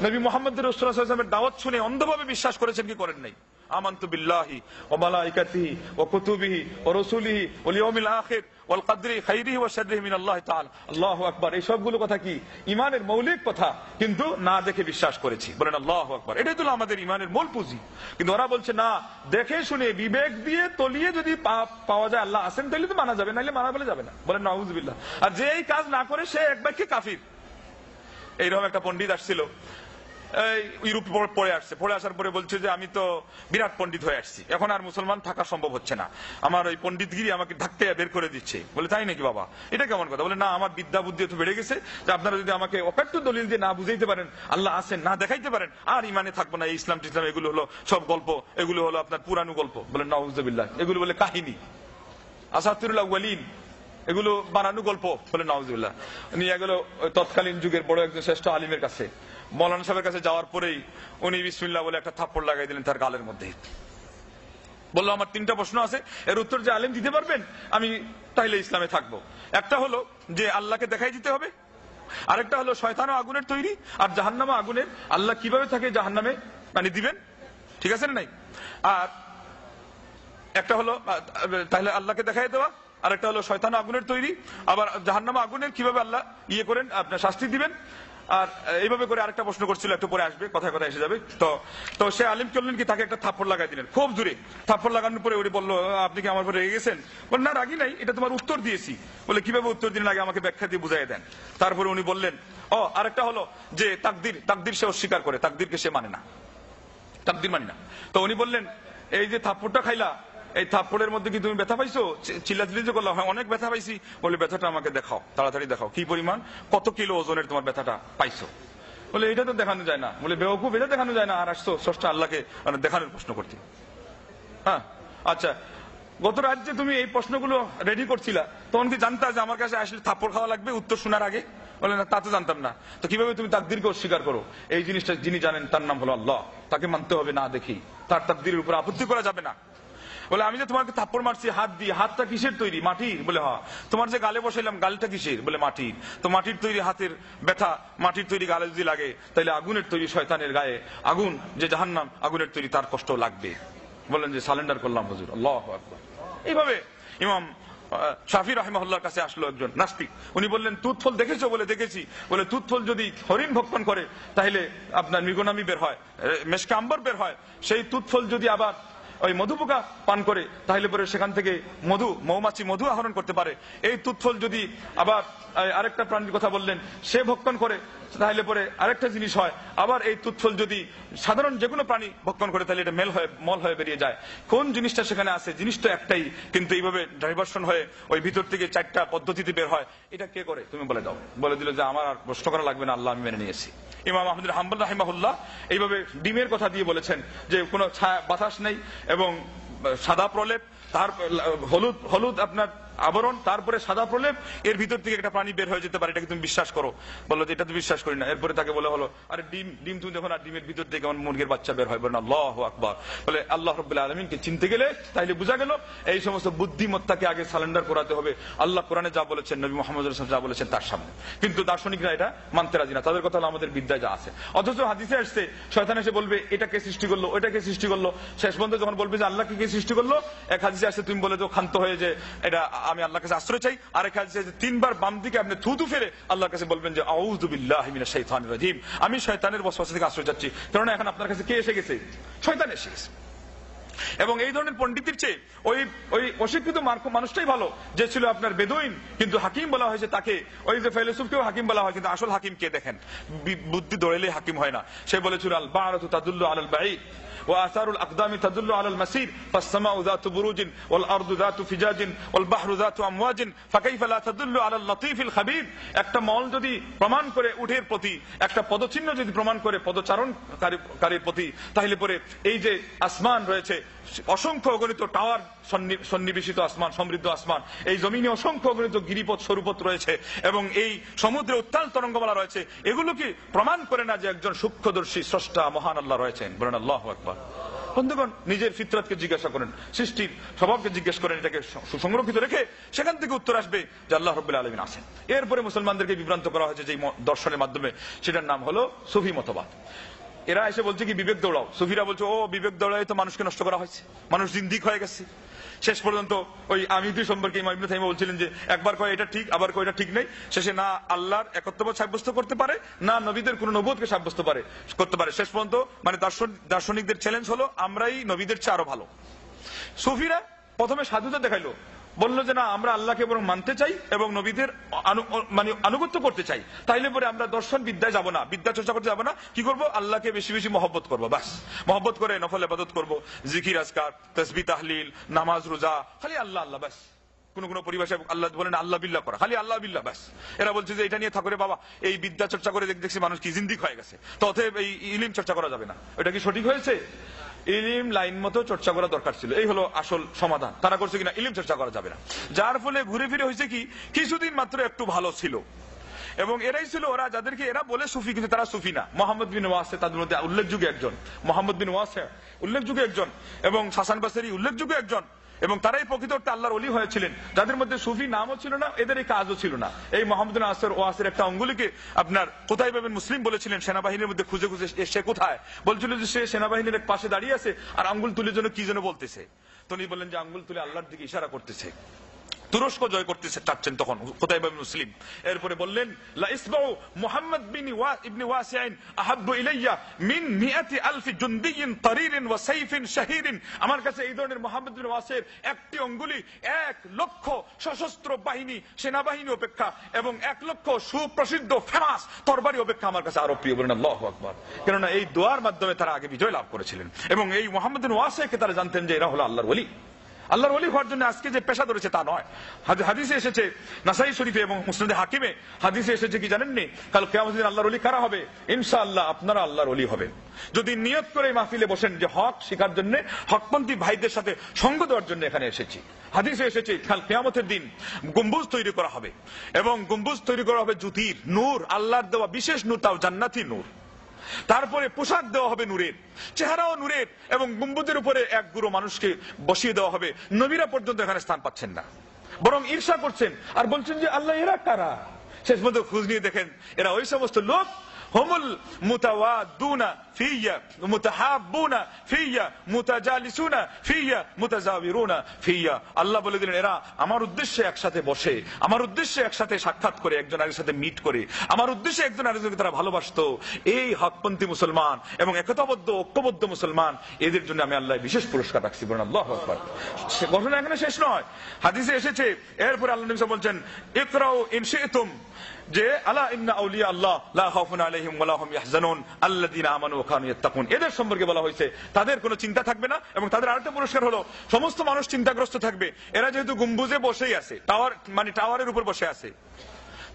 নবী মুহাম্মদ রাসূলুল্লাহ সাল্লাল্লাহু আলাইহি ওয়াসাল্লামের দাওয়াত শুনে অন্ধভাবে বিশ্বাস করেছেন কি করেন নাই? আমানতু বিল্লাহি ওয়া মালাইকাতিহি ওয়া কুতুবিহি ওয়া রাসূলিহি ওয়াল ইয়াউমিল আখির ওয়াল কদরি খাইরিহি ওয়া শাররিহি মিনাল্লাহি তাআলা। আল্লাহু আকবার। এই সবগুলো কথা কি ঈমানের মৌলিক কথা, কিন্তু না দেখে বিশ্বাস করেছি। বলেন আল্লাহু আকবার। এটাই তো আমাদের ঈমানের মূল পুঁজি। কিন্তু ওরা বলছে না, দেখে শুনে বিবেক দিয়ে তলিয়ে যদি পাওয়া যায় আল্লাহ আছেন তাহলে তো মানা যাবে, নাইলে মানা বলে যাবে না। বলেন নাউযুবিল্লাহ। আর যে এই কাজ না করে সে এক বাক্যে কাফির। এইরকম একটা পণ্ডিত আসছিল, ইউরোপ পড়ে আসছে, পড়ে আসার পরে বলছে যে আমি তো বিরাট পণ্ডিত হয়ে আসছি, এখন আর মুসলমান থাকা সম্ভব হচ্ছে না, আমার ওই পণ্ডিতগিরি আমাকে ধাক্কে বের করে দিচ্ছে। বলে তাই নাকি বাবা, এটা কেমন কথা? বলে না, আমার বিদ্যা বুদ্ধি তো বেড়ে গেছে যে আপনারা যদি আমাকে অকাট্য দলিল দিয়ে না বুঝাইতে পারেন আল্লাহ আছেন, না দেখাইতে পারেন, আর ইমানে থাকবো না। ইসলাম টিসলাম এগুলো হলো সব গল্প, এগুলো হলো আপনার পুরানো গল্প। বলে নাউযুবিল্লাহ। এগুলো বলে কাহিনী, আসাতিরুল আউয়ালিন, এগুলো বানানো গল্প। বলে নাউযুবিল্লাহ। নিয়ে গেল তৎকালীন যুগের বড় একজন শ্রেষ্ঠ আলিমের কাছে। মৌলানা সাহেবের কাছে যাওয়ার পরেই উনি বিসমিল্লাহ বলে একটা থাপ্পড় লাগাই দিলেন তার গালের মধ্যে। বললো আমার 3টা প্রশ্ন আছে, এর উত্তর যে আলিম দিতে পারবেন আমি তাইলে ইসলামে থাকবো। একটা হলো যে আল্লাহকে দেখাই দিতে হবে, আরেকটা হলো শয়তান ও আগুনের তৈরি, আর জাহান্নামা আগুনের আল্লাহ কিভাবে থাকে জাহান্নামে মানে দিবেন, ঠিক আছে না নাই? আর একটা হলো তাহলে আল্লাহকে দেখাই দেওয়া, আরেকটা হলো শয়তান আগুনের তৈরি, আবার জাহান্নামা আগুনের কিভাবে আল্লাহ ইয়ে করেন আপনার শাস্তি দিবেন। আর এইভাবে করে আরেকটা প্রশ্ন করছিল, একটু পরে আসবে, কথায় কথা এসে যাবে। তো সে আলিম করলেন কি, তাকে একটা থাপ্পড় লাগাই দিলেন খুব জোরে। থাপ্পড় লাগানোর পরে উনি বললো আপনি কি আমার উপরে রেগে গেছেন? বলে না, রাগি নাই, এটা তোমার উত্তর দিয়েছি। বলে কিভাবে উত্তর দিলেন, আগে আমাকে ব্যাখ্যা দিয়ে বুঝাই দেন। তারপরে উনি বললেন আরেকটা হলো যে তাকদির সে অস্বীকার করে, তাকদিরকে সে মানে না, তাকদির মানে না। তো উনি বললেন এই যে থাপ্পড়টা খাইলা, এই থাপ্পড়ের মধ্যে কি তুমি ব্যথা পাইছো? চিল্লাচিল্লি যে করলাম, হ্যাঁ অনেক ব্যথা পাইছি। বলে ব্যথাটা আমাকে দেখাও, তাড়াতাড়ি দেখাও, কি পরিমাণ, কত কিলো ওজনের তোমার ব্যথাটা পাইছো। বলে এটা তো দেখানো যায় না। বলে বেওকুফ, এটা দেখানো যায় না, আর আসছো স্রষ্টা আল্লাহকে দেখানোর প্রশ্ন করতে। হ্যাঁ আচ্ছা, গত রাত যে তুমি এই প্রশ্নগুলো রেডি করছিলা, তখন কি জানতা যে আমার কাছে আসলে থাপ্পড় খাওয়া লাগবে উত্তর শোনার আগে? বলে না, তা তো জানতাম না। তো কিভাবে তুমি তাকদীরকে অস্বীকার করো? এই জিনিসটা যিনি জানেন তার নাম হলো আল্লাহ, তাকে মানতে হবে না দেখি, তার তাকদীরের উপর আপত্তি করা যাবে না। বলে আমি যে তোমাকে থাপ্পড় মারছি হাত দিয়ে, হাতটা কিসের তৈরি? মাটির। বলে হ্যাঁ। তোমার যে গালে বসাইলাম, গালটা কিসের? বলে মাটির। তো মাটির তৈরি হাতের ব্যথা মাটির তৈরি গালে যদি লাগে, তাহলে আগুনের তৈরি শয়তানের গায়ে আগুন, যে জাহান্নাম আগুনের তৈরি, তার কষ্ট লাগবে। বলেন যে সারেন্ডার করলাম হুজুর। আল্লাহু আকবার। এইভাবে ইমাম শাফি রাহিমাহুল্লাহর কাছে আসলো একজন নাস্তিক। উনি বললেন তুৎফল দেখেছো? বলে দেখেছি। বলে তুৎফল যদি হরিণ ভক্ষণ করে তাহলে আপনার মৃগনামি বের হয়, মেশকে আম্বর বের হয়। সেই তুৎফল যদি আবার ওই মধুপোকা পান করে তাহলে পরে সেখান থেকে মৌমাছি মধু আহরণ করতে পারে। এই তুৎফল যদি আবার আরেকটা প্রাণীর কথা বললেন, সে ভক্ষণ করে তাহলে পরে আরেকটা জিনিস হয়। আবার এই তুৎফল যদি সাধারণ যে কোনো প্রাণী ভক্ষণ করে তাহলে এটা মল হয়ে বেরিয়ে যায়। কোন জিনিসটা সেখানে আছে? জিনিসটা একটাই, কিন্তু এইভাবে ডাইভার্সন হয়ে ওই ভিতর থেকে 4টা পদ্ধতিতে বের হয়। এটা কে করে তুমি বলে দাও। বলে দিল যে আমার আর প্রশ্ন করা লাগবে না, আল্লাহ আমি মেনে নিয়েছি। ইমাম আহমদ বিন হাম্বল রাহিমাহুল্লাহ এইভাবে ডিমের কথা দিয়ে বলেছেন যে কোনো ছায়া বাতাস নেই এবং সাদা প্রলেপ, তার হলুদ আপনার আবরণ, তারপরে সাদা প্রলেপ, এর ভিতর থেকে একটা প্রাণী বের হয়ে যেতে পারে, এটাকে তুমি বিশ্বাস করো? বললো যে এটা তো বিশ্বাস করি না। এরপরে তাকে বলে হলো আরে ডিম তুমি দেখো না, ডিমের ভিতর থেকে আমার মুরগির বাচ্চা বের হয়। বলেন আল্লাহু আকবার। বলে আল্লাহ রাব্বুল আলামিনকে চিনতে গেলে তাইলে বোঝা গেল এই সমস্ত বুদ্ধিমত্তাকে আগে সারেন্ডার করাতে হবে আল্লাহ কোরআনে যা বলেছেন, নবী মুহাম্মদ সাল্লাল্লাহু আলাইহি ওয়াসাল্লাম যা বলেছেন তার সামনে। কিন্তু দার্শনিকরা এটা মানতে রাজি না, তাদের কথা হলো আমাদের বিদ্যায় যা আছে। অথচ হাদিসে আসছে শয়তান এসে বলবে এটাকে সৃষ্টি করলো, ওইটাকে সৃষ্টি করলো। শেষ পর্যন্ত যখন বলবে যে আল্লাহকে কে সৃষ্টি করলো, এক হাদিসে আসছে তুমি বলে তো ক্ষান্ত হয়ে যে এটা আমি আল্লাহর কাছে আশ্রয় চাই। আরেক হাদিসে 3বার বাম দিকে আপনি থুতু ফেলে আল্লাহর কাছে বলবেন যে আউযু বিল্লাহি মিনাশ শাইতানির রাজিম, আমি শয়তানের ওয়াসওয়াসা থেকে আশ্রয় চাচ্ছি। কারণ এখন আপনার কাছে কে এসে গেছে? শয়তান এসে গেছে। এবং এই ধরনের পণ্ডিতের চেয়ে ওই অশিক্ষিত মানুষটাই ভালো, যে ছিল আপনার বেদুইন কিন্তু হাকিম বলা হয়েছে তাকে। ওই যে ফিলোসফকেও হাকিম বলা হয়, কিন্তু আসল হাকিম কে দেখেন? বুদ্ধি দৌড়াইলে হাকিম হয় না। সে বলেছিল আল বারাতু তাদুল্লু আলাল বাঈদ وآثار الأقدام تدل على المسير فالسماء ذات بروج والأرض ذات فجاج والبحر ذات أمواج فكيف لا تدل على اللطيف الخبير। একটা মল যদি প্রমাণ করে উঠের প্রতি, একটা পদচিহ্ন যদি প্রমাণ করে পদচারণকারীর প্রতি, তাহলে পরে এই যে আসমান রয়েছে, অসংখ্য অগণিত টাওয়ার সন্নিবেশিত আসমান, সমৃদ্ধ আসমান, এই জমিনে অসংখ্য অগণিত গিরিপথ সরুপথ রয়েছে এবং এই সমুদ্রে উত্তাল তরঙ্গমালা রয়েছে, এগুলো কি প্রমাণ করে না যে একজন সূক্ষ্মদর্শী স্রষ্টা মহান আল্লাহ রয়েছেন? বলেন আল্লাহু আকবার। বন্ধুগণ, নিজের ফিতরাতকে জিজ্ঞাসা করেন, সৃষ্টির স্বভাবকে জিজ্ঞেস করেন, এটাকে সংরক্ষিত রেখে সেখান থেকে উত্তর আসবে যে আল্লাহ রাব্বুল আলামিন আছেন। এরপরে মুসলমানদেরকে বিভ্রান্ত করা হয়েছে যে দর্শনের মাধ্যমে, সেটার নাম হলো সুফি মতবাদ। এরা এসে বলছে কি বিবেক দৌড়াও। সুফিরা বলছে ও বিবেক দৌড়াই তো মানুষকে নষ্ট করা হয়েছে, মানুষ জিন্দিক হয়ে গেছে। শেষ পর্যন্ত ওই আমিতি সম্পর্কে ইমাম ইবনে তাইমিয়া বলছিলেন যে একবার কয় এটা ঠিক, আবার কয় এটা ঠিক নেই। শেষে না আল্লাহর একত্ববাদ সাব্যস্ত করতে পারে, না নবীদের কোন নবুয়তকে সাব্যস্ত করতে পারে। শেষ পর্যন্ত মানে দার্শনিকদের চ্যালেঞ্জ হলো আমরাই নবীদের চেয়ে আরো ভালো। সুফিরা প্রথমে সাধুতা দেখাইলো, বললো যে না আমরা আল্লাহকে বরং মানতে চাই এবং নবীদের মানে আনুগত্য করতে চাই, তাইলে পরে আমরা দর্শন বিদ্যায় যাব না, বিদ্যা চর্চা করতে যাবো না। কি করবো? আল্লাহকে বেশি বেশি মহব্বত করবো, বাস। মহব্বত করে নফল ইবাদত করবো, জিকির আজকার, তাসবিহ তাহলিল, নামাজ রোজা, খালি আল্লাহ আল্লাহ, বাস। কোন কোন পরিভাষায় আল্লাহ বলেন আল্লাহ বিল্লাহ করা, খালি আল্লাহ বিল্লাহ, বাস। এরা বলছে যে এটা নিয়ে ঠাকুরে বাবা এই বিদ্যা চর্চা করে দেখছি মানুষ কি জিন্দিক হয়ে গেছে, তো অতএব এই ইলম চর্চা করা যাবে না। এটা কি সঠিক হয়েছে? ইলিম লাইন মতো চর্চা করা দরকার ছিল, এই হলো আসল সমাধান। তারা করছে কিনা ইলিম চর্চা করা যাবে না, যার ফলে ঘুরে ফিরে হয়েছে কি কিছুদিন মাত্র একটু ভালো ছিল। এবং এরাই ছিল ওরা যাদেরকে এরা বলে সুফি, কিন্তু তারা সুফি না। মোহাম্মদ বিন ওয়াসে তাদের মধ্যে উল্লেখযোগ্য একজন, মোহাম্মদ বিন ওয়াসে উল্লেখযোগ্য একজন, এবং হাসান বাসরি উল্লেখযোগ্য একজন, এবং তারাই প্রকৃত অর্থে আল্লাহর ওলি হয়েছিলেন, যাদের মধ্যে সুফি নামও ছিল না, এদের এই কাজও ছিল না। এই মোহাম্মদ বিন ওয়াসের একটা অঙ্গুলিকে আপনার কোথায় পাবেন মুসলিম বলেছিলেন, সেনাবাহিনীর মধ্যে খুঁজে খুঁজে সে কোথায়, বলছিল যে সে সেনাবাহিনীর এক পাশে দাঁড়িয়ে আছে আর আঙ্গুল তুলে জন্য কি যেন বলতেছে। তো উনি বললেন যে আঙ্গুল তুলে আল্লাহর দিকে ইশারা করতেছে, তুরস্ক জয় করতে চাচ্ছেন তখন কোথায় পাবেন মুসলিম। এরপরে বললেন লা ইসমাউ মুহাম্মদ বিন ইবনে ওয়াসিআইন আহাব্বু ইলাইয়া মিন মিআতি আলফি জুনদিয়িন তারিরিন ওয়া সাইফিন শাহীরিন। আমার কাছে এই ধরনের মুহাম্মদ বিন ওয়াসের একটি অঙ্গুলি 1 লক্ষ সশস্ত্র বাহিনী সেনাবাহিনী অপেক্ষা এবং 1 লক্ষ সুপ্রসিদ্ধ ফেমাস তরবারি অপেক্ষা আমার কাছে আরো প্রিয়। বলেন আল্লাহু আকবার। কেননা এই দোয়ার মাধ্যমে তারা আগে বিজয় লাভ করেছিলেন এবং এই মুহাম্মদ বিন ওয়াসিকে তারা জানতেন যে এরা হলো আল্লাহর ওলি। আল্লাহর ওলি হওয়ার জন্য আজকে যে পেশা ধরেছে তা নয়। হাদিসে এসেছে, নাসাই শরীফে এবং মুসনাদে হাকিমে হাদিসে এসেছে কি জানেননি, কাল কিয়ামতের দিন আল্লাহর ওলি কারা হবে? ইনশাআল্লাহ আপনারা আল্লাহর ওলি হবেন যদি নিয়ত করে মাহফিলে বসেন যে হক শিখার জন্য, হকপন্থী ভাইদের সাথে সঙ্গ দেওয়ার জন্য এখানে এসেছি। হাদিসে এসেছে কাল কিয়ামতের দিন গম্বুজ তৈরি করা হবে এবং গম্বুজ তৈরি করা হবে জ্যোতির, নূর, আল্লাহর দেওয়া বিশেষ নূর, তাও জান্নাতি নূর। তারপরে পোশাক দেওয়া হবে নূরের, চেহারাও নূরের, এবং গম্বুজের উপরে এক গুরু মানুষকে বসিয়ে দেওয়া হবে। নবীরা পর্যন্ত এখানে স্থান পাচ্ছেন না, বরং ঈর্ষা করছেন আর বলছেন যে আল্লাহ এরা কারা? শেষ পর্যন্ত খোঁজ নিয়ে দেখেন এরা ওই সমস্ত লোক, হুমুল মুতাওয়াদ্দুনা ফিয়া মুতাহাব্বুনা ফিয়া মুতাজালিসুনা ফিয়া মুতাজাবিরুনা ফিয়া। আল্লাহ বলে দিলেন এরা আমার উদ্দেশ্যে একসাথে বসে, আমার উদ্দেশ্যে একসাথে সাক্ষাৎ করে, একজন আরেকজনের সাথে মিট করে, আমার উদ্দেশ্যে একজন আরেকজনকে তারা ভালোবাসতো। এই হকপন্থী মুসলমান এবং একতাবদ্ধ ঐক্যবদ্ধ মুসলমান, এদের জন্য আমি আল্লাহ বিশেষ পুরস্কার রাখছি। বলেন আল্লাহু আকবার। ঘটনা এখানে শেষ নয়, হাদিসে এসেছে এরপর আল্লাহ নবী বলছেন ইকরাউ ইন শি'তুম, যে আলা ইন্না আউলিয়া আল্লাহ লা খাউফুন আলাইহিম ওয়া লা হুম ইয়াহজানুন আল্লাযীনা আমানু ওয়া কানু ইয়াত্তাকুন। এদের সম্পর্কে বলা হয়েছে তাদের কোনো চিন্তা থাকবে না, এবং তাদের আরেকটা পুরস্কার হলো সমস্ত মানুষ চিন্তাগ্রস্ত থাকবে। এরা যেহেতু গম্বুজে বসেই আছে, টাওয়ার মানে টাওয়ারের উপর বসে আছে,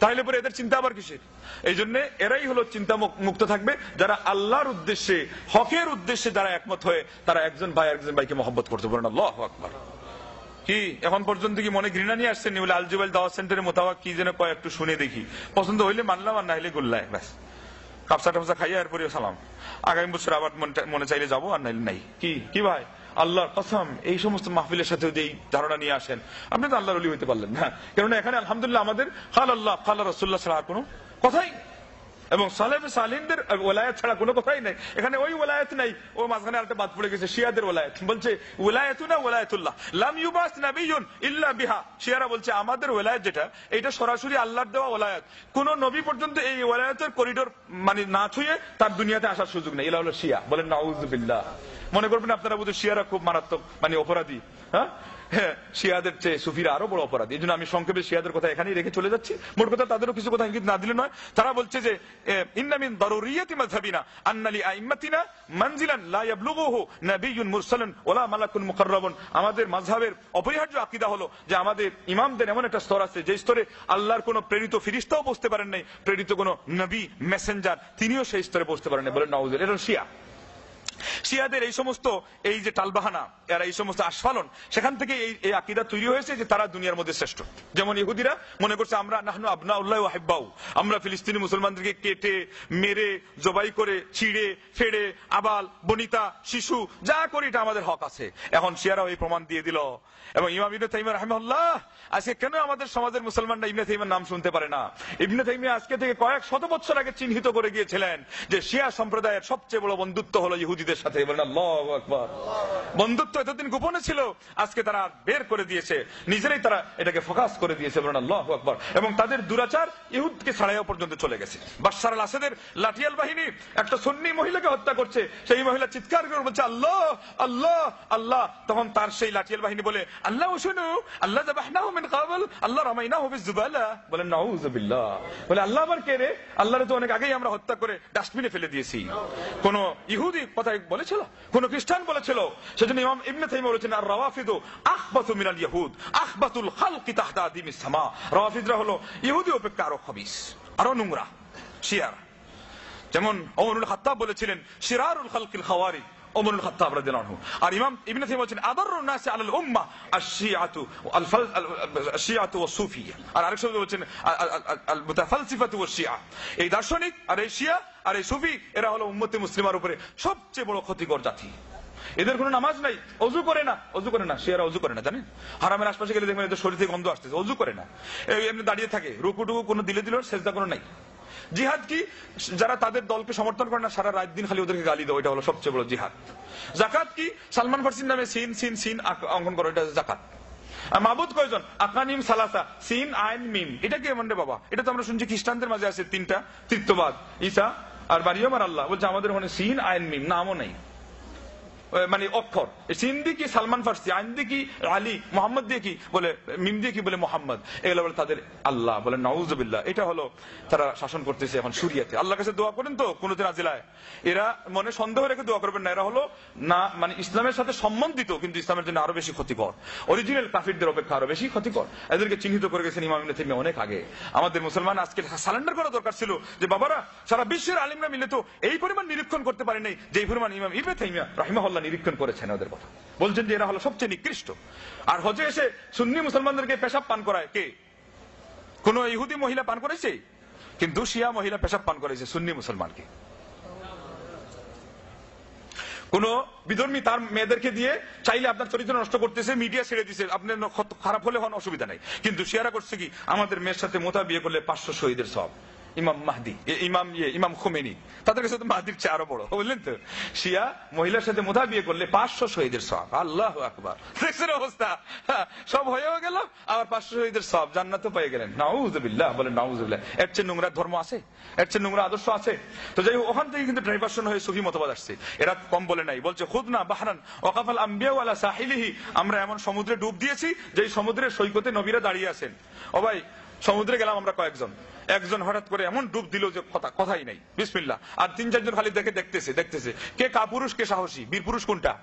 তাহলে পরে এদের চিন্তা আবার কিসের? এই জন্য এরাই হলো চিন্তা মুক্ত থাকবে যারা আল্লাহর উদ্দেশ্যে, হকের উদ্দেশ্যে যারা একমত হয়ে তারা একজন ভাই আরেকজন ভাইকে মহব্বত করতে পারেন। আল্লাহু আকবার। কি এখন পর্যন্ত কি মনে ঘৃণা নিয়ে আসছেন? বলে আলজুবাইল দাওয়াত সেন্টারের মোতাবেক কি যেন কয় একটু শুনে দেখি, পছন্দ হইলে মানলাম আর না হইলে গুল্লায়, ব্যাস কাপসা টাপসা খাইয়া এরপরে সালাম, আগামী বছর আবার মনে চাইলে যাবো আর নাইলে নাই। কি ভাই, আল্লাহর কসম এই সমস্ত মাহফিলের সাথে যদি এই ধারণা নিয়ে আসেন আপনি তো আল্লাহর ওলি হইতে পারলেন না। কেননা এখানে আলহামদুলিল্লাহ আমাদের কাল আল্লাহ কাল রাসূলুল্লাহ ছাড়া কোনো কথাই, এবং সালেফে সালিহিনদের ওলায়াত ছাড়া কোনো কথাই নাই। এখানে ওই ওলায়াত নাই, ও মাঝখানে আরেকটা বাদ পড়ে গেছে, শিয়াদের ওলায়াত। বলছে ওলায়াতুনা ওলায়াতুল্লাহ লাম ইউবাস নাবিয়্যুন ইল্লা বিহা। শিয়ারা বলছে আমাদের ওলায়াত যেটা, এটা সরাসরি আল্লাহর দেওয়া ওলায়াত, কোন নবী পর্যন্ত এই ওলায়াতের করিডোর মানে না ছুঁয়ে তার দুনিয়াতে আসার সুযোগ নেই। এরা হলো শিয়া। বলেন নাউযুবিল্লাহ। মনে করবেন আপনারা বোধহয় শিয়ারা খুব মারাত্মক মানে অপরাধী। হ্যাঁ, শিয়াদের চেয়ে সুফিরা আরো বড় অপরাধী। এই জন্য আমি সংক্ষেপে শিয়াদের কথা এখানেই রেখে চলে যাচ্ছি। মোট কথা তাদেরও কিছু কথা ইঙ্গিত না দিলে নয়। তারা বলছে যে ইন্না মিন দারুরিয়াতি মাযহাবিনা আন্না লিআইম্মাতিনা মানজিলান লা ইয়াবলুগুহু নাবিয়্যুন মুরসালুন ওয়ালা মালাকুন মুকাররাবুন। আমাদের মাযহাবের অপরিহার্য আকীদা হলো যে আমাদের ইমামদের এমন একটা স্তর আছে যে স্তরে আল্লাহর কোন প্রেরিত ফেরেশতাও বসতে পারেন নাই, প্রেরিত কোন নবী মেসেঞ্জার তিনিও সেই স্তরে বসতে পারেন নাই। বলেন নাউযুবিল্লাহ। এটা শিয়া। শিয়াদের এই সমস্ত এই যে টালবাহানা, এরা এই সমস্ত আস্ফালন, সেখান থেকে এই আকীদা তৈরি হয়েছে যে তারা দুনিয়ার মধ্যে শ্রেষ্ঠ। যেমন ইহুদিরা মনে করছে আমরা নাহনু আবনাউল্লাহ ওয়া হিব্বাহু, আমরা ফিলিস্তিনি মুসলমানদেরকে কেটে মেরে জবাই করে ছিঁড়ে ফেড়ে আবাল বনিতা শিশু যা করি এটা আমাদের হক আছে। এখন শিয়ারাও এই প্রমাণ দিয়ে দিল। এবং ইমাম ইবনে তাইমিয়া রাহিমাহুল্লাহ, আজকে কেন আমাদের সমাজের মুসলমানরা ইবনে তাইমিয়ার নাম শুনতে পারে না? ইবনে তাইমিয়া আজকে থেকে কয়েক শত বছর আগে চিহ্নিত করে গিয়েছিলেন যে শিয়া সম্প্রদায়ের সবচেয়ে বড় বন্ধুত্ব হলো ইহুদিদের সাথে। বলেন আল্লাহু আকবার। বন্ধুত্ব এতদিন গোপনে ছিল, আজকে তারা বের করে দিয়েছে, নিজেরাই তারা এটাকে ফোকাস করে দিয়েছে। বলেন আল্লাহু আকবার। এবং তাদের দুরাচার ইহুদকে ছাড়াইও পর্যন্ত চলে গেছে। বাশার আল আসাদের লাঠিয়াল বাহিনী একটা সুন্নি মহিলাকে হত্যা করছে, সেই মহিলা চিৎকার করে বলছে আল্লাহ আল্লাহ আল্লাহ। তখন তার সেই লাঠিয়াল বাহিনী বলে আল্লাহ শুনু আল্লাহ যাবাহনাহু মিন ক্বাবল আল্লাহ রামাইনাহু বিযুবালা। বলেন নাউযুবিল্লাহ। বলে আল্লাহ আবার কে রে? আল্লাহরে তো অনেক আগেই আমরা হত্যা করে ডাস্টবিনে ফেলে দিয়েছি। কোন ইহুদি কথা বলেছিল, কোন খ্রিস্টান বলেছিল? সেজন্য ইমাম ইবনে তাইমিয়া বলেছেন আর রাওয়াফিদু আখবাতু মিনাল ইয়াহুদ আখবাতুল খালকি তাহতা আদিমিস সামা। রাওয়াফিদরা হলো ইহুদি অপেক্ষা আরো খবিস, আরো নোংরা শিয়ারা। যেমন ওমরুল খাত্তাব বলেছিলেন শিরারুল খালকিল খাওয়ারিজ, ওমরুল খাত্তাব রাদিয়াল্লাহু আনহু। আর ইমাম ইবনে তাইমিয়া বলেছেন আদাররুন নাসি আলাল উম্মাহ আশ-শিআতু আশ-শিআতু ওয়াস সুফিয়্যা। আর আরেক শব্দ বলেছেন আল মুতাফালসিফাতু ওয়াস শিআ। এই দার্শনিক আর এই শিয়া আর এই সুফি এরা হলো উম্মতে মুসলিমার উপরে সবচেয়ে বড় ক্ষতিকর জাতি। এদের কোনো নামাজ নাই, অজু করে না, অজু করে না। শিয়ারা অজু করে না, জানেন? হারামের আশপাশে গেলে দেখবেন এদের শরীর থেকে গন্ধ আসতেছে, অজু করে না, এমনি দাঁড়িয়ে থাকে, রুকুটুকু কোনো দিলে দিল, সেজদা কোনো নাই। জিহাদ কি? যারা তাদের দলকে সমর্থন করে না সারা রাত দিন খালি ওদেরকে গালি দাও, এটা হলো সবচেয়ে বড় জিহাদ। জাকাত কি? সালমান ফার্সির নামে সিন সিন সিন অঙ্কন করো, এটা জাকাত। আর মাবুদ কয়জন? আকানিম সালাসা, সিন আইন মিম। এটা কি মানে বাবা? এটা তো আমরা শুনছি খ্রিস্টানদের মাঝে আছে তিনটা তৃত্ববাদ, ঈসা আর মারিয়ম আর আল্লাহ। বলছে আমাদের ওখানে সিন আইন মিম, নামও নাই। মানে অক্ষর, সিন দিয়ে কি সালমান ফার্সি, আইন দিয়ে কি আলী, মোহাম্মদ দিয়ে কি বলে, মিম দিয়ে কি বলে মোহাম্মদ, এগুলো বলে তাদের আল্লাহ, বলে নাউজুবিল্লাহ। এটা হলো তারা শাসন করতেছে এখন শরিয়াতে। আল্লাহর কাছে দোয়া করেন তো কোনদিন আজিলায়, এরা মনে সন্দেহ রেখে দোয়া করবেন না, এরা হলো না মানে ইসলামের সাথে সম্বন্ধিত কিন্তু ইসলামের জন্য আরো বেশি ক্ষতিকর, অরিজিনাল কাফিরদের অপেক্ষা আরো বেশি ক্ষতিকর। এদেরকে চিহ্নিত করে গেছেন ইমাম ইবনে তাইমিয়া অনেক আগে। আমাদের মুসলমান আজকে সারেন্ডার করা দরকার ছিল যে বাবারা সারা বিশ্বের আলিমরা মিলে তো এই পরিমাণ নিরীক্ষণ করতে পারে নাই যে পরিমাণ ইমাম ইবনে তাইমিয়া রাহিমাহুল্লাহ নিরীক্ষণ করেছেন ওদের কথা। বলছেন যে এরা হলো সবচেয়ে নিকৃষ্ট। আর হজে এসে সুন্নি মুসলমানদেরকে পেশাব পান করায় কে? কোন ইহুদি মহিলা পান করেছে? কিন্তু শিয়া মহিলা পেশাব পান করেছে সুন্নি মুসলমানকে। কোন বিধর্মী তার মেয়েদেরকে দিয়ে চাইলে আপনার চরিত্র নষ্ট করতেছে, মিডিয়া ছেড়ে দিছে, আপনার খারাপ হলে হন অসুবিধা নাই। কিন্তু শিয়ারা করছে কি, আমাদের মেয়ের সাথে মোতা বিয়ে করলে 500 শহীদের সব। ইমাম মাহদি, ইমাম খোমেনি, তাদের কাছে তো মাহদির চেয়ে আরো বড়, বুঝলেন তো। শিয়া মহিলার সাথে মোতা বিয়ে করলে 500 শহীদের সব। আল্লাহু আকবার, দেখছেন অবস্থা, সব হয়েও গেল, আবার 500 শহীদের সব, জান্নাতও পেয়ে গেলেন। নাউজুবিল্লাহ, বলেন নাউজুবিল্লাহ। এর চেয়ে নোংরা ধর্ম আছে? এর চেয়ে নোংরা আদর্শ আছে? তো যাই হোক, ওখান থেকে কিন্তু ডাইভার্সন হয়ে সুফি মতবাদ আসছে। এরা কম বলে নাই, বলছে খুদনা বাহরান ওয়াকাফাল আম্বিয়া আলা সাহিলিহি, আমরা এমন সমুদ্রে ডুব দিয়েছি যে সমুদ্রের সৈকতে নবীরা দাঁড়িয়ে আছেন। ও ভাই, সমুদ্রে গেলাম আমরা কয়েকজন, একজন হঠাৎ করে এমন ডুব দিল যে কথাই নাই, বিসমিল্লাহ, আর 3-4 জন খালি দেখতেছে কে কাপুরুষ কে সাহসী, বীর পুরুষ কোনটা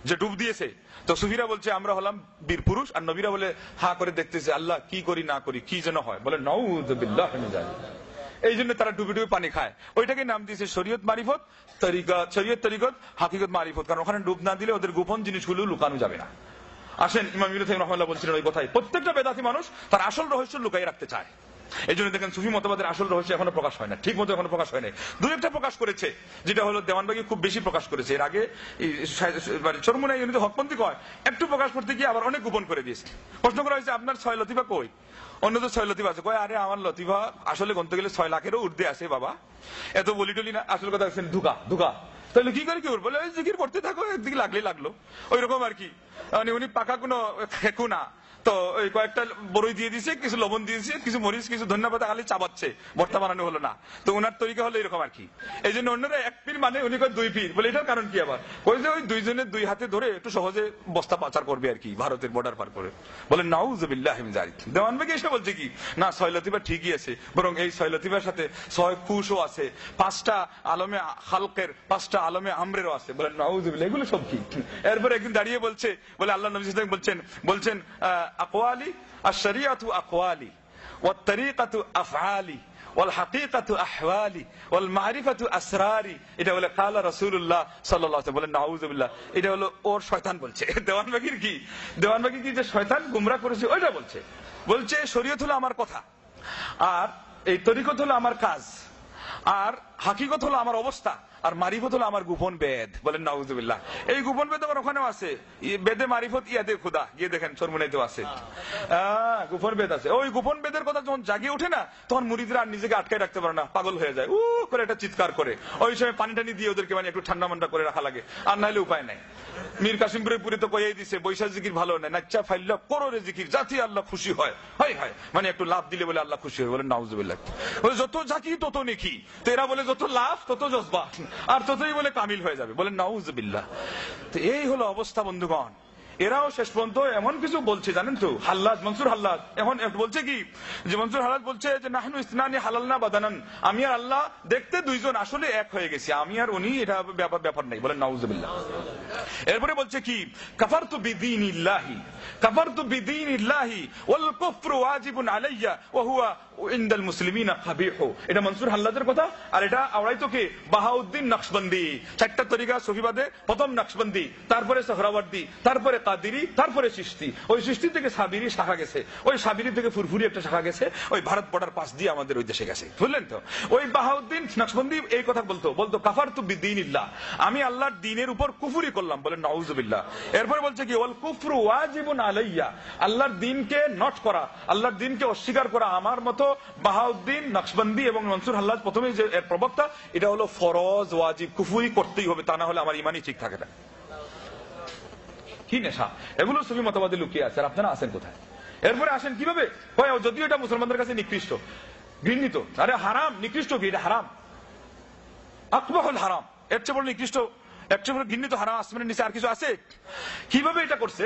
যে ডুব দিয়েছে। তো সুফিরা বলছে আমরা হলাম বীর পুরুষ, আর নবীরা বলে হা করে দেখতেছে আল্লাহ কি করি না করি কি যেন হয়, বলে নাউযুবিল্লাহ মিন যালিক। এই জন্য তারা ডুবে ডুবে পানি খায়। ওইটাকে নাম দিয়েছে শরীয়ত মারিফত, শরীয়ত তরিকত, হাকিকত মারিফত। কারণ ওখানে ডুব না দিলে ওদের গোপন জিনিসগুলো লুকানো যাবে না। আসেন, ইমাম ইবনে তাইমিয়া রাহিমাহুল্লাহ বলছিলেন ওই কথাই, প্রত্যেকটা বেদাতি মানুষ তার আসল রহস্য লুকাই রাখতে চায়। এই জন্য দেখেন সুফি মতবাদের আসল রহস্য এখনো প্রকাশ হয় না, ঠিক মতো এখনো প্রকাশ হয় নাই। দুই একটা প্রকাশ করেছে, যেটা হলো দেওয়ানবাগী খুব বেশি প্রকাশ করেছে। এর আগে চরমুনাই উনি তো হকপন্থী কয়, একটু প্রকাশ করতে গিয়ে আবার অনেক গোপন করে দিয়েছে। প্রশ্ন করা হয়েছে আপনার 6 লতিফা কই? অন্য তো 6 লতিফা আছে। কয় আরে আমার লতিফা আসলে গুনতে গেলে 6 লাখেরও ঊর্ধ্বে আছে বাবা, এত বলি টলি না। আসল কথা হচ্ছে ধোকা। তাহলে কি করে কি বলে, ওই জিকির করতে থাকো, একদিকে লাগলো ওই রকম আর কি। উনি পাকা কোনো খেকু না, তো ওই কয়েকটা বড়ই দিয়ে দিয়েছে, কিছু লবণ দিয়েছে, কিছু মরিচ, কিছু ধন্যবাদ খালি চাবাচ্ছে, ভর্তা বানানো হলো না। তো ওনার তরিকা হলো এরকম আর কি। এই জন্য অন্যরা 1 পীর মানে উনি কয় 2 পীর, বলে এটার কারণ কি আবার? কই যে ওই দুইজনের 2 হাতে ধরে একটু সহজে বস্তা পাচার করবে আর কি, ভারতের বর্ডার পার করে। বলে নাউযুবিল্লাহ মিন যালিক। দেওয়ানবাগী এসে বলছে কি, না 6 লতিফা ঠিকই আছে, বরং এই 6 লতিফার সাথে 6 কুশও আছে, 5টা আলমে খালকের, 5টা আলমে আমরেরও আছে। বলে নাউযুবিল্লাহ, এগুলো সব কি? এরপর একদিন দাঁড়িয়ে বলছে, বলে আল্লাহ নবী সাল্লাল্লাহু আলাইহি ওয়াসাল্লাম বলছেন আকওয়ালি আশ-শরিয়াতু আকওয়ালি ওয়াত তরিকাতু আফআলি ওয়াল হাকিকাতু আহওয়ালি ওয়াল মারিফাতু আসরারি। এটা বলে কালা রাসূলুল্লাহ সাল্লাল্লাহু আলাইহি ওয়াসাল্লাম। বলে নাউযুবিল্লাহ, এটা হলো ওর শয়তান বলছে। দেওয়ানবাগীর কি, দেওয়ানবাগী কি যে শয়তান গুমরাহ করেছে ওইটা বলছে শরীয়ত হলো আমার কথা, আর এই তরিকত হলো আমার কাজ, আর হাকিকত হলো আমার অবস্থা, আর মারিফত হলো আমার গোপন বেদ। বলেন নাউযুবিল্লাহ। এই গোপন বেদ আবার ওখানেও আছে, বেদে মারিফত ইয়াদে খুদা, গিয়ে দেখেন চরমুনাইতেও আছে, গোপন বেদ আছে। ওই গোপন বেদের কথা যখন জাগিয়ে ওঠে না, তখন মুরিদরা আর নিজেকে আটকায় রাখতে পারে না, পাগল হয়ে যায়, করে একটা চিৎকার করে। ওই সময় পানি টানি দিয়ে ওদেরকে মানে একটু ঠান্ডা মান্ডা করে রাখা লাগে, আর নাইলে উপায় নাই। মীর কাসিমপুরের পুরী তো কয়েই দিছে, বৈশাখ জিকির ভালো না, নাচ্চা ফাইল্লা করোরে জিকির, জাতি আল্লাহ খুশি হয়, মানে একটু লাভ দিলে বলে আল্লাহ খুশি হয়। বলে নাউযুবিল্লাহ। যত জাকি তত নেকি, তো এরা বলে যত লাভ তত জজবা, আর ততই বলে কামিল হয়ে যাবে। বলে নাউযুবিল্লাহ। তো এই হলো অবস্থা বন্ধুগণ। এরাও শেষ পর্যন্ত এমন কিছু বলছে জানেন তো, হাল্লাজ, মনসুর হাল্লাজ এখন বলছে কি, যে মনসুর হাল্লাজ বলছে যে নাহনু ইসনানি হালালনা বাদানান, আমি আর আল্লাহ দেখতে দুইজন আসলে এক হয়ে গেছি, আমি আর উনি, এটা ব্যাপার নাই। বলেন নাউযুবিল্লাহ। এরপরে বলছে কি, কাফারতু বিদীনিল্লাহি ওয়াল কুফরু ওয়াজিবুন আলাইয়া ওয়া হুয়া ইনদাল মুসলিমিনা কাবিহু। এটা মনসুর হাল্লাজের কথা, আর এটা আওড়াইতো কে, বাহাউদ্দিন নকশবন্দি। 4টা তরিকা সুফিবাদে, প্রথম নকশবন্দি, তারপরে সোহরাওয়ার্দী, তারপরে কাদিরি, তারপরে চিশতি। ওই চিশতি থেকে সাবিরি শাখা গেছে, ওই সাবিরি থেকে ফুরফুরি একটা শাখা গেছে, ওই ভারত বর্ডার পাশ দিয়ে আমাদের ওই দেশে গেছে, বুঝলেন তো। ওই বাহাউদ্দিন নকশবন্দি এই কথা বলতো কাফারতু বিদীনিল্লাহ, আমি আল্লাহর দ্বীনের উপর কুফরি করলাম। বলেন নাউযুবিল্লাহ। এরপরে বলছে কি, ওয়াল কুফরু ওয়াজিবুন আলাইয়া, আল্লাহর দ্বীনকে নট করা, আল্লাহর দ্বীনকে অস্বীকার করা আমার মতো বাহাউদ্দিন নকশবন্দি এবং মনসুর হাল্লাজ প্রথমে যে এর প্রবক্তা, এটা হলো ফরজ ওয়াজিব, কুফরি করতেই হবে, তা না হলে আমার ইমানই ঠিক থাকে না। কি নেশা, এগুলো সুফি মতবাদে লুকিয়ে আছে, আর আপনারা আছেন কোথায়? এরপরে আসেন কিভাবে, যদিও এটা মুসলমানদের কাছে নিকৃষ্ট, ঘৃণিত, আরে হারাম, নিকৃষ্ট কি, এটা হারাম, আকবাহুল হারাম, এর চেয়ে বড় নিকৃষ্ট একটা ঘৃণিত হারাম আসমানের নিচে আর কিছু আছে? কিভাবে এটা করছে?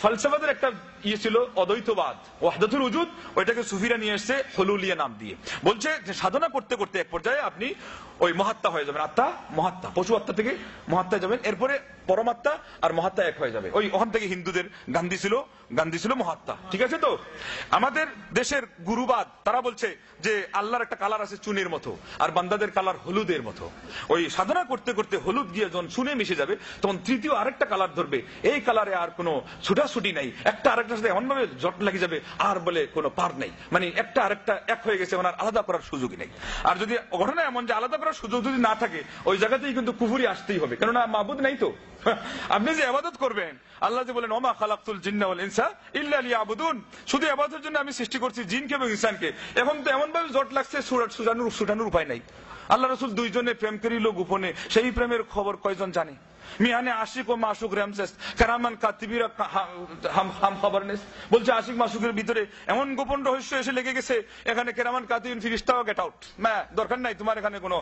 ফালসাফাদের একটা ইয়ে ছিল অদ্বৈতবাদ, ওয়াহদাতুল উজুদ, ওইটাকে সুফিরা নিয়ে এসছে হুলুলিয়া নাম দিয়ে। বলছে যে সাধনা করতে করতে এক পর্যায়ে আপনি ওই মহাত্মা হয়ে যাবেন, আত্মা মহাত্মা, পশু আত্মা থেকে মহাত্মায় যাবেন, এরপরে পরমাত্মা আর মহাত্মা এক হয়ে যাবে। ওই ওখান থেকে হিন্দুদের গান্ধী ছিল মহাত্মা। ঠিক আছে? তো আমাদের দেশের গুরুবাদ তারা বলছে যে আল্লাহর একটা কালার আছে চুনের মতো, আর বান্দাদের কালার হলুদের মতো। ওই সাধনা করতে করতে হলুদ গিয়ে যখন চুনে মিশে যাবে তখন তৃতীয় আরেকটা কালার ধরবে, এই কালারে আর কোনো ছুটাছুটি নাই, একটা আরেকটার সাথে এমন ভাবে জট লাগিয়ে যাবে আর বলে কোনো পার নাই, মানে একটা আরেকটা এক হয়ে গেছে, ওনার আলাদা করার সুযোগই নেই। আর যদি ঘটনা এমন যে আলাদা করার সুযোগ যদি না থাকে, ওই জায়গাতেই কিন্তু কুফরি আসতেই হবে, কেননা মাবুদ নাই তো। আপনি যে ইবাদত করবেন, আল্লাহ যে বলেন ওমা খালাকতুল জিন্না ওয়াল ইনসা ইল্লা লিয়াবুদুন, শুধু ইবাদতের জন্য আমি সৃষ্টি করছি জিনকে এবং ইনসানকে। এখন তো এমন ভাবে জট লাগছে ছুটানোর উপায় নাই। আল্লাহ রাসূল দুইজনে প্রেম করিল গোপনে, সেই প্রেমের খবর কয়জন জানে? মিয়ানে আশিক ও মাসুক রামসেস কারামান কাতিবিরা হাম খবরনেস। বলছে আশিক মাসুকের ভিতরে এমন গোপন রহস্য এসে লেগে গেছে, এখানে কেরামান কাতিবিন ফিরিস্তাও গেট আউট, না দরকার নাই তোমার এখানে কোনো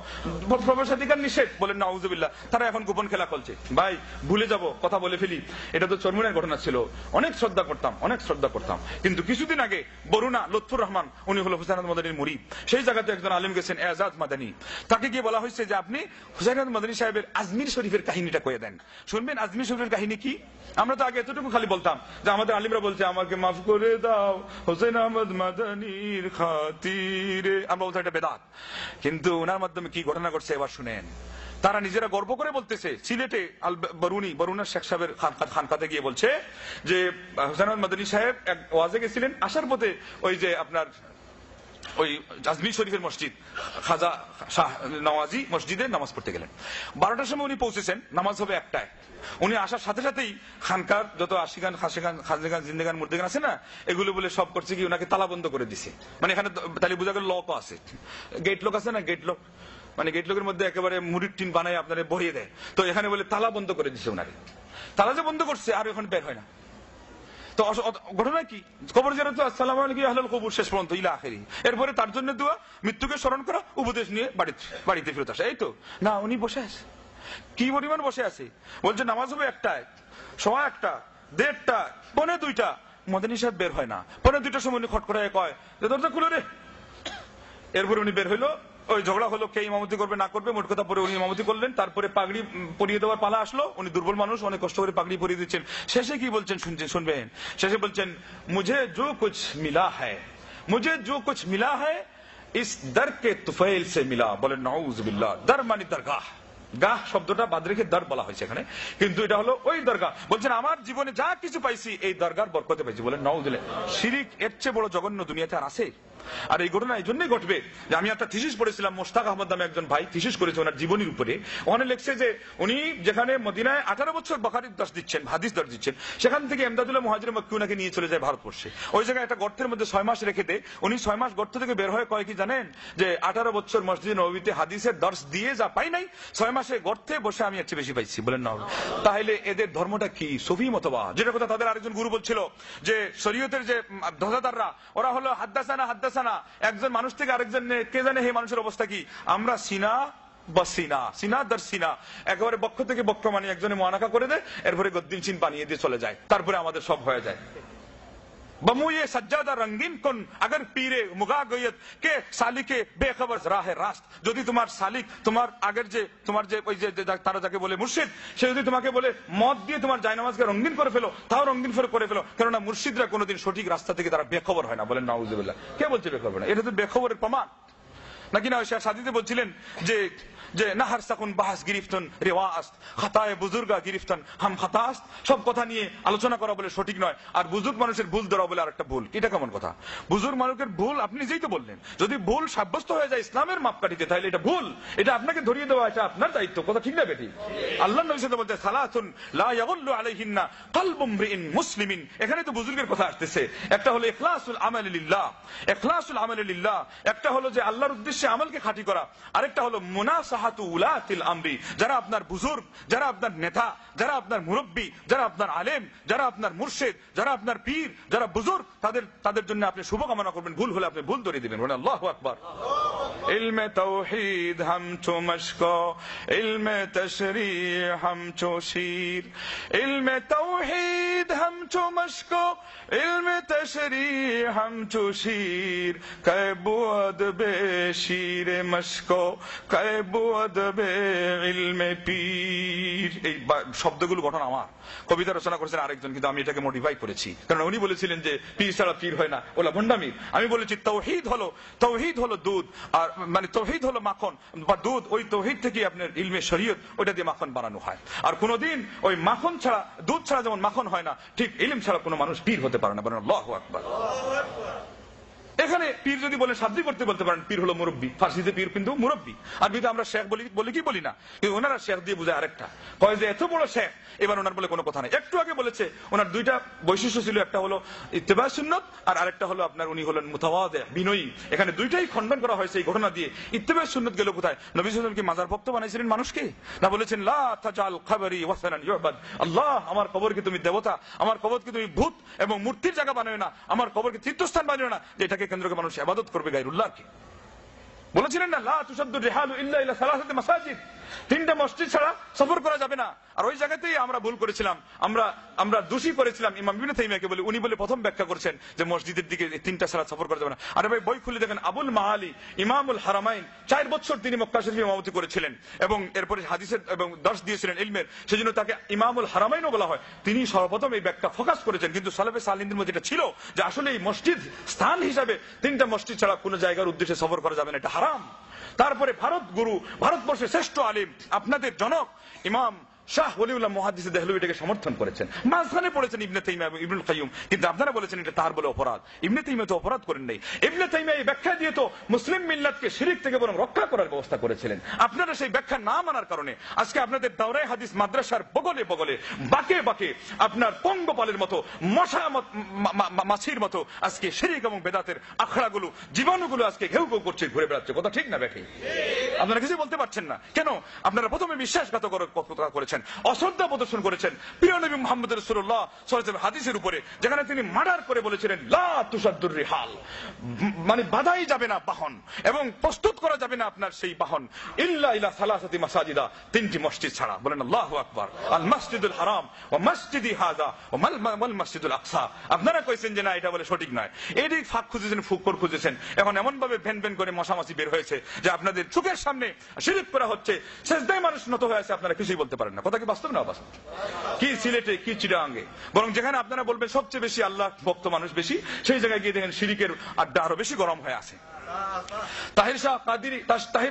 প্রবেশাধিকার নিষেধ, বলেন নাউজুবিল্লাহ। তারা এখন গোপন খেলা খেলছে। ভাই ভুলে যাব, কথা বলে ফেলি, এটা তো চরমুনের ঘটনা ছিল, অনেক শ্রদ্ধা করতাম, কিন্তু কিছুদিন আগে বরুণা লুৎফুর রহমান, উনি হলো হুসাইন মাদানীর মুরিদ, সেই জায়গাতে একজন আলেম গেছেন এজাজ মাদানী, তাকে গিয়ে বলা হয়েছে যে আপনি হুসাইন মাদানী সাহেবের আজমির শরীফের কাহিনীটা কয়ে দেন। শুনবেন আজমির শরীফের কাহিনী কি? আমরা তো আগে এতটুকু খালি বলতাম যে আমাদের আলিমরা বলছে আমাকে মাফ করে দাও হোসেন আহমদ মাদানীর খাতিরে, আমরা বলতাম এটা বেদাত। কিন্তু ওনার মাধ্যমে কি ঘটনা ঘটছে এবার শুনেন। তারা নিজেরা গর্ব করে বলতেছে, সিলেটে বরুণার শেখ সাহেবের খানকাতে গিয়ে বলছে যে হোসেন আহমদ মাদানী সাহেব এক ওয়াজে গেছিলেন, আসার পথে ওই যে আপনার ওই আজমির শরীফের মসজিদ খাজা শাহ নওয়াজি মসজিদে নামাজ পড়তে গেলেন। 12টার সময় উনি পৌঁছেছেন, নামাজ হবে 1টায়। উনি আসার সাথে সাথেই খানকার যত আশিগান খাসিগান জিন্দেগান মুর্দেগান আছে না, এগুলো বলে সব করছে কি ওনাকে তালাবন্ধ করে দিছে। মানে এখানে তাহলে বোঝা গেল লকও আছে, গেট লক আছে না, গেট লক, মানে গেট লকের মধ্যে একেবারে মুড়ির টিন বানায় আপনারা ভরিয়ে দেয়, তো এখানে বলে তালা বন্ধ করে দিছে ওনাকে। তালা যে বন্ধ করছে আর এখন বের হয় না। তো ঘটনা কি? কবর জিয়ারত আসসালামু আলাইকুম আহলুল কবর শেষ পর্যন্ত ইলা আখিরি। এরপরে তার জন্য দোয়া, মৃত্যুকে স্মরণ করা, উপদেশ নিয়ে বাড়িতে ফেরত আসা, এই তো না। উনি বসে আছে, কি পরিমাণ বসে আছে, বলছে নামাজ হবে 1টায়, 1:15, 1:30, 1:45, মাদানী সাহেব বের হয় না। 1:45টার সময় উনি খটখটায় কয় যে দরজা খুলে রে। এরপরে উনি বের হইলো, ওই ঝগড়া হলো কে ইমামতি করবে না করবে, মোট কথা পরে উনি ইমামতি করলেন। তারপরে পাগড়ি পরিয়ে দেওয়ার পালা আসলো, উনি দুর্বল মানুষ, অনেক কষ্ট করে পাগড়ি পরিয়ে দিচ্ছেন। শেষে কি বলছেন শুনবেন, শেষে বলছেন মুঝে জো কুছ মিলা হ্যায় ইস দর কে তুফাইল সে মিলা। বলেন নাউজুবিল্লাহ। দর মানে দরগাহ, গাহ শব্দটা বাদ রেখে দর বলা হয়েছে এখানে, কিন্তু এটা হলো ওই দরগা। বলছেন আমার জীবনে যা কিছু পাইছি এই দরগার বরকতে পাইছি। বলেন নাউজুবিল্লাহ। শিরিক এর চেয়ে বড় জঘন্য দুনিয়াতে আর আছে? আর এই ঘটনা এই জন্যই ঘটবে যে আমি একটা থিসিস পড়েছিলাম, মোশতাক আহমদ নামে একজন ভাই থিসিস করেছে ওনার জীবনীর উপরে। ওখানে লিখছে যে উনি যেখানে মদিনায় 18 বছর বুখারীর দর্শ দিচ্ছেন, হাদিস দর্শ দিচ্ছেন, সেখান থেকে ইমদাদুল্লাহ মুহাজির মক্কি উনাকে নিয়ে চলে যায় ভারতবর্ষে। ওই জায়গায় একটা গর্তের মধ্যে 6 মাস রেখে দেয়। উনি 6 মাস গর্ত থেকে বের হয়ে কয় কি জানেন, যে 18 বছর মসজিদে নববীতে হাদিসের দর্শ দিয়ে যা পাই নাই, 6 মাসে গর্তে বসে আমি এর চেয়ে বেশি পাইছি। বলেন না। তাহলে এদের ধর্মটা কি? সুফি মতবাদ। যেটা কথা তাদের আরেকজন গুরু বলছিল যে শরীয়তের যে ধ্বজাদাররা ওরা হলো হাদ্দাসানা, একজন মানুষ থেকে আরেকজন কে জানে এই মানুষের অবস্থা কি। আমরা সিনা দর সিনা, একেবারে বক্ষ থেকে বক্ষ, মানে একজনে মুআনাকা করে দেয়, এরপরে গদ্দিন চিন বানিয়ে দিয়ে চলে যায়, তারপরে আমাদের সব হয়ে যায়। बमुए सज्जादा रंगीन कुन अगर पीरे मुगा गयत के सालिके बेखबर राहे रास्त। যদি তোমার সালিক, তোমার আগের যে তোমার যে ওই যে তারা যাকে বলে মুর্শিদ, সে যদি তোমাকে বলে মদ দিয়ে তোমার জায়নামাজকে রঙিন করে ফেলো, তাও রঙিন করে ফেলো, কেননা মুর্শিদরা কোনোদিন সঠিক রাস্তা থেকে তারা বেখবর হয় না। বলেন নাউজুবিল্লাহ। কে বলছে বেখবর না? এটা তো বেখবরের প্রমাণ নাকি না? শেখ সাদিতে বলছিলেন যে যে নাহার সাকুন বাহাস গিরিফতন রেওয়াস্ত খাতায়ে বুজুর্গা গিরিফতন হাম খাতাস্ত। সব কথা নিয়ে আলোচনা করা বলে সঠিক নয়, আর বুজুর্গ মানুষের ভুল ধরা বলে আরেকটা ভুল। এটা কেমন কথা? বুজুর্গ মানুষের ভুল আপনি নিজেই তো বললেন, যদি ভুল সাব্যস্ত হয়ে যায় ইসলামের মাপকাঠিতে, তাহলে এটা ভুল, এটা আপনাকে ধরিয়ে দেওয়া, এটা আপনার দায়িত্ব। কথা ঠিক না বেটি? আল্লাহর নবী সাল্লাল্লাহু আলাইহি ওয়াসাল্লাম বলতে সালাতুন লা ইয়াগুল্লু আলাইহিন্না কলবু ইমরিইন মুসলিমিন। এখানে তো বুজুর্গের কথা আসতেছে। একটা হলো ইখলাসুল আমালি লিল্লাহ, একটা হলো যে আল্লাহর উদ্দেশ্যে আমলকে খাঁটি করা, আরেকটা হলো মুনাসাহাতু উলাতিল আমরি। যারা আপনার বুজুর্গ, যারা আপনার নেতা, যারা আপনার মুরব্বী, যারা আপনার আলেম, যারা আপনার মুর্শিদ, যারা আপনার পীর, যারা বুজুর্গ, তাদের জন্য আপনি শুভকামনা করবেন, ভুল হলে আপনি ভুল ধরিয়ে দিবেন। আল্লাহু আকবার। इल्म तौहीद हमचो मशको, इल्म तशरीह हमचो शीर। इल्म तौहीद हमचो मशको, इल्म तशरीह हमचो शीर। कैबु अदबे शीर मशको, कैबु अदबे इल्म पीर। এই শব্দগুলো গঠন আমার, কবিতা রচনা করেছেন আরেকজন, কিন্তু আমি এটাকে মডিফাই করেছি, কারণ উনি বলেছিলেন যে পীর ছাড়া পীর হয় না, ওলা ভণ্ডামি। আমি বলেছি তৌহিদ হলো দুধ, আর মানে তৌহিদ হলো মাখন বা দুধ, ওই তৌহিদ থেকে আপনার ইলমে শরীয়ত ওইটা দিয়ে মাখন বানানো হয়। আর কোনদিন ওই মাখন ছাড়া, দুধ ছাড়া যেমন মাখন হয় না, ঠিক ইলম ছাড়া কোনো মানুষ পীর হতে পারে না। বলেন আল্লাহু আকবার। এখানে পীর যদি বলেন শাব্দিক করতে বলতে পারেন, পীর হলো মুরব্বী, ফার্সিতে পীর কিন্তু মুরব্বী। আর বিধা আমরা শেখ বলি কি বলি না, কিন্তু ওনারা শেখ দিয়ে বুঝায় আরেকটা, কয় যে এত বড় শেখ, এবার ওনার বলে কোনো কথা নেই। একটু আগে বলেছে ওনার দুইটা বৈশিষ্ট্য ছিল, একটা হলো ইত্তেবা সুন্নত আর আরেকটা হলো আপনার উনি হলেন মুতাওয়াদি, বিনয়ী। এখানে দুইটাই খণ্ডন করা হয়েছে এই ঘটনা দিয়ে। ইত্তেবা সুন্নত গেল কোথায়? নবী সাল্লাল্লাহু আলাইহি ওয়াসাল্লাম কি মাজার ভক্ত বানাইছিলেন মানুষকে? না, বলেছেন লা তাজাল কবরি ওয়াসানান ইউবাদ, আল্লাহ আমার কবরকে তুমি দেবতা, আমার কবরকে তুমি ভূত এবং মূর্তির জায়গা বানাও না, আমার কবরকে তীর্থস্থান বানাও না, যে এটাকে কেন্দ্র করে মানুষ ইবাদত করবে গায়রুল্লাহকে। বলেছিলেন না লা তুসাদ্দু রিহালু ইল্লা ইলা সালাসাতি মাসাজিদ, তিনটা মসজিদ ছাড়া সফর করা যাবে না। আর ওই জায়গাতেই আমরা ভুল করেছিলাম, আমরা দোষী করেছিলাম ইমাম ইবনে তাইমিয়াকে বলে, উনি বলে প্রথম ব্যাখ্যা করেছেন যে মসজিদের দিকে তিনটা ছাড়া সফর করা যাবে না। আরে ভাই বই খুলে দেখেন, আবুল মাআলি ইমামুল হারামাইন 4 বছর তিনি মক্কা শরীফে ইমামতি করেছিলেন এবং এরপরে হাদিসের এবং দর্শ দিয়েছিলেন ইলমের, সেজন্য তাকে ইমামুল হারামাইনও বলা হয়। তিনি সর্বপ্রথম এই ব্যাখ্যা ফোকাস করেছেন, কিন্তু সালেফে সালিহিনদের মধ্যে এটা ছিল যে আসলে এই মসজিদ স্থান হিসাবে তিনটা মসজিদ ছাড়া কোন জায়গার উদ্দেশ্যে সফর করা যাবে না, এটা হারাম। তারপরে ভারতবর্ষের শ্রেষ্ঠ আলিম আপনাদের জনক ইমাম শাহ ওলিউল্লাহ মুহাদ্দিস দেহলভী এটাকে সমর্থন করেছেন, মাঝখানে পড়েছেন ইবনে তাইমিয়া এবং ইবনুল কাইয়ুম, কিন্তু আপনারা বলেছেন এটা তার বলে অপরাধ। ইবনে তাইমিয়া তো অপরাধ করেন নাই, ইবনে তাইমিয়া এই ব্যাখ্যা দিয়ে তো মুসলিম মিল্লাতকে শিরক থেকে বরং রক্ষা করার ব্যবস্থা করেছিলেন। আপনারা সেই ব্যাখ্যা না মানার কারণে আজকে আপনাদের দাওরায়ে হাদিস মাদ্রাসার বগলে বগলে বাকে বাকে আপনার পঙ্গপালের মতো মাছির মতো আজকে শিরক এবং বেদাতের আখড়াগুলো, জীবাণুগুলো আজকে ঘেউ ঘেউ করছে, ঘুরে বেড়াচ্ছে। কথা ঠিক না ব্যাঠি? আপনারা কিছু বলতে পারছেন না কেন? আপনারা প্রথমে বিশ্বাসঘাতকতা করেছেন, অশ্রদ্ধা প্রদর্শন করেছেন প্রিয় নবী মুহাম্মদ রাসূলুল্লাহ সাল্লাল্লাহু আলাইহি ওয়াসাল্লাম হাদিসের উপরে, যেখানে তিনি মার্ডার করে বলেছিলেন লা তুসাদ্দুর রিহাল, মানে বাঁধাই যাবে না বাহন এবং প্রস্তুত করা যাবে না আপনার সেই বাহন ইল্লা ইলা সালাসাতি মাসাজিদা, তিনটি মসজিদ ছাড়া। বলেন আল্লাহু আকবার। আল মসজিদুল হারাম ওয়া মসজিদি হাযা ওয়া মসজিদুল আকসা। আপনারা কইছেন যে না এটা বলে সঠিক নয়, এদিক ফাঁক খুঁজেছেন, ফুকর খুঁজেছেন, এখন এমন ভাবে ভেন ভেন করে মশামাছি বের হয়েছে যে আপনাদের চোখের সামনে শিরক করা হচ্ছে, সেজদায় মানুষ নত হয়ে আছে, আপনারা কিছুই বলতে পারেন না। কথা কি বাস্তব না অবাস্তব? কি সিলেটে, কি চিটাগাঙ্গে, বরং যেখানে আপনারা বলবেন সবচেয়ে বেশি আল্লাহ ভক্ত মানুষ বেশি, সেই জায়গায় গিয়ে দেখেন শিরকের আড্ডা আরো বেশি গরম হয়ে আছে। তাহির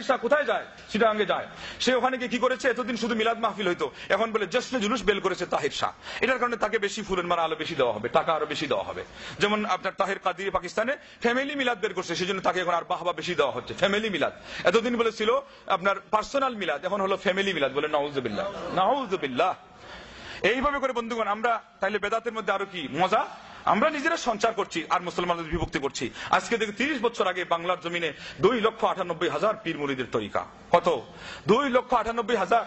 শাহ কোথায় যায়? চিটাগাঙ্গে যায়। সে ওখানে গিয়ে কি করেছে? এতদিন শুধু মিলাদ মাহফিল হইতো, এখন বলে জশ্নে জুলুস বের করেছে তাহির শাহ। এটার কারণে তাকে বেশি ফুলের মালা আলো বেশি দেওয়া হবে, টাকা আরো বেশি দেওয়া হবে। যেমন আপনার তাহির কাদিরি পাকিস্তানে ফ্যামিলি মিলাদ বের করছে, সেজন্য তাকে এখন আর বাহবা বেশি দেওয়া হচ্ছে। ফ্যামিলি মিলাদ এতদিন বলেছিল আপনার পার্সোনাল মিলাদ, এখন হলো ফ্যামিলি মিলাদ। বলে নাউযুবিল্লাহ, নাউযুবিল্লাহ। এইভাবে করে বন্ধুগণ আমরা তাইলে বেদাতের মধ্যে আরো কি মজা, আমরা নিজেরা সঞ্চার করছি আর মুসলমানদের বিভক্তি করছি। আজকে দেখি 30 বছর আগে বাংলার জমিনে 2,98,000 পীর মুরিদের তরিকা। কত? 2,98,000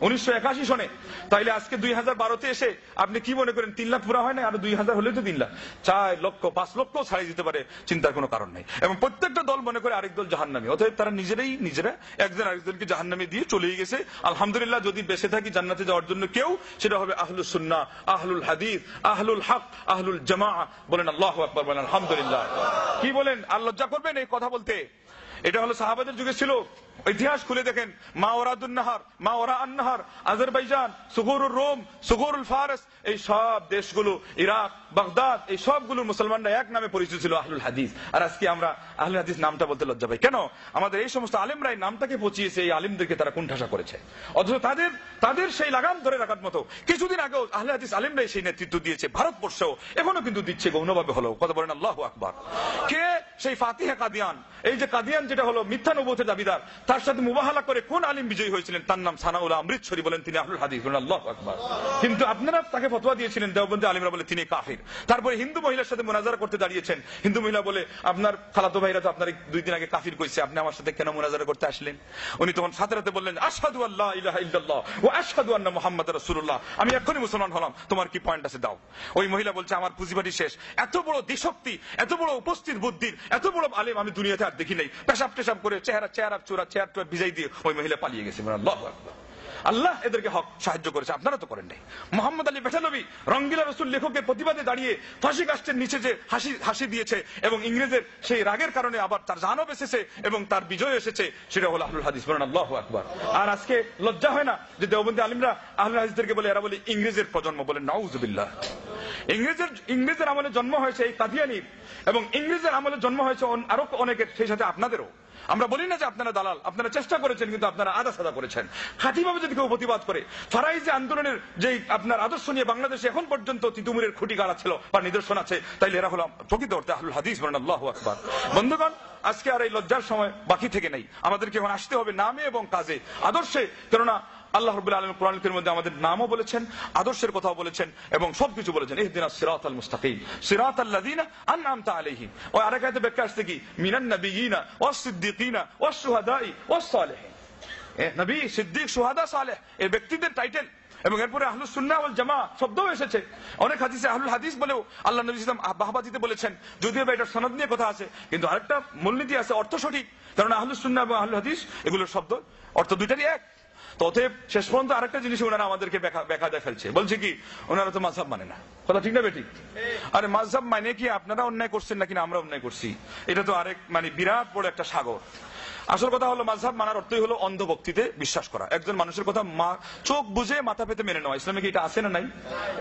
1981 সনে। তাইলে আজকে 2012-তে এসে আপনি কি মনে করেন 3 লাখ পুরা হয় না? আরো 2,000 হলেই তো 3 লাখ, 4 লক্ষ 5 লক্ষ ছাড়িয়ে দিতে পারে, চিন্তার কোনো কারণ নেই। এবং প্রত্যেকটা দল মনে করে আরেক দল জাহান্নামী, অতএব তারা নিজেরা একজন আরেকজনকে জাহান্নামে দিয়ে চলেই গেছে। আলহামদুলিল্লাহ, যদি বেঁচে থাকি জান্নাতে যাওয়ার জন্য কেউ, সেটা হবে আহলুস সুন্নাহ, আহলুল হাদিস, আহলুল হক, আহলুল জামাআহ। বলেন আল্লাহু আকবার, বলেন আলহামদুলিল্লাহ। কি বলেন? আর লজ্জা করবেন এই কথা বলতে? এটা হলো সাহাবাদের যুগে ছিল। ইতিহাস খুলে দেখেন, মা ওরাদুন নাহার, মা ওরা আন-নাহার, আজারবাইজান, সুগুরুর রোম, সুগুরুল ফারস, এই সব দেশগুলো, ইরাক, বাগদাদ, এই সবগুলো মুসলমানরা এক নামে পরিচিত ছিল আহলুল হাদিস। আর আজকে আমরা আহলুল হাদিস নামটা বলতে লজ্জা পাই কেন? আমাদের এই সমস্ত আলেমরা এই নামটাকে পচিয়েছে, এই আলেমদেরকে তারা কুণ্ঠাসা করেছে, অথচ তাদের সেই লাগাম ধরে রাখার মতো কিছুদিন আগেও আহলুল হাদিস আলেমরাই সেই নেতৃত্ব দিয়েছে ভারতবর্ষেও, এখনো কিন্তু দিচ্ছে গৌণভাবে হলেও। কথা বলেন আল্লাহু আকবার। কে? সেই ফাতিহা কাদিয়ান। এই যে কাদিয়ান যেটা হলো মিথ্যা নবুয়তের দাবিদার, তার সাথে মুবাহালা করে কোন আলিম বিজয়ী হয়েছিলেন? তার নাম সানাউল্লাহ অমৃতসরী, বলেন তিনি আহলুল হাদিস। বলেন আল্লাহু আকবার। কিন্তু আপনারা তাকে ফতোয়া দিয়েছিলেন, দেওবন্দি আলিমরা বলে তিনি কাফির। তারপরে হিন্দু মহিলার সাথে মুনাজারা করতে দাঁড়িয়েছেন, হিন্দু মহিলা বলে আপনার খালাতো ভাইরা তো আপনার 2 দিন আগে কাফির কইছে, আপনি আমার সাথে কেন মুনাজারা করতে আসলেন? উনি তখন সাথে রাতে বললেন আশহাদু আল্লা ইলাহা ইল্লাল্লাহ ওয়া আশহাদু আন্না মুহাম্মাদার রাসূলুল্লাহ, আমি এখনই মুসলমান হলাম, তোমার কি পয়েন্ট আছে দাও। ওই মহিলা বলছে আমার পুঁজিবাড়ি শেষ, এত বড় দেশশক্তি, এত বড় উপস্থিত বুদ্ধির, এত বড় আলেম আমি দুনিয়াতে আর দেখি নাই। পেশাব টেশাব করে চেহারা চেয়ার ভিজাই দিয়ে ওই মহিলা পালিয়ে গেছে। আল্লাহু আকবার। আল্লাহ এদেরকে হক সাহায্য করেছে, আপনারা তো করেন নাই। মোহাম্মদ আলী বেঠালবি রঙ্গিলা রসুল লেখকের প্রতিবাদে দাঁড়িয়ে ফাঁসি কাষ্ঠের নিচে যে হাসি দিয়েছে এবং ইংরেজের সেই রাগের কারণে আবার তার জানও বেঁচেছে এবং তার বিজয় এসেছে, সেটা হলো আহলুল হাদিস। বলেন আল্লাহু আকবার। আর আজকে লজ্জা হয় না যে দেওবন্দি আলিমরা আহলুল হাদিসদেরকে বলে, এরা বলে ইংরেজের প্রজন্ম। বলেন নাউজুবিল্লাহ। ইংরেজের আমলে জন্ম হয়েছে এই কাদিয়ানির, এবং ইংরেজের আমলে জন্ম হয়েছে আরো অনেকের, সেই সাথে আপনাদেরও। আমরা বলি না যে আপনারা দালাল, আপনারা চেষ্টা করেছেন, কিন্তু আপনারা আদা সাদা করেছেন। খাঁটিভাবে যদি কেউ প্রতিবাদ করে, ফারাইজি আন্দোলনের যে আপনার আদর্শ নিয়ে বাংলাদেশে এখন পর্যন্ত তিতুমিরের খুঁটি গাড়া ছিল বা নিদর্শন আছে, তাইলে এরা হলো প্রকৃত অর্থে আহলুল হাদিস। বলেন আল্লাহু আকবার। বন্ধুগণ, আজকে আর এই লজ্জার সময় বাকি থেকে নেই, আমাদেরকে এখন আসতে হবে নামে এবং কাজে, আদর্শে। কেননা আল্লাহ রাব্বুল আলামিন কোরআন কারীমের মধ্যে আমাদের নামও বলেছেন, আদর্শের কথাও বলেছেন এবং সবকিছু বলেছেন। ইহদিনাস সিরাতাল মুস্তাকিম সিরাতাল্লাযিনা আনআমতা আলাইহিম। ওই আরেক আয়াতে ব্যাখ্যা আসছে কি, মিনান নাবিয়িনা ওয়াস সিদ্দিকিনা ওয়াস শুহাদাই ওয়াস সালিহিন। নবী, সিদ্দিক, শুহাদা, সালেহ এই ব্যক্তিদের টাইটেল, এবং এরপরে আহলুস সুন্নাহ ওয়াল জামাআহ শব্দও এসেছে। অনেক হাদিসে আহলুল হাদিস বলেও আল্লাহ নবী সাল্লাল্লাহু আলাইহি ওয়াসাল্লাম বাহবা দিতে বলেছেন, যদিও এটা সনদ নিয়ে কথা আছে, কিন্তু আরেকটা মূলনীতি আছে, অর্থ সঠিক। কারণ আহলুস সুন্নাহ এবং আহলুল হাদিস এগুলোর শব্দ অর্থ দুইটারই এক। তো অতএব শেষ পর্যন্ত আরেকটা জিনিস ওনারা আমাদেরকে বেকায়দা ফেলছে, বলছে কি ওনারা তো মাযহাব মানে না। কথা ঠিক না বেঠিক? আরে মাযহাব মানে কি আপনারা অন্যায় করছেন নাকি আমরা অন্যায় করছি? এটা তো আরেক বিরাট বড় একটা সাগর। আসল কথা হলো মাযহাব মানার অর্থই হলো অন্ধভক্তিতে বিশ্বাস করা, একজন মানুষের কথা চোখ বুঝে মাথা পেতে মেনে নেওয়া। ইসলামে কি এটা আছে না নাই?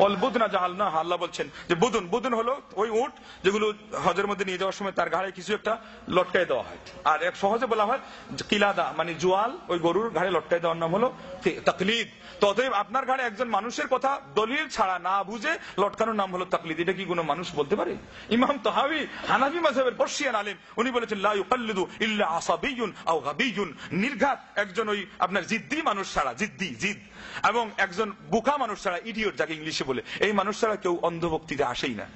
অল বুদনা জাহালনা, আল্লাহ বলছেন যে বুদন হলো ওই উট যেগুলো হজের মধ্যে নিয়ে যাওয়ার সময় তার ঘাড়ে কিছু একটা লটকায় দেওয়া হয়, আর এক সহজে বলা হয় কিলাদা জোয়াল, ওই গরুর ঘাড়ে লটকায় দেওয়ার নাম হলো তাকলিদ। তো অতএব আপনার ঘাড়ে একজন মানুষের কথা দলিল ছাড়া না বুঝে লটকানোর নাম হলো তাকলিদ। এটা কি কোনো মানুষ বলতে পারে? ইমাম তাহাবী হানাফি মাযহাবের বর্ষিয়ান আলেম, উনি বলেছেন লা ইউকাল্লিদু ইল্লা আসাবিয়ুন আও গাবিয়ুন। নির্ঘাত একজন ওই আপনার জিদ্দি মানুষ ছাড়া, জিদ এবং একজন বোকা মানুষ ছাড়া, ইডিয়ট যাকে ইংলিশে বলে, এই মানুষ ছাড়া কেউ অন্ধভক্তিতে আসেই না।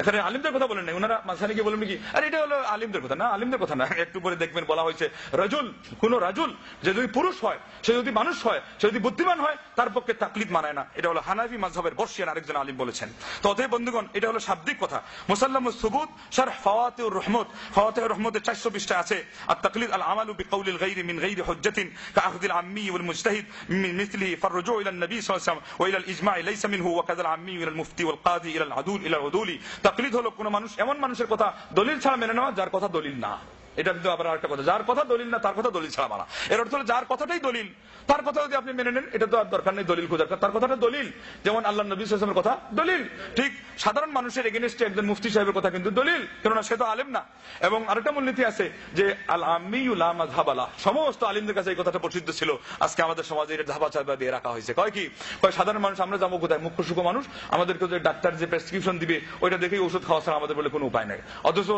এখানে আলিমদের কথা বলেন নাই, ওনারা মাঝখানে গিয়ে বলেন নাকি আরে এটা হলো আলিমদের কথা। না, আলিমদের কথা না। একটু পরে দেখবেন বলা হয়েছে রাজুল, কোন রাজুল যে যদি পুরুষ হয়, সে যদি মানুষ হয়, সে যদি বুদ্ধিমান হয়, তার পক্ষে তাকলিদ মানায় না। এটা হলো হানাফি মাযহাবের বর্ষিয়ান আরেকজন আলিম বলেছেন। তো অতএব বন্ধুগণ, এটা হলো শাব্দিক কথা। মুসাল্লামুস সুবুত শারহ ফাওয়াতিউর রহমত, ফাওয়াতিউর রহমতের 400 পৃষ্ঠা আছে আত তাকলিদ আল আমালু বিকাউলিল গায়রি মিন গায়রি হুজ্জাতিন কাআখদিল আম্মি ওয়াল মুজতাহিদ মিন মিথলি ফাররুজু ইলা নবী সাল্লাল্লাহু আলাইহি ওয়াসাল্লাম ওয়া ইলা আল ইজমা' লাইসা মিনহু ওয়া কাযাল আম্মি ইলা আল মুফতি ওয়াল কাযী ইলা আল আদুল ইলা আল উদুলি। তাকলিদ হলো কোন মানুষ, এমন মানুষের কথা দলিল ছাড়া মেনে নেওয়া যার কথা দলিল না। এটা কিন্তু আবার আরেকটা কথা, যার কথা দলিল না তার কথা দলিল ছাড়া মানা। এর অর্থ হলো যার কথাটাই দলিল, তার কথা যদি আপনি মেনে নেন, এটা তো আর দরকার নেই দলিল খোঁজার, তার কথাটা দলিল। যেমন আল্লাহ নবী সাল্লাল্লাহু আলাইহি ওয়াসাল্লামের কথা দলিল, ঠিক সাধারণ মানুষের এগেইনস্টে একজন মুফতি সাহেবের কথা কিন্তু দলিল, কেননা সে তো আলেম না। এবং আরেকটা মূলনীতি আছে যে আল আম্মিয়ু লা মাযহাবা লাহ, সমস্ত আলিমদের কাছে এই কথাটা প্রসিদ্ধ ছিল। আজকে আমাদের সমাজে এটা ধাবা চাপা দিয়ে রাখা হয়েছে। কয় কি, কয় সাধারণ মানুষ আমরা যাবো কোথায়, মুখ্য সুখ্য মানুষ, আমাদেরকে যে ডাক্তার যে প্রেসক্রিপশন দিবে ওইটা দেখেই ওষুধ খাওয়া ছাড়া আমাদের বলে কোনো উপায় নাই। অথচ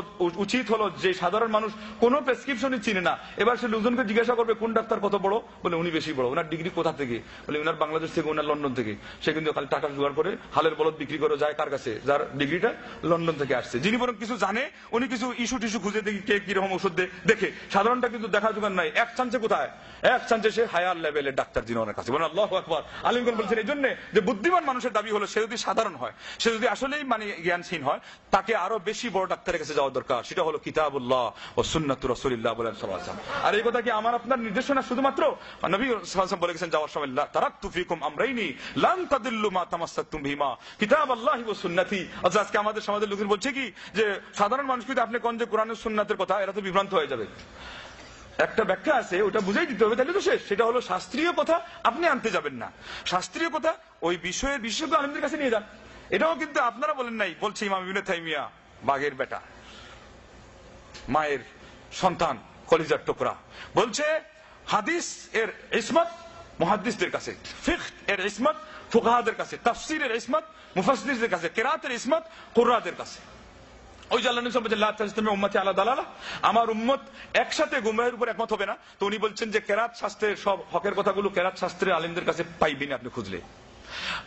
উচিত হলো যে সাধারণ মানুষ কোনো প্রেসক্রিপশনই চিনে না, এবার সে লোকজনকে জিজ্ঞাসা করবে কোন ডাক্তার কত বড়, বলে উনি বেশি বড়, ওনার ডিগ্রি কোথা থেকে, বলে উনার বাংলাদেশ থেকে, ওনার লন্ডন থেকে। সে কিন্তু খালি টাকা জোগাড় করে হালের বলদ বিক্রি করে যায় কার কাছে, যার ডিগ্রিটা লন্ডন থেকে আসছে, যিনি বরং কিছু জানে, উনি কিছু ইস্যু টিস্যু খুঁজে দেখি কে কিরকম ওষুধ দেখে। সাধারণটা কিন্তু দেখা জোগাড় নাই, এক চান্সে কোথায়, এক চান্সে সে হায়ার লেভেলের ডাক্তার যিনি ওনার কাছে। বলেন আল্লাহু আকবার। আলিমগণ বলছেন এই জন্য যে বুদ্ধিমান মানুষের দাবি হলো সে যদি সাধারণ হয়, সে যদি আসলেই জ্ঞানহীন হয়, তাকে আরো বেশি বড় ডাক্তারের কাছে যাওয়া দরকার, সেটা হলো কিতাবুল্লাহ ও সুন্নাতুর রাসূলিল্লাহ বলেন সাল্লাল্লাহু আলাইহি ওয়াসাল্লাম। আর এই কথা কি আমার আপনার নির্দেশনা শুধুমাত্র? নবী সাল্লাল্লাহু আলাইহি ওয়াসাল্লাম বলে গেছেন যাওয়ার সময়, তারাকতু ফিকুম আমরাইনি লান তাদিল্লু মা তামাসসাকতুম বিহিমা কিতাবাল্লাহি ওয়া সুন্নতি। আজকে আমাদের সমাজের লোকজন বলছে কি যে সাধারণ মানুষ যদি আপনি কোন যে কোরআন ও সুন্নাতের কথা, এরা তো বিভ্রান্ত হয়ে যাবে। একটা ব্যাখ্যা আছে, ওটা বুঝাই দিতে হবে, তাহলে তো শেষ। সেটা হলো শাস্ত্রীয় কথা আপনি আনতে যাবেন না, শাস্ত্রীয় কথা ওই বিষয়ের বিশেষজ্ঞ আলেমদের কাছে নিয়ে যান। এটাও কিন্তু আপনারা বলেন নাই, বলছে ইমাম ইবনে তাইমিয়া, বাঘের বেটা, মায়ের সন্তান, কলিজার টুকরা, বলছে হাদিস এর ইসমত মুহাদ্দিসদের কাছে, ফিকহ এর ইসমত ফুকাহাদের কাছে, তাফসীরের ইসমত মুফাসসিরদের কাছে, কিরাতের ইসমত কুররাদের কাছে। ওই যে আল্লাহ নবী বলেছেন লা তাজতামি উম্মতি আলা দালালা, আমার উম্মত একসাথে গুমরাহের উপর একমত হবে না। তো উনি বলছেন যে কেরাত শাস্ত্রের সব হকের কথাগুলো কেরাত শাস্ত্রের আলেমদের কাছে পাইবেন আপনি খুঁজলে।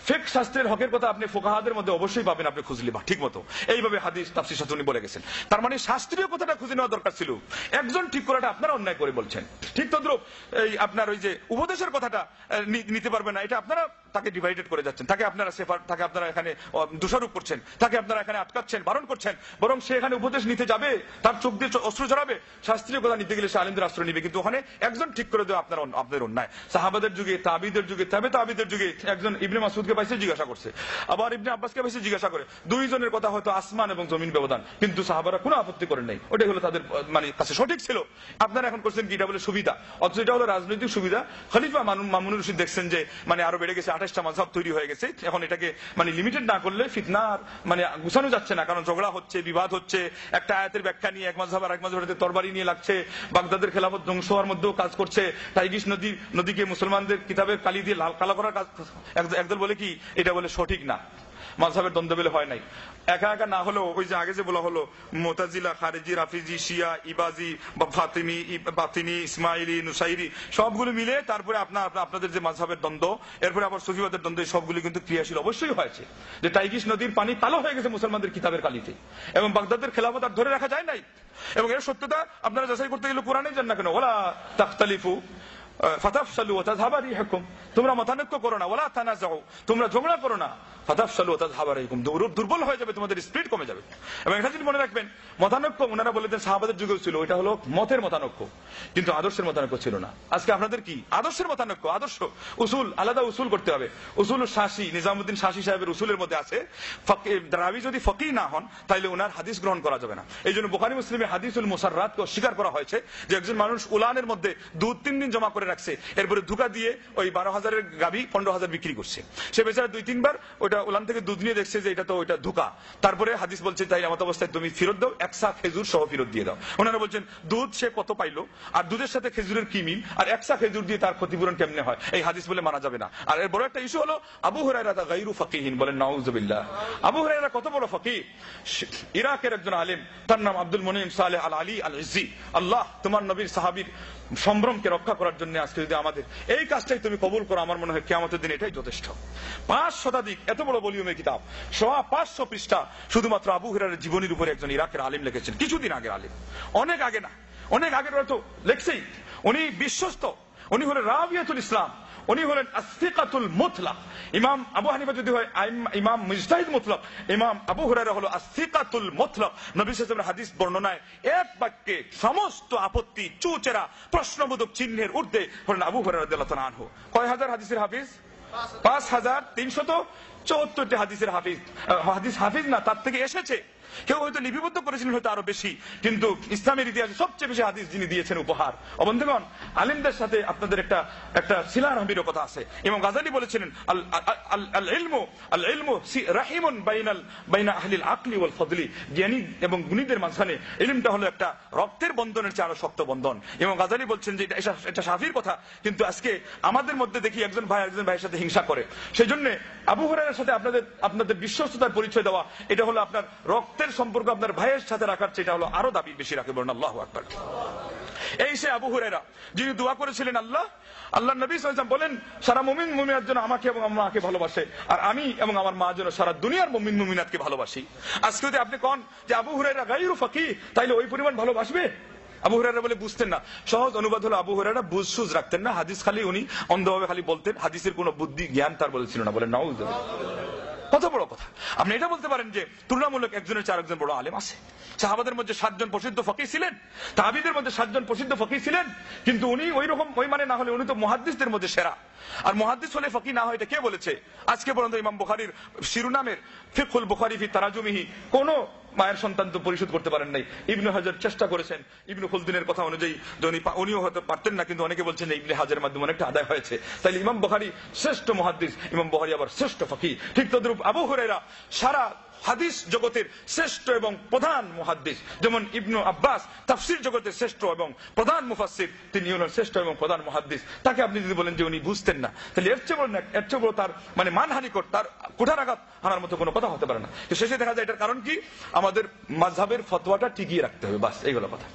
ফিকহ শাস্ত্রের হকের কথা আপনি ফুকাহাদের মধ্যে অবশ্যই পাবেন, আপনি খুঁজলে বা ঠিক মতো এইভাবে হাদিস তাফসীর শাস্ত্র উনি বলে গেছেন। তার মানে শাস্ত্রীয় কথাটা খুঁজে নেওয়া দরকার ছিল, একজন ঠিক করাটা আপনারা অন্যায় করে বলছেন। ঠিক তদ্রুপ এই আপনার ওই যে উপদেশের কথাটা নিতে পারবে না, এটা আপনারা তাকে ডিভাইডেড করে যাচ্ছেন, তাকে আপনারা সেফার, তাকে আপনারা এখানে দোষারোপ করছেন, তাকে আপনারা এখানে আটকাচ্ছেন, বারণ করছেন, বরং সে এখানে উপদেশ নিতে যাবে, তার চোখ দিয়ে অশ্রু ঝরাবে, শাস্ত্রীয় কথা নিতে গেলে সে আলেমদের আশ্রয় নিবে, কিন্তু ওখানে একজন ঠিক করে দেওয়া আপনাদের অন্যায়। সাহাবাদের যুগে, তাবিদের যুগে, তাবিদের যুগে একজন ইবনে মাসউদকে পাইছে জিজ্ঞাসা করছে, আবার ইবনে আব্বাসকে পাইছে জিজ্ঞাসা করে, দুইজনের কথা হয়তো আসমান এবং জমিন ব্যবধান, কিন্তু সাহাবারা কোনো আপত্তি করেন নাই, ওটাই হলো তাদের মানে কাছে সঠিক ছিল। আপনারা এখন করছেন কি, এটা বলে সুবিধা, অথচ এটা হলো রাজনৈতিক সুবিধা। খলিফা মামুনুর রশিদ দেখছেন যে মানে আরো বেড়ে গেছে, 28টা মাযহাব তৈরি হয়ে গেছে, এখন এটাকে মানে লিমিটেড না করলে ফিতনার মানে গুছানো যাচ্ছে না, কারণ ঝগড়া হচ্ছে, বিবাদ হচ্ছে, একটা আয়াতের ব্যাখ্যা নিয়ে এক মাযহাব আর এক মাযহাবের তরবারি নিয়ে লাগছে, বাগদাদের খেলাফত ধ্বংস হওয়ার মধ্যেও কাজ করছে, টাইগ্রিস নদীকে মুসলমানদের কিতাবের কালি দিয়ে লাল কালো করার কাজ। একদল বলে কি এটা বলে সঠিক না, মাযহাবের দ্বন্দ্ব বেলে হয় নাই, একা একা না হলেও ওই যে আগে যে বলা হলো মুতাজিলা, খারিজি, রাফিজি, শিয়া, ইবাজি, বাতিনি, ইসমাইলি, নুসাইরি সবগুলো মিলে তারপরে আপনাদের যে মাযহাবের দ্বন্দ্ব, এরপরে আবার সুফিবাদের দ্বন্দ্ব, সবগুলো কিন্তু ক্রিয়াশীল অবশ্যই হয়েছে। যে টাইগ্রিস নদীর পানি কালো হয়ে গেছে মুসলমানদের কিতাবের কালিতে, এবং বাগদাদের খেলাফত আর ধরে রাখা যায় নাই, এবং এর সত্যতা আপনারা যাচাই করতে গেলে কোরআনে যান না কেন, ওয়ালা তাখতালিফু ফাতাফশালু ওয়া তাযহাবা রিহুকুম, তোমরা মতানৈক্য করো না, ওয়ালা তানাযাউ, তোমরা ঝগড়া করো না, ফাতাফশালু ওয়া তাযহাবা রিহুকুম, দুর্বল হয়ে যাবে, তোমাদের স্পিরিট কমে যাবে। এবং এটা যদি মনে রাখবেন, মতানৈক্য ওনারা বলেছেন সাহাবাদের যুগেও ছিল, এটা হলো মতের মতানৈক্য, কিন্তু আদর্শের মতানৈক্য ছিল না। আজকে আপনাদের কি আদর্শের মতানৈক্য, আদর্শ উসুল, আলাদা উসুল করতে হবে। উসুল শাসি, নিজামউদ্দিন শাসি সাহেবের উসুলের মধ্যে আছে রাবি যদি ফকিহ না হন তাহলে ওনার হাদিস গ্রহণ করা যাবে না। এই জন্য বুখারী মুসলিমে হাদিসুল মুসাররাতকে অস্বীকার করা হয়েছে, যে একজন মানুষ উলানের মধ্যে 2-3 দিন জমা করে রাখছে, এরপরে ধোঁকা দিয়ে ওই 12,000-এর গাভী 15,000 বিক্রি করছে, সে বেচারা 2-3 বার ওইটা উলান থেকে দুধ নিয়ে দেখছে যে এটা তো ওইটা ধোঁকা, তারপরে হাদিস বলছে তাই এমত অবস্থায় তুমি ফেরত দাও, 1 সা খেজুর সহ ফেরত দিয়ে দাও। ওনারা বলছেন দুধ সে কত পাইলো, আর দুধের সাথে খেজুরের কি মিল, আর 1 সা খেজুর দিয়ে তার ক্ষতিপূরণ কেমনে হয়, এই হাদিস বলে মানা যাবে না। আর এর বড় একটা ইস্যু হলো আবু হুরায়রা গায়রু ফাকিহিন, বলেন নাউযুবিল্লাহ। আবু হুরায়রা কত বড় ফকিহ, ইরাকের একজন আলেম, তার নাম আব্দুল মুনিম সালেহ আল আলী আল ইজ্জি। আল্লাহ তোমার নবীর সাহাবীর সম্ভ্রমকে রক্ষা করার জন্য আজকে যদি আমাদের এই কাজটাই তুমি কবুল করো, আমার মনে হয় কিয়ামতের দিন এটাই যথেষ্ট। 5 শতাধিক এত বড় ভলিউমের কিতাব, 500 পৃষ্ঠা শুধুমাত্র আবু হুরায়রার জীবনীর উপরে একজন ইরাকের আলেম লিখেছেন, কিছুদিন আগের আলেম, অনেক আগে না, অনেক আগের হয়তো লেখছেই। উনি বিশ্বস্ত, উনি হলেন রাবিয়াতুল ইসলাম, উনি হলেন আসসিকাতুল মুতলাক। ইমাম আবু হানিফা যদি হয় ইমাম মুজতাহিদ মুতলাক, ইমাম আবু হুরায়রা হলো আসসিকাতুল মুতলাক। নবী সাল্লাল্লাহু আলাইহি ওয়াসাল্লামের হাদিস বর্ণনায় এক বাক্যে সমস্ত আপত্তি, চুচেরা, প্রশ্নবোধক চিহ্নের ঊর্ধ্বে হলেন আবু হুরায়রা রাদিয়াল্লাহু তাআলা আনহু। কয় হাজার হাদিসের হাফিজ? 5374টি হাদিসের হাফিজ। হাফিজ না, তার থেকে এসেছে, কেউ হয়তো লিপিবদ্ধ করেছিলেন হয়তো আরো বেশি, কিন্তু ইসলামের ইতিহাসে সবচেয়ে বেশি হাদিস যিনি দিয়েছেন উপহার। বন্ধুগণ, আলেমদের সাথে আপনাদের একটা সিলারহমির কথা আছে। ইমাম গাজালি বলেছিলেন আল ইলমু রাহিমুন বাইনা আহলিল আকলি ওয়াল ফদলি, জ্ঞানী এবং গুণীদের মাঝখানে ইলমটা হলো একটা রক্তের বন্ধনের চেয়ে আরো শক্ত বন্ধন। ইমাম গাজালি বলছেন যে এটা শাফির কথা, কিন্তু আজকে আমাদের মধ্যে দেখি একজন ভাই একজন ভাইয়ের সাথে হিংসা করে। সেই জন্য আবু হুরায়রার সাথে আপনাদের বিশ্বস্ততার পরিচয় দেওয়া, এটা হলো আপনার রক্তের সম্পর্ক আপনার ভাইয়ের সাথে রাখার চেয়ে হলো আরো দাবি বেশি রাখে। বলেন আল্লাহু আকবার। এই সে আবু হুরায়রা যিনি দোয়া করেছিলেন, আল্লাহ নবী সাল্লাল্লাহু আলাইহি ওয়াসাল্লাম বলেন সারা মুমিন মুমিনাত যেন আমাকে এবং আমার মাকে ভালোবাসে, আর আমি এবং আমার মা যেন সারা দুনিয়ার মুমিন মুমিনাতকে ভালোবাসি। আজকে যদি আপনি কোন যে আবু হুরায়রা গায়রু ফাকিহ, তাইলে ওই পরিমাণ ভালোবাসবে? আবু হুরায়রা বলে বুঝতেন না। সহজ অনুবাদ হলো আবু হুরায়রা বুঝসুঝ রাখতেন না, হাদিস খালি উনি অন্ধভাবে খালি বলতেন, হাদিসের কোনো বুদ্ধি জ্ঞান তার বলেছিল না। বলেন নাউযুবিল্লাহ। কত বড় কথা। আপনি এটা বলতে পারেন যে তুলনামূলক একজনের চেয়ে আরেকজন বড় আলেম আছে। সাহাবাদের মধ্যে 7 জন প্রসিদ্ধ ফকিহ ছিলেন, তাবিদের মধ্যে 7 জন প্রসিদ্ধ ফকিহ ছিলেন, কিন্তু উনি ওই মানে না হলে উনি তো মুহাদ্দিসদের মধ্যে সেরা। আর মুহাদ্দিস হলে ফকিহ না হয় এটা কে বলেছে? আজকে পর্যন্ত ইমাম বুখারীর শিরোনামের ফিকহুল বুখারী ফি তারাজুমিহি কোন মায়ের সন্তান তো পরিশোধ করতে পারেন নাই। ইবনে হাজার চেষ্টা করেছেন, ইবনে খুলদিনের কথা অনুযায়ী উনিও হয়তো পারতেন না, কিন্তু অনেকে বলছেন ইবনে হাজারের মাধ্যমে অনেকটা আদায় হয়েছে। তাইলে ইমাম বুখারী শ্রেষ্ঠ মুহাদ্দিস, ইমাম বুখারী আবার শ্রেষ্ঠ ফকিহ। ঠিক তদ্রূপ আবু হুরায়রা সারা হাদিস জগতের শ্রেষ্ঠ এবং প্রধান মুহাদ্দিস, যেমন ইবনু আব্বাস তাফসীর জগতের শ্রেষ্ঠ এবং প্রধান মুফাসসির, তিনি হলেন শ্রেষ্ঠ এবং প্রধান মুহাদ্দিস। তাকে আপনি যদি বলেন যে উনি বুঝতেন না, তাহলে এর চেয়ে বড় তার মানে মানহানিকর, তার কুঠারাঘাত হানার মতো কোনো কথা হতে পারে না। তো শেষে দেখা যায় এটার কারণ কি? আমাদের মাযহাবের ফতোয়াটা টিকিয়ে রাখতে হবে, বাস এইগুলো কথা।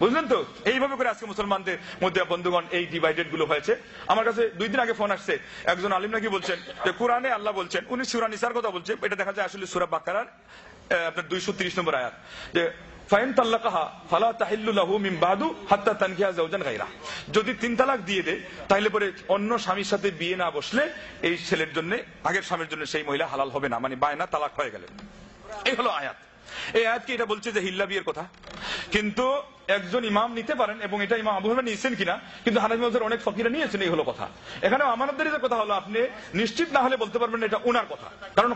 বুঝলেন তো? এইভাবে করে আজকে মুসলমানদের মধ্যে বন্ধুগণ এই ডিভাইডেড গুলো হয়েছে। আমার কাছে 2 দিন আগে ফোন আসছে, একজন আলিম নাকি বলছেন যে কোরআনে আল্লাহ বলছেন, উনি সূরা নিসার কথা বলছে, এটা দেখা যায় আসলে সূরা বাকারার আপনার 230 নম্বর আয়াত, যে ফাইন তাল্লাকাহা ফালা তাহিল্লু লাহু মিন বাদু হাত্তা তানকিহা যাওজান গায়রা। যদি 3 তালাক দিয়ে দেয় তাহলে পরে অন্য স্বামীর সাথে বিয়ে না বসলে এই ছেলের জন্য, আগের স্বামীর জন্য সেই মহিলা হালাল হবে না, মানে বায়না তালাক হয়ে গেলে। এই হলো আয়াত। এই আয়াত কি এটা বলছে যে হিল্লা বিয়ের কথা? কিন্তু একজন ইমাম নিতে পারেন, এবং এটা ইমাম আবু হানিফা নিয়েছেন কিনা, কিন্তু হানাফি মাযহাবের অনেক ফকিরা নিয়েছেন, এই হলো কথা। এখানে আমানতদারির কথা হলো, আপনি নিশ্চিত না হলে বলতে পারবেন এটা উনার কথা, কারণ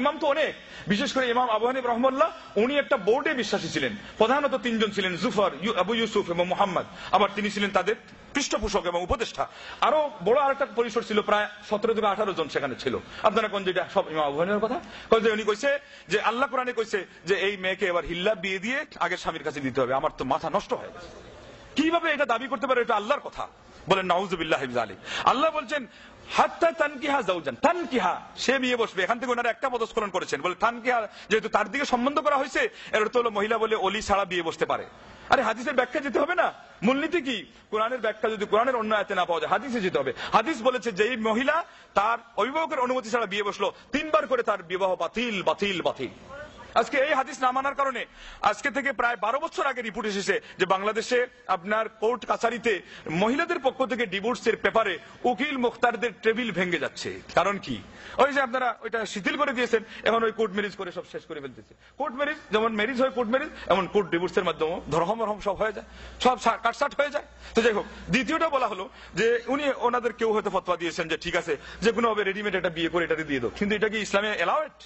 ইমাম তো অনেক। বিশেষ করে ইমাম আবু হানিফা রাহমাতুল্লাহ, উনি একটা বোর্ডে বিশ্বাসী ছিলেন। প্রধানত 3 জন ছিলেন, জুফর, আবু ইউসুফ এবং মুহাম্মদ। আবার তিনি ছিলেন তাদের পৃষ্ঠপোষক এবং উপদেষ্টা। আরো বড় আরেকটা পরিসর ছিল, প্রায় 17 থেকে 18 জন সেখানে ছিল। আপনারা কোন, যেটা সব ইমাম আবু হানিফার কথা। উনি কইছে যে আল্লাহ কোরআনে কইছে যে এই মেয়েকে এবার হিল্লা বিয়ে দিয়ে আগের স্বামীর কাছে দিতে হবে। আমার তো মাথা নষ্ট হয়ে গেছে, কিভাবে এটা দাবি করতে পারে? এটা আল্লাহর কথা। বলেন নাউযুবিল্লাহি মিন যালিক। আল্লাহ বলছেন হাত্তা তানকিহা যাওজান, তানকিহা সে বিয়ে বসবে। এখান থেকে ওনারা একটা পদস্খলন করেছেন, বলে তানকিহা যেহেতু তার দিকে সম্বন্ধ করা হয়েছে, এর অর্থ হলো মহিলা বলে অলি ছাড়া বিয়ে বসতে পারে। আরে হাদিসের ব্যাখ্যা যেতে হবে না? মূলনীতি কি? কোরআনের ব্যাখ্যা যদি কোরআনের অন্য আয়াতে না পাওয়া যায়, হাদিসে যেতে হবে। হাদিস বলেছে যে এই মহিলা তার অভিভাবকের অনুমতি ছাড়া বিয়ে বসলো, 3 বার করে তার বিবাহ বাতিল বাতিল বাতিল। আজকে এই হাদিস না মানার কারণে আজকে থেকে প্রায় 12 বছর আগে রিপোর্ট এসেছে যে বাংলাদেশে আপনার কোর্ট কাছারিতে মহিলাদের পক্ষ থেকে ডিভোর্সের পেপারে উকিল মুখতারদের টেবিল ভেঙে যাচ্ছে। কারণ কি? ওই যে আপনারা ওইটা শিথিল করে দিয়েছেন, এখন ওই কোর্ট ম্যারেজ করে সব শেষ করে ফেলতেছে। কোর্ট ম্যারেজ যেমন ম্যারেজ হয় কোর্ট ম্যারেজ, এমন কোর্ট ডিভোর্সের মাধ্যমে ধরহম সব হয়ে যায়, সব কাটসাট হয়ে যায়। তো যাই হোক, দ্বিতীয়টা বলা হলো যে উনি ওনাদের কেউ হয়তো ফতোয়া দিয়েছেন যে ঠিক আছে যে কোনো ভাবে রেডিমেড একটা বিয়ে করে এটাতে দিয়ে দাও, কিন্তু এটা কি ইসলামে এলাউড?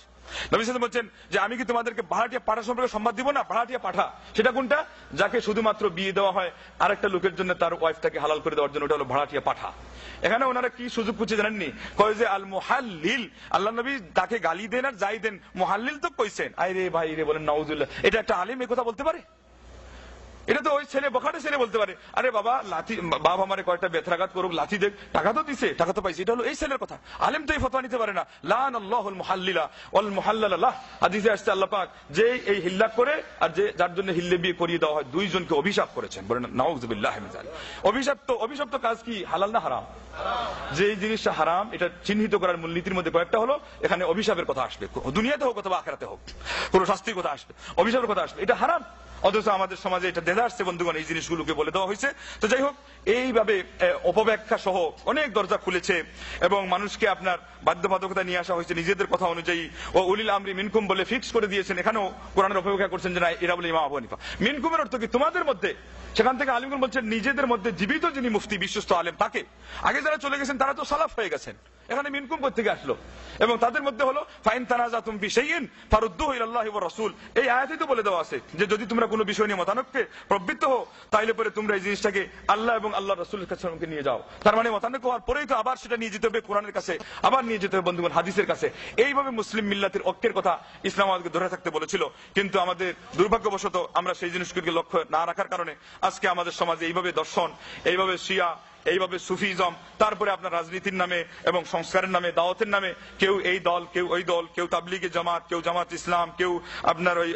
নবী সাল্লাল্লাহু আলাইহি ওয়াসাল্লাম বলছেন যে আমি কি তোমাদেরকে ভাড়াটিয়া পাঠা সম্পর্কে সংবাদ দিব না? ভাড়াটিয়া পাঠা সেটা কোনটা? যাকে শুধুমাত্র বিয়ে দেওয়া হয় আরেকটা লোকের জন্য তার ওয়াইফটাকে হালাল করে দেওয়ার জন্য, ওটা হলো ভাড়াটিয়া পাঠা। এখানে ওনারা কি সুযোগ খুঁজে জানেননি? কয় যে আল মুহাল্লিল, আল্লাহ নবী তাকে গালি দেন আর যাই দেন, মুহাল্লিল তো কইছেন। আই রে ভাই রে, বলেন নাউজুবিল্লাহ। এটা একটা আলিম এই কথা বলতে পারে? এটা তো ওই ছেলে বখাটে ছেলে বলতে পারে, আরে বাবা লাঠি, বাবা আমারে কয়েকটা বেথরাঘাত করুক, লাঠি দেখ, টাকা তো দিছে, টাকা তো পাইছে। এটা হলো এই ছেলের কথা। আলেম তো এই ফতোয়া নিতে পারে না। লানাল্লাহুল মুহাল্লিলা ওয়াল মুহাল্লালা লাহ, হাদিসে আসছে আল্লাহ পাক যে এই হিল্লা করে আর যে যার জন্য হিল্লে বিয়ে করিয়ে দেওয়া হয়, 2 জনকে অভিশাপ করেছেন। বলেন নাউযুবিল্লাহি মিন যালিক। অভিশপ্ত কাজ কি? হালাল না হারাম? যে জিনিসটা হারাম এটা চিহ্নিত করার মূলনীতির মধ্যে কয়েকটা হলো, এখানে অভিশাপের কথা আসবে, দুনিয়াতে হোক অথবা আখিরাতে হোক, কোন শাস্তির কথা আসবে, অভিশাপের কথা আসবে। এটা হারাম, অথচ আমাদের সমাজে এটা দেদা আসছে বন্ধুগণ, এই জিনিসগুলোকে বলে দেওয়া হয়েছে। তো যাই হোক, এইভাবে অপব্যাখ্যা সহ অনেক দরজা খুলেছে এবং মানুষকে আপনার বাধ্যবাধকতা নিয়ে আসা হয়েছে নিজেদের কথা অনুযায়ী। ও উলিল আমরি মিনকুম বলে ফিক্স করে দিয়েছেন, এখানেও কোরআনের অপব্যাখ্যা করছেন যে না এরা বলে ইমাম আবু হানিফা। মিনকুমের অর্থ কি? তোমাদের মধ্যে। সেখান থেকে আলিমগণ বলছেন নিজেদের মধ্যে জীবিত যিনি মুফতি বিশ্বস্ত আলেম তাকে। আগে যারা চলে গেছেন তারা তো সালাফ হয়ে গেছেন, এখানে মিনকুম থেকে আসলো। এবং তাদের মধ্যে হলো ফাইন তানাজাতুম ফিশাইইন ফারুদ্দুহু ইলাল্লাহি ওয়া রাসূল। এই আয়াতেই তো বলে দেওয়া আছে যে যদি তোমরা কোনো বিষয় নিয়ে মতানৈক্যে প্রবৃত্ত হও তাইলে পরে তোমরা এই জিনিসটাকে আল্লাহ এবং আল্লাহর রাসূলের কাছে নিয়ে যাও। তার মানে মতানৈক্য হওয়ার পরেই তো আবার সেটা নিয়ে যেতে হবে কোরআনের কাছে, আবার নিয়ে যেতে হবে বন্ধুগণ হাদিসের কাছে। এইভাবে মুসলিম মিল্লাতের ঐক্যের কথা ইসলাম আমাদেরকে ধরে থাকতে বলেছিল, কিন্তু আমাদের দুর্ভাগ্যবশত আমরা সেই জিনিসগুলোকে লক্ষ্য না রাখার কারণে আজকে আমাদের সমাজে এইভাবে দর্শন, এইভাবে শিয়া, এইভাবে সুফিজম, তারপরে আপনার রাজনীতির নামে এবং সংস্কারের নামে, দাওয়াতের নামে কেউ এই দল, কেউ ওই দল, কেউ তাবলিগে জামাত, কেউ জামাত ইসলাম, কেউ আপনার ওই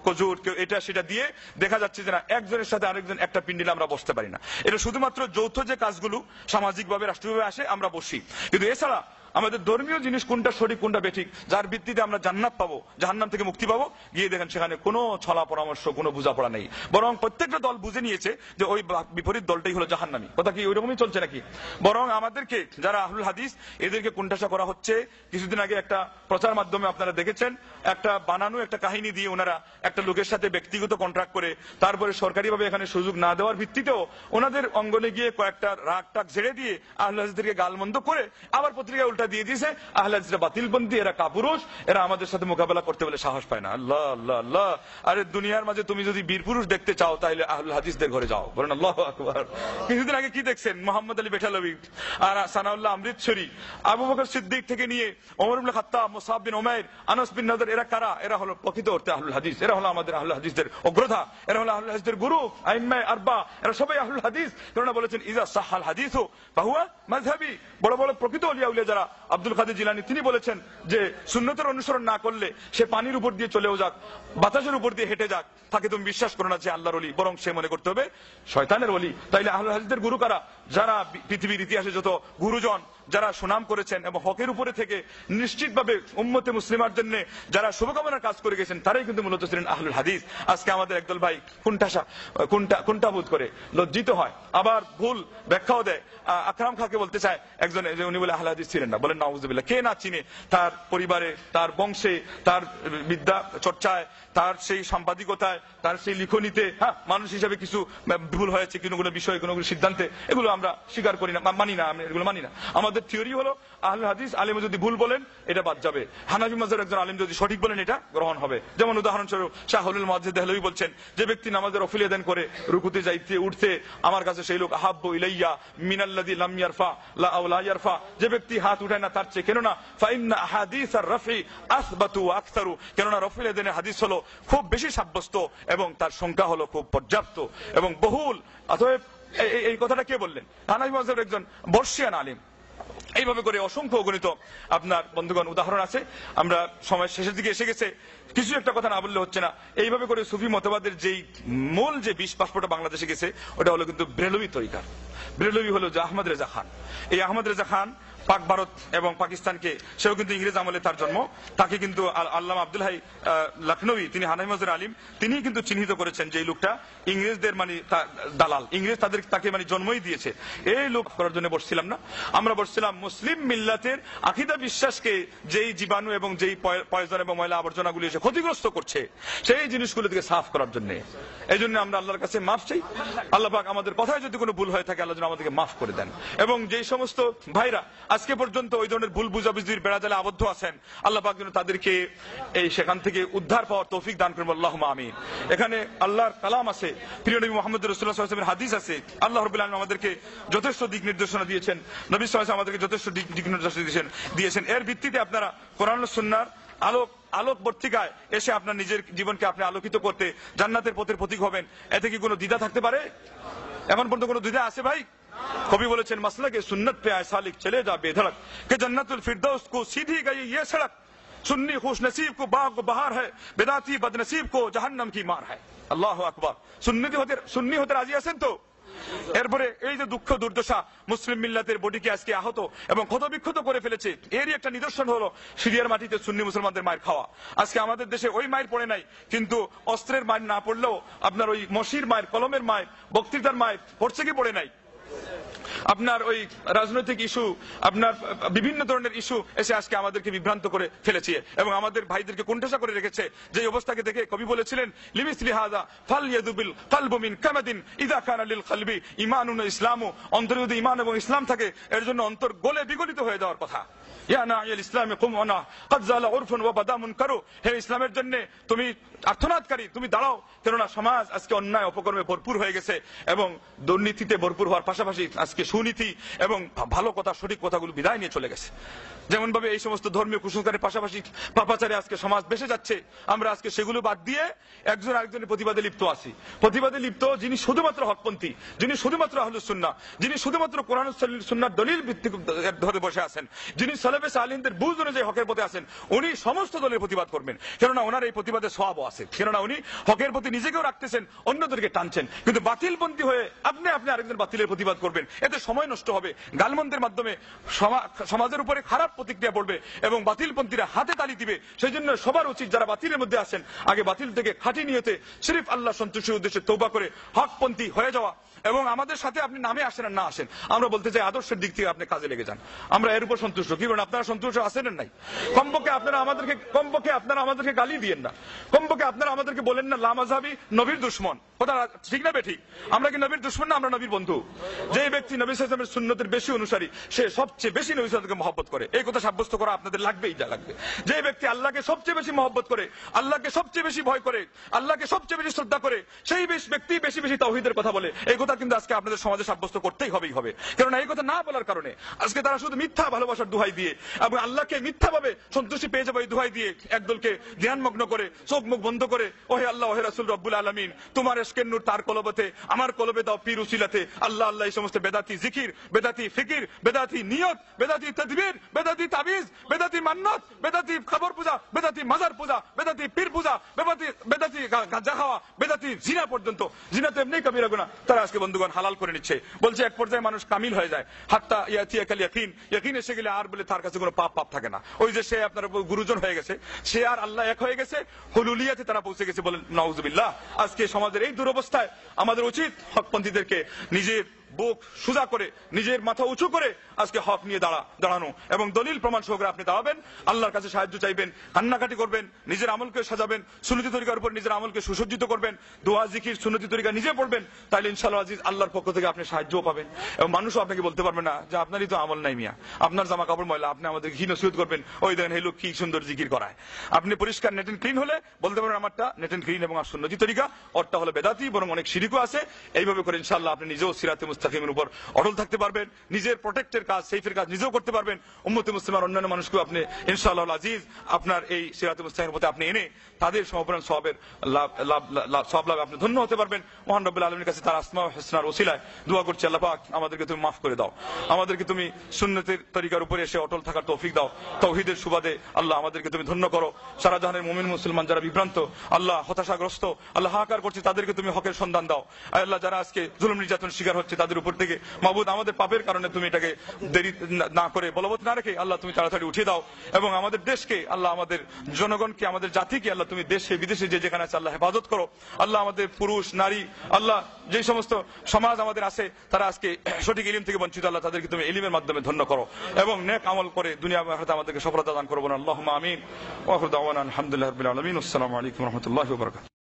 কজুর, কেউ এটা সেটা দিয়ে দেখা যাচ্ছে যে না একজনের সাথে আরেকজন একটা পিন্ডিলে আমরা বসতে পারি না। এটা শুধুমাত্র যৌথ যে কাজগুলো সামাজিকভাবে রাষ্ট্রীয়ভাবে আসে আমরা বসি, কিন্তু এছাড়া আমাদের ধর্মীয় জিনিস কোনটা সঠিক কোনটা বেঠিক, যার ভিত্তিতে আমরা জান্নাত পাবো, জাহান্নাম থেকে মুক্তি পাবো, গিয়ে দেখেন সেখানে কোনো ছলা পরামর্শ, কোনো বোঝাপড়া নেই। বরং প্রত্যেকটা দল বুঝে নিয়েছে যে ওই বিপরীত দলটাই হলো জাহান্নামী। কথা কি ওইরকমই চলছে নাকি? বরং আমাদেরকে যারা আহলুল হাদিস এদেরকে কোণঠাসা করা হচ্ছে। কিছুদিন আগে একটা প্রচার মাধ্যমে আপনারা দেখেছেন, একটা বানানো একটা কাহিনী দিয়ে ওনারা একটা লোকের সাথে ব্যক্তিগত কন্ট্রাক্ট করে তারপরে সরকারিভাবে এখানে সুযোগ না দেওয়ার ভিত্তিতেও ওনাদের অঙ্গনে গিয়ে কয়েকটা রাগ টাক ঝেড়ে দিয়ে আহলুল হাদিসদেরকে গালমন্দ করে আবার পত্রিকায় উল্টা দিয়ে দিয়েছে আহলে হাদিসরা বাতিলপন্থী, এরা কাপুরুষ, এরা আমাদের সাথে মোকাবেলা করতে বলে সাহস পায় না। আল্লাহ আল্লাহ আল্লাহ। আরে দুনিয়ার মাঝে তুমি যদি বীর পুরুষ দেখতে চাও তাহলে আহলুল হাদিসদের ঘরে যাও। বলেন আল্লাহু আকবার। কিছুদিন আগে কি দেখছেন? মোহাম্মদ আলী বেঠালবি আর সানাউল্লাহ অমৃতসরী, আবু বকর সিদ্দিক থেকে নিয়ে ওমর ইবনে খাত্তাব, মুসআব বিন উমাইর, আনাস বিন নাদর, এরা কারা? এরা হলো প্রকৃত অর্থে আহলুল হাদিস। এরা হলো আমাদের আহলুল হাদিসদের অগ্রধা, এরা হলো আহলুল হাদিসদের গুরু, আইম্মায়ে আরবা, এরা সবাই আহলুল হাদিস। কারণ বলেছেন ইজা সাহাল হাদিসু ফাহুয়া মাযহাবি। বড় বড় প্রকৃত ওলিয়া উলিয়া যারা আব্দুল কাদের জিলানী তিনি বলেছেন যে সুন্নতের অনুসরণ না করলে সে পানির উপর দিয়ে চলেও যাক, বাতাসের উপর দিয়ে হেঁটে যাক, তাকে তুমি বিশ্বাস করো না যে আল্লাহর ওলি, বরং সে মনে করতে হবে শয়তানের ওলি। তাইলে আহলে হাদিসদের গুরু কারা? যারা পৃথিবীর ইতিহাসে যত গুরুজন যারা সুনাম করেছেন এবং হকের উপরে থেকে নিশ্চিতভাবে উম্মতে মুসলিমার জন্য যারা শুভকামনার কাজ করে গেছেন, তারাই কিন্তু মূলত ছিলেন আহলুল হাদিস। আজকে আমাদের একদল ভাই কুণ্ঠাবোধ করে, লজ্জিত হয়, আবার ভুল ব্যাখ্যাও দেয়। আকরাম খাকে বলতে চায় একজন, উনি বলে আহলে হাদিস ছিলেন না, বলেন নাউজুবিল্লাহ। কে না চিনে তার পরিবারে, তার বংশে, তার বিদ্যা চর্চায়, তার সেই সাংবাদিকতায়, তার সেই লিখনিতে মানুষ হিসাবে কিছু ভুল হয়েছে, কোনো বিষয়ে, কোনো সিদ্ধান্তে, এগুলো আমরা স্বীকার করি না, মানি না, আমি এগুলো মানি না। আমাদের থিওরি হলো আহলুল হাদিস আলেম যদি ভুল বলেন এটা বাদ যাবে, হানাফি মাযহাবের একজন আলেম যদি সঠিক বলেন এটা গ্রহণ হবে। যেমন উদাহরণস্বরূপ শাহুল মুহাদ্দিস দেহলভী বলছেন, যে ব্যক্তি নামাজের নফল আদান করে রুকুতে যাইতে উঠতে, আমার কাছে সেই লোক আহাব্বু ইলাইয়া মিনাল্লাযী লাম ইয়ারফা লা আওলা ইয়ারফা, যে ব্যক্তি হাত উঠায় না তার চেয়ে, কেননা ফাইন্না আহাদিসার রাফি আসবাতু ওয়া আকসারু, কেননা নফল আদানের হাদিস হলো খুব বেশি সাব্যস্ত এবং তার সংখ্যা হলো খুব পর্যাপ্ত এবং বহুল। অতএব এই কথাটা কে বললেন? হানাফি মাযহাবের একজন বর্ষিয়ান আলেম। এইভাবে করে অসংখ্য গণিত আপনার বন্ধুগণ উদাহরণ আছে। আমরা সময় শেষের দিকে এসে গেছে, কিছু একটা কথা না বললে হচ্ছে না। এইভাবে করে সুফি মতবাদের যেই মূল যে 20 পাসপোর্টটা বাংলাদেশে গেছে, ওটা হলো কিন্তু ব্রেলভি তরিকার। ব্রেলভি হলো যে আহমদ রেজা খান। এই আহমদ রেজা খান পাক ভারত এবং পাকিস্তানকে, সেও কিন্তু ইংরেজ আমলে তার জন্ম। তাকে কিন্তু আল্লামা আব্দুল হাই লখনৌই, তিনি হানাফি মাযহাবের আলিম, তিনি কিন্তু চিহ্নিত করেছেন যে এই লোকটা ইংরেজদের মানে দালাল, ইংরেজ তাকে মানে জন্মই দিয়েছে। এই লোক করার জন্য বসছিলাম না, আমরা বসছিলাম মুসলিম মিল্লাতের আকীদা বিশ্বাসকে যেই জীবাণু এবং যেই পয়জন এবং ময়লা আবর্জনাগুলি এসে ক্ষতিগ্রস্ত করছে, সেই জিনিসগুলো থেকে সাফ করার জন্য। এই জন্য আমরা আল্লাহর কাছে মাফ চাই। আল্লাহ পাক আমাদের কথায় যদি কোনো ভুল হয়ে থাকে, আল্লাহ যেন আমাদেরকে মাফ করে দেন। এবং যেই সমস্ত ভাইরা আজকে পর্যন্ত ওই ধরনের ভুল বুঝাবুঝির বেড়াজালে আবদ্ধ আছেন, আল্লাহ পাক যেন তাদেরকে এই সেখান থেকে উদ্ধার পাওয়ার তৌফিক দান করবেন, আল্লাহুম্মা আমিন। এখানে আল্লাহর কালাম আছে, প্রিয় নবী মুহাম্মদ রাসূলুল্লাহ সাল্লাল্লাহু আলাইহি ওয়াসাল্লামের হাদিস আছে। আল্লাহ রাব্বুল আলামিন আমাদেরকে যথেষ্ট দিক নির্দেশনা দিয়েছেন, নবী সাল্লাল্লাহু আলাইহি ওয়াসাল্লাম আমাদেরকে যথেষ্ট দিক নির্দেশনা দিয়েছেন। এর ভিত্তিতে আপনারা কোরআন ও সুন্নাহর আলোক বর্তিকায় এসে আপনার নিজের জীবনকে আপনি আলোকিত করতে জান্নাতের পথের প্রতীক হবেন। এতে কি কোনো দ্বিধা থাকতে পারে? এখন পর্যন্ত কোনো দ্বিধা আছে ভাই? কবি বলেছেন, মাসলাকে সুন্নত পে আয় সালিক চলে যা বেধড়ক, কে জান্নাতুল ফিরদৌস কো সিধি গई ये सड़क, सुन्नी खुश नसीब को बाग बहार है, बेदाती बदनसीब को जहन्नम की मार है। আল্লাহু আকবার। সুন্নি হতে রাজি আছেন তো? এরপরে এই যে দুঃখ দুর্দশা মুসলিম মিল্লাতের বডিকে আজকে আহত এবং ক্ষতবিক্ষত করে ফেলেছে, এরই একটা নিদর্শন হলো সিরিয়ার মাটিতে সুন্নি মুসলমানদের মায়ের খাওয়া। আজকে আমাদের দেশে ওই মায়ের পড়ে নাই, কিন্তু অস্ত্রের মায়ের না পড়লেও আপনার ওই মসির মায়ের, কলমের মায়ের, বক্তৃতার মায়ের পড়ছে কি পড়ে নাই? আপনার ওই রাজনৈতিক ইস্যু, আপনার বিভিন্ন ধরনের ইস্যু এসে আজকে আমাদেরকে বিভ্রান্ত করে ফেলেছে এবং আমাদের ভাইদেরকে কোণঠাসা করে রেখেছে। যে অবস্থাকে দেখে কবি বলেছিলেন, লিমিসলি হাযা ফালইয়াদুবিল কলবু মিন কামাদিন ইযা কানা লিল কলবি ঈমানুন ইসলামু, অন্তরে যদি ঈমান এবং ইসলাম থাকে, এর জন্য অন্তর গলে বিগলিত হয়ে যাওয়ার কথা। ইয়া নাইল ইসলামে কুম ওয়ানা ক্বাদ জালা উরফুন ওয়া বাদা মুনকারু, হে ইসলামের জন্য তুমি আর্তনাদকারী, তুমি দাঁড়াও, কেননা সমাজ আজকে অন্যায় অপকর্মে ভরপুর হয়ে গেছে এবং দুর্নীতিতে ভরপুর হওয়ার পাশাপাশি আজকে সুনীতি এবং ভালো কথা, সঠিক কথাগুলো বিদায় নিয়ে চলে গেছে। যেমন ভাবে এই সমস্ত ধর্মীয় কুসংস্কারের পাশাপাশি পাপাচারে আজকে সমাজ বেঁচে যাচ্ছে, আমরা আজকে সেগুলো বাদ দিয়ে একজন আরেকজনের প্রতিবাদে লিপ্ত আছি। প্রতিবাদে লিপ্ত যিনি শুধুমাত্র হকপন্থী, যিনি শুধুমাত্র আহলুস সুন্নাহ, যিনি শুধুমাত্র কোরআন সুন্নাহর দলিল ভিত্তিক ধরে বসে আছেন, যিনি সালেফে সালেহিনদের বুঝ অনুযায়ী হকের পথে আছেন, উনি সমস্ত দলের প্রতিবাদ করবেন, কেননা ওনার এই প্রতিবাদে সওয়াবও আছে, কেননা উনি হকের প্রতি নিজেকেও রাখতেছেন, অন্যদেরকে টানছেন। কিন্তু বাতিলপন্থী হয়ে আপনি আরেকজন বাতিলের প্রতিবাদ করবেন, এতে সময় নষ্ট হবে, গালমন্দের মাধ্যমে সমাজের উপরে খারাপ প্রতিক্রিয়া পড়বে এবং বাতিলপন্থীরা হাতে তালি দিবে। সেই জন্য সবার উচিত যারা বাতিলের মধ্যে আছেন, আগে বাতিল থেকে খাঁটি নিয়তে সিরিফ আল্লাহ সন্তুষ্টির উদ্দেশ্যে তওবা করে হকপন্থী হয়ে যাওয়া। এবং আমাদের সাথে আপনি নামে আসেন আর না আসেন, আমরা বলতে চাই আদর্শের দিক থেকে আপনি কাজে লেগে যান, আমরা এর উপর সন্তুষ্ট। কি বলেন, আপনারা সন্তুষ্ট আছেন নাই? কমপক্ষে আপনারা আমাদেরকে গালি দিয়েন না, কমপক্ষে আপনারা আমাদেরকে বলেন না লামাযহাবী নবীর দুশমন। কথা ঠিক না বেঠিক? আমরা কি নবীর দুশমন না? আমরা নবীর বন্ধু। যে ব্যক্তি নবী সাল্লাল্লাহু আলাইহি ওয়াসাল্লামের সুন্নতের বেশি অনুসারী, সে সবচেয়ে বেশি নবী সাল্লাল্লাহু আলাইহি ওয়াসাল্লামকে মহব্বত করে। এই কথা সাব্যস্ত করা আপনাদের লাগবেই, যা লাগবে। যে ব্যক্তি আল্লাহকে সবচেয়ে বেশি মহব্বত করে, আল্লাহকে সবচেয়ে বেশি ভয় করে, আল্লাহকে সবচেয়ে বেশি শ্রদ্ধা করে, সেই ব্যক্তি বেশি বেশি তাওহীদের কথা বলে। এই কথা কিন্তু আজকে আপনাদের সমাজে সাব্যস্ত করতেই হবে। কেননা এই কথা না বলার কারণে আজকে তারা শুধু মিথ্যা ভালোবাসার দোহাই দিয়ে এবং আল্লাহকে মিথ্যাভাবে সন্তুষ্টি পেয়ে যাবো এই দোহাই দিয়ে একদলকে ধ্যানমগ্ন করে চোখ মুখ বন্ধ করে ওহে আল্লাহ ওহে রাসূল রব্বুল আলামিন তোমার ইশকের নূর তার কলবতে আমার কলবে দাও পীর উসিলাতে আল্লাহ আল্লাহ এই সমস্ত বেদাতি জিকির বেদাতি ফিকির বেদাতি নিয়ত বেদাতি তাদবীর বেদাতি তাবিজ বেদাতি মান্নত বেদাতি খবর পূজা বেদাতি মাজার পূজা বেদাতি পীর পূজা বেদাতি গাঁজা খাওয়া বেদাতি জিনা পর্যন্ত, জিনা তো এমনি কবিরা গুনাহ, তারা আজকে বন্ধুগণ হালাল করে নিচ্ছে। বলছে এক পর্যায়ে মানুষ কামিল হয়ে যায়, হাত্তা ইয়াতিয়াকাল ইয়াকিন, ইয়াকিন এসে গেলে আর বলে তার কাছে কোনো পাপ থাকে না। ওই যে সে আপনার গুরুজন হয়ে গেছে, সে আর আল্লাহ এক হয়ে গেছে, হুলুলিয়াতে তারা পৌঁছে গেছে। বলেন নাউজুবিল্লাহ। আজকে সমাজের এই দুরবস্থায় আমাদের উচিত হকপন্থীদেরকে নিজের বুক সোজা করে নিজের মাথা উঁচু করে আজকে হক নিয়ে দাঁড়ানো এবং দলিল প্রমাণ সহকারে আপনি দাঁড়াবেন, আল্লাহর কাছে সাহায্য চাইবেন, কান্নাকাটি করবেন, নিজের আমলকে সাজাবেন, সুন্নতি তরিকার উপর নিজের আমলকে সুসজ্জিত করবেন, দোয়া জিকির সুন্নতি তরিকা নিজে পড়বেন, তাইলে ইনশাআল্লাহ আজিজ আল্লাহর পক্ষ থেকে আপনি সাহায্যও পাবেন এবং মানুষও আপনাকে বলতে পারবে না যে আপনারই তো আমল নাই মিয়া, আপনার জামা কাপড় ময়লা, আপনি আমাদের ঘি নসিহত করবেন, ওই দেখেন এই লোক কি সুন্দর জিকির করায়। আপনি পরিষ্কার নেট এন্ড ক্লিন হলে বলতে পারবেন আমারটা নেট এন্ড ক্লিন এবং আর সুন্নতি তরিকা, ওরটা হলো বেদাতি, বরং অনেক শিরিকও আছে। এইভাবে করে ইনশাআল্লাহ আপনি নিজেও সিরাতে মুস্তাকিমের উপর অটল থাকতে পারবেন, নিজের প্রোটেক্টের কাজ সেফের কাজ নিজেও করতে পারবেন, উম্মতে মুসলিমার অন্যান্য মানুষকেও আপনি ইনশাআল্লাহ আজিজ আপনার এই সিরাতে মুস্তাকিমের মধ্যে আপনি এনে তাদের সমপরিমাণ সওয়াবের সওয়াব লাভে আপনি ধন্য হতে পারবেন। মহান রব্বুল আলামিনের কাছে তার আসমা ও হুসনার ওসিলায় দোয়া করছি, আল্লাহ পাক আমাদেরকে তুমি মাফ করে দাও, আমাদেরকে তুমি সুন্নতের তরিকার উপরে এসে অটল থাকার তৌফিক দাও, তাওহীদের সুবাদে আল্লাহ আমাদেরকে তুমি ধন্য করো। সারা জাহানের মুমিন মুসলমান যারা বিভ্রান্ত, আল্লাহ হতাশাগ্রস্ত, আল্লাহ হাহাকার করছে, তাদেরকে তুমি হকের সন্ধান দাও। আল্লাহ যারা আজকে জুলুম নির্যাতন শিকার হচ্ছে তাদের উপর থেকে মাবুদ আমাদের পাপের কারণে তুমি এটাকে দেরি না করে বলবৎ না রেখে আল্লাহ তুমি তাড়াতাড়ি উঠিয়ে দাও এবং আমাদের দেশকে আল্লাহ আমাদের জনগণকে আমাদের জাতিকে আল্লাহ তুমি দেশে বিদেশে যে যেখানে আছে আল্লাহ হেফাজত করো। আল্লাহ আমাদের পুরুষ নারী আল্লাহ যে সমস্ত সমাজ আমাদের আছে তারা আজকে সঠিক ইলম থেকে বঞ্চিত, আল্লাহ তাদেরকে তুমি ইলমের মাধ্যমে ধন্য করো এবং নেক আমল করে দুনিয়া আখিরাতে আমাদেরকে সফলতা দান করো। আল্লাহুম্মা আমিন ওয়া আখিরু দাওয়ানা আলহামদুলিল্লাহি রাব্বিল আলামিন। আসসালামু আলাইকুম ওয়া রাহমাতুল্লাহি ওয়া বারাকাতুহু।